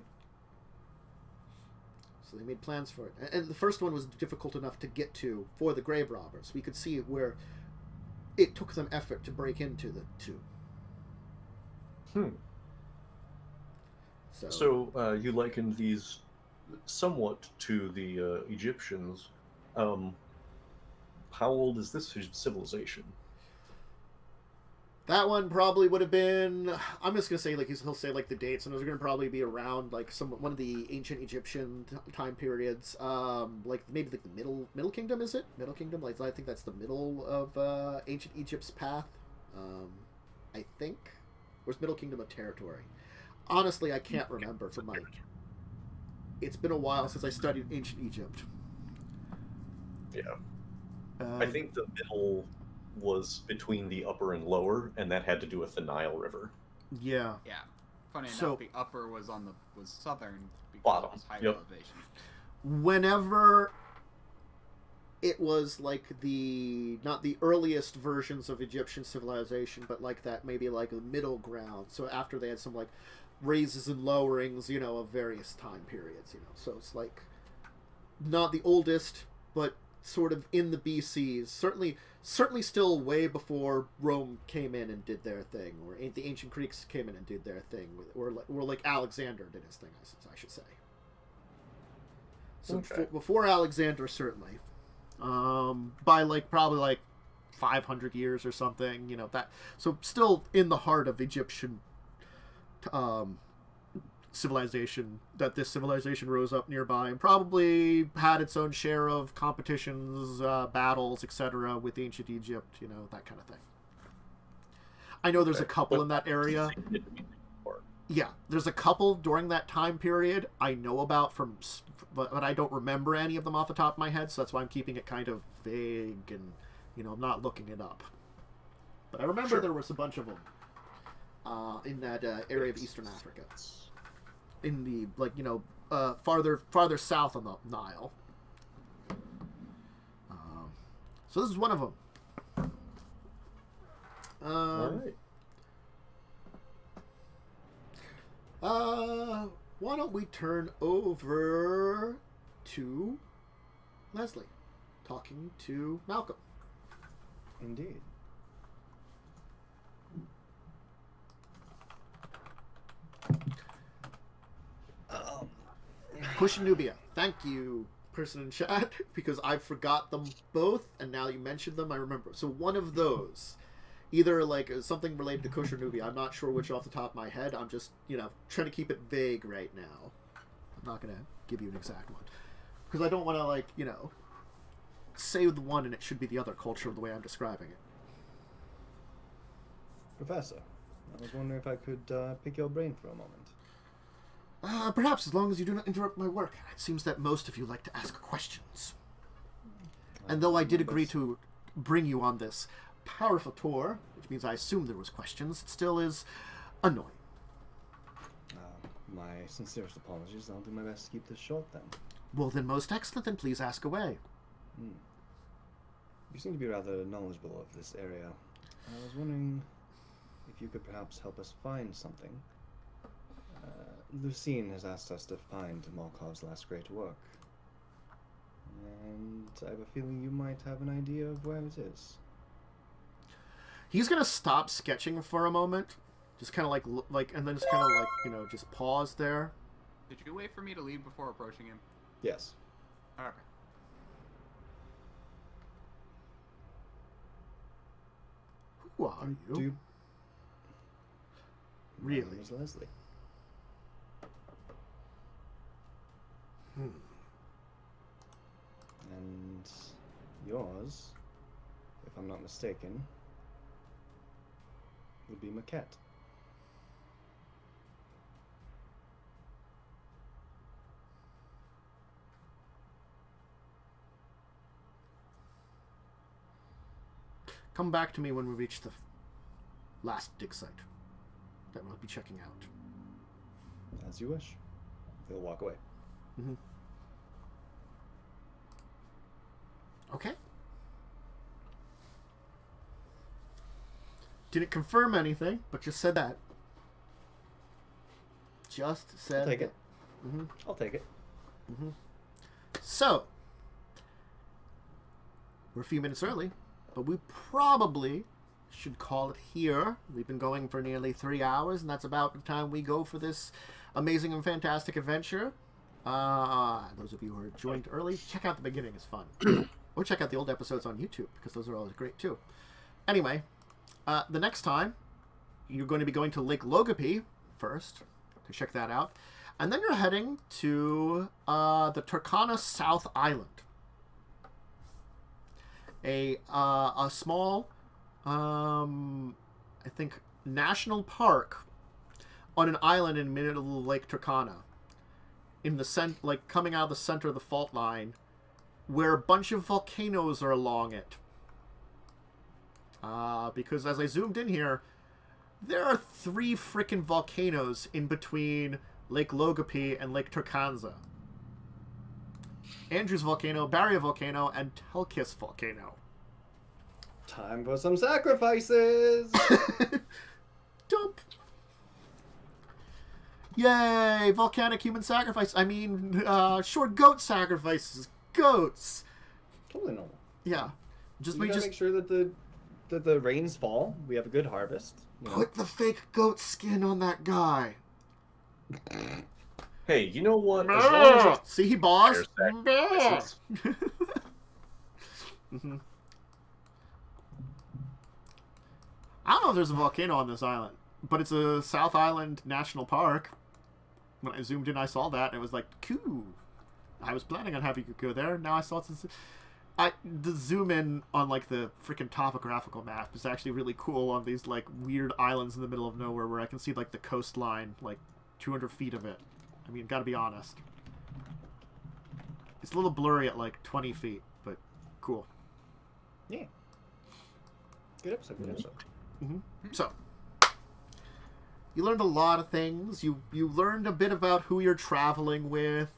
A: So they made plans for it. And the first one was difficult enough to get to for the grave robbers. We could see where it took them effort to break into the tomb.
C: So you likened these somewhat to the Egyptians. How old is this civilization?
A: That one probably would have been. I'm just gonna say like he'll say like the dates, and those are gonna probably be around like one of the ancient Egyptian time periods. Like maybe like the Middle Kingdom, is it? Middle Kingdom, like I think that's the middle of ancient Egypt's path. I think. Where's Middle Kingdom a territory? Honestly, I can't remember from my. It's been a while since I studied ancient Egypt.
C: Yeah. I think the middle was between the upper and lower, and that had to do with the Nile River.
A: Yeah.
E: Yeah. Funny
A: So-
E: enough, the upper was southern because
C: Bottom,
E: it was higher
C: yep.
E: elevation.
A: Whenever it was like not the earliest versions of Egyptian civilization, but like that maybe like a middle ground. So after they had some like raises and lowerings, you know, of various time periods, you know. So it's like not the oldest, but sort of in the BCs. Certainly still way before Rome came in and did their thing, or the ancient Greeks came in and did their thing, or like Alexander did his thing, I should say. So
C: Okay.
A: before Alexander, certainly. By like probably like 500 years or something, you know, that. So still in the heart of Egyptian civilization, that this civilization rose up nearby and probably had its own share of competitions, battles, etc. with ancient Egypt, you know, that kind of thing. I know there's a couple in that area. Yeah, there's a couple during that time period I know about but I don't remember any of them off the top of my head, so that's why I'm keeping it kind of vague and, you know, I'm not looking it up. But I remember there was a bunch of them in that area of Eastern Africa. In the, like, you know, farther south on the Nile. So this is one of them.
C: All right.
A: Why don't we turn over to Leslie, talking to Malcolm.
D: Indeed.
A: Push Nubia. Thank you, person in chat, because I forgot them both, and now you mentioned them, I remember. So one of those, either like something related to Kosher Nubia. I'm not sure which off the top of my head. I'm just, trying to keep it vague right now. I'm not going to give you an exact one. Because I don't want to, say the one and it should be the other culture the way I'm describing it.
D: Professor, I was wondering if I could pick your brain for a moment.
A: Perhaps, as long as you do not interrupt my work. It seems that most of you like to ask questions. And though I did agree to bring you on this powerful tour, which means I assumed there was questions, it still is annoying.
D: My sincerest apologies. I'll do my best to keep this short then.
A: Well, then, most excellent, then please ask away.
D: You seem to be rather knowledgeable of this area. I was wondering if you could perhaps help us find something. Lucine has asked us to find Malkov's last great work. And I have a feeling you might have an idea of where it is.
A: He's going to stop sketching for a moment. Just kind of and then just kind of just pause there.
E: Did you wait for me to leave before approaching him?
D: Yes.
E: Okay.
A: Who are you? Really?
D: My name is Leslie. And yours, if I'm not mistaken, would be Mekhet.
A: Come back to me when we reach the last dig site that we'll be checking out.
D: As you wish. He'll walk away.
A: Mm-hmm. Okay. Didn't confirm anything, but just said that. Just said
D: I'll take
A: that.
D: it.
A: Mm-hmm.
D: I'll take it.
A: Mm-hmm. So, we're a few minutes early, but we probably should call it here. We've been going for nearly 3 hours, and that's about the time we go for this amazing and fantastic adventure. Those of you who are joined early, check out the beginning. It's fun. Or check out the old episodes on YouTube, because those are always great, too. Anyway, the next time, you're going to be going to Lake Logopi first, to check that out. And then you're heading to the Turkana South Island. A small, I think, national park on an island in the middle of Lake Turkana. In the coming out of the center of the fault line, where a bunch of volcanoes are along it. Because as I zoomed in here, there are 3 frickin' volcanoes in between Lake Logopi and Lake Turkanza. Andrews Volcano, Barrier Volcano, and Telkis Volcano.
D: Time for some sacrifices!
A: Dump! Yay! Volcanic human sacrifice. I mean, short goat sacrifices. Goats!
D: Totally normal.
A: Yeah. Just
D: We gotta make sure that the rains fall. We have a good harvest.
A: Put the fake goat skin on that guy.
C: Hey, you know what? As long as it's
A: See, he boss.
C: sacrifices.
A: Mm-hmm. I don't know if there's a volcano on this island, but it's a South Island National Park. When I zoomed in, I saw that, and it was like, cool. I was planning on having you go there. Now I saw it. The zoom in on the freaking topographical map is actually really cool on these weird islands in the middle of nowhere where I can see the coastline, 200 feet of it. I mean, gotta be honest. It's a little blurry at 20 feet, but cool.
D: Yeah. Good episode. Good episode.
A: Mm-hmm. So, you learned a lot of things. You learned a bit about who you're traveling with.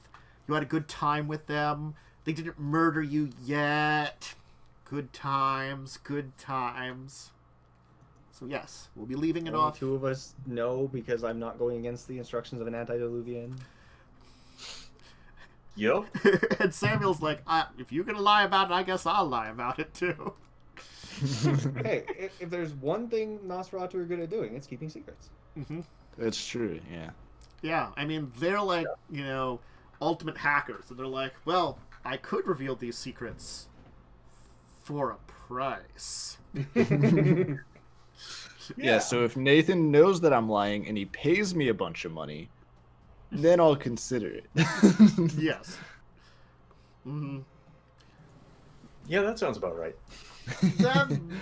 A: You had a good time with them. They didn't murder you yet. Good times. Good times. So yes, we'll be leaving it
G: Only
A: off.
G: two of us know because I'm not going against the instructions of an antediluvian.
C: Yep.
A: And Samuel's like, if you're gonna lie about it, I guess I'll lie about it too.
G: Hey, if there's one thing Nosferatu are good at doing, it's keeping secrets.
A: Mm-hmm.
F: That's true. Yeah.
A: Yeah, I mean, they're like, ultimate hackers. And they're like, well, I could reveal these secrets for a price.
F: Yeah. So if Nathan knows that I'm lying and he pays me a bunch of money, then I'll consider it.
A: Yes. Mm-hmm.
C: Yeah, that sounds about right.
A: Then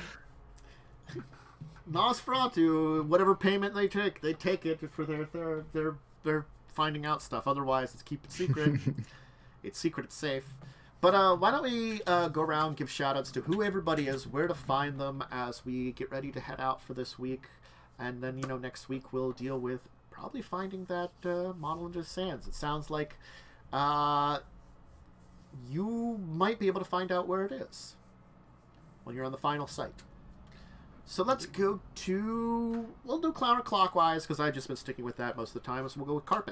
A: Nosferatu, whatever payment they take it for their finding out stuff. Otherwise, it's keep it secret. It's secret, it's safe. But why don't we go around, give shout-outs to who everybody is, where to find them as we get ready to head out for this week. And then, next week we'll deal with probably finding that model into sands. It sounds like you might be able to find out where it is when you're on the final site. So let's go to... We'll do counterclockwise, because I've just been sticking with that most of the time, so we'll go with Carpe.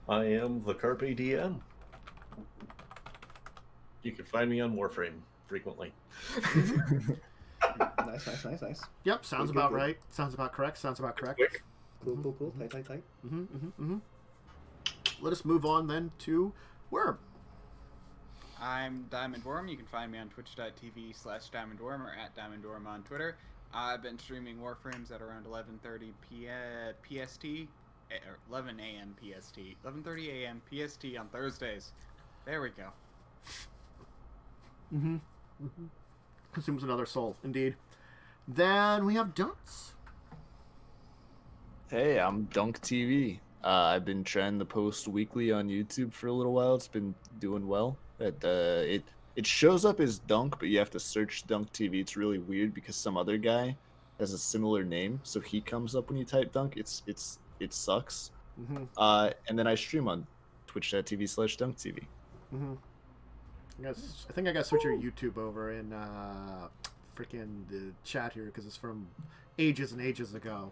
C: I am the Carpe Diem. You can find me on Warframe frequently.
G: Nice.
A: Yep, sounds
G: Good,
A: about
G: good.
A: right. Sounds about correct.
C: Quick.
G: Cool. Tight.
A: Let us move on then to Worm.
E: I'm Diamond Worm. You can find me on twitch.tv/DiamondWorm or @DiamondWorm on Twitter. I've been streaming Warframes at around 11:30 PST, or 11 a.m. PST, 11:30 a.m. PST on Thursdays. There we go.
A: Consumes another soul, indeed. Then we have Dunks.
F: Hey, I'm Dunk TV. I've been trying to post weekly on YouTube for a little while. It's been doing well. It shows up as Dunk, but you have to search Dunk TV. It's really weird because some other guy has a similar name, so he comes up when you type Dunk. It sucks. And then I stream on twitch.tv/Dunk TV.
A: I think I got to switch your YouTube over in freaking the chat here because it's from ages and ages ago.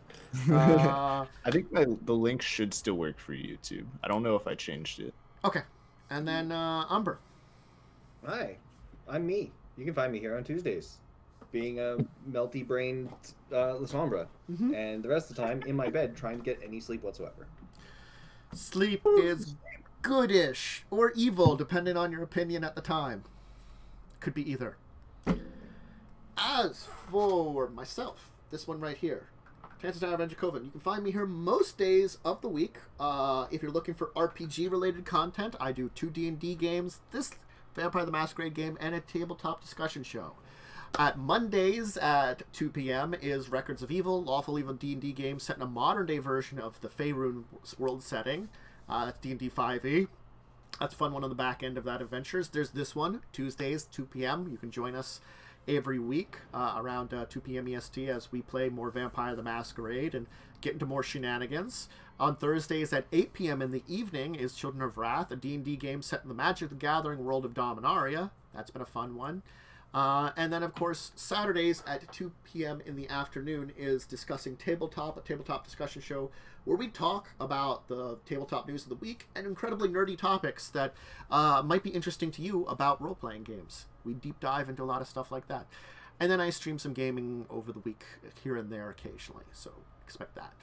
F: I think the link should still work for YouTube. I don't know if I changed it.
A: Okay. And then Umber.
G: Hi, I'm me. You can find me here on Tuesdays, being a melty-brained La Sombra, and the rest of the time in my bed trying to get any sleep whatsoever.
A: Sleep is goodish or evil, depending on your opinion at the time. Could be either. As for myself, this one right here, Tanzania Dracovin. You can find me here most days of the week. If you're looking for RPG-related content, I do 2 D&D games, this Vampire the Masquerade game, and a tabletop discussion show. At Mondays at 2 p.m. is Records of Evil, Lawful Evil D&D game set in a modern-day version of the Faerun world setting. That's D&D 5e. That's a fun one on the back end of that adventures. There's this one, Tuesdays, 2 p.m. You can join us every week around 2 p.m. EST as we play more Vampire the Masquerade and get into more shenanigans. On Thursdays at 8 p.m. in the evening is Children of Wrath, a D&D game set in the Magic the Gathering world of Dominaria. That's been a fun one. And then, of course, Saturdays at 2 p.m. in the afternoon is Discussing Tabletop, a tabletop discussion show where we talk about the tabletop news of the week and incredibly nerdy topics that might be interesting to you about role-playing games. We deep dive into a lot of stuff like that. And then I stream some gaming over the week here and there occasionally, so expect that.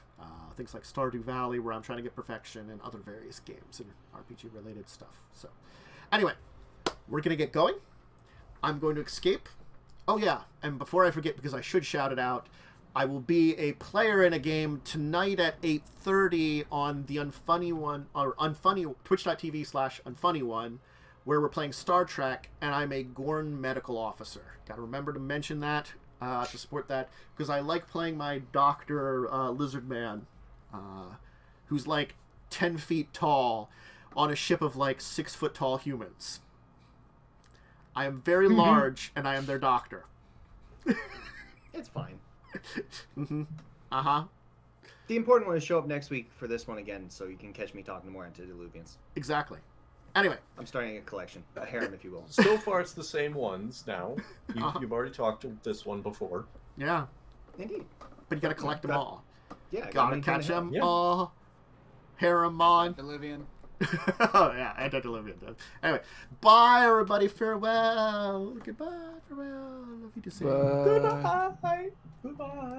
A: Things like Stardew Valley, where I'm trying to get perfection, and other various games and RPG-related stuff. So, anyway, we're going to get going. I'm going to escape. Oh yeah, and before I forget, because I should shout it out, I will be a player in a game tonight at 8:30 on the Unfunny one, or Unfunny, twitch.tv/Unfunny one, where we're playing Star Trek, and I'm a Gorn medical officer. Got to remember to mention that to support that, because I like playing my Doctor Lizard Man, who's like 10 feet tall on a ship of like 6 foot tall humans. I am very large, and I am their doctor.
G: It's fine.
A: Uh-huh.
G: The important one is show up next week for this one again, so you can catch me talking to more antediluvians.
A: Exactly. Anyway.
G: I'm starting a collection, a harem, if you will.
C: So far, it's the same ones now. You've already talked to this one before.
A: Yeah.
G: Indeed.
A: But you gotta collect them
G: Got-
A: all.
G: Yeah. I
A: Gotta
G: maintain
A: catch
G: the
A: them
C: Yeah.
A: all. Haremon.
E: Delivian.
A: Oh yeah, antediluvian. Anyway, bye everybody. Farewell. Goodbye. Farewell. Love you to see.
F: Bye.
C: Goodbye. Goodbye.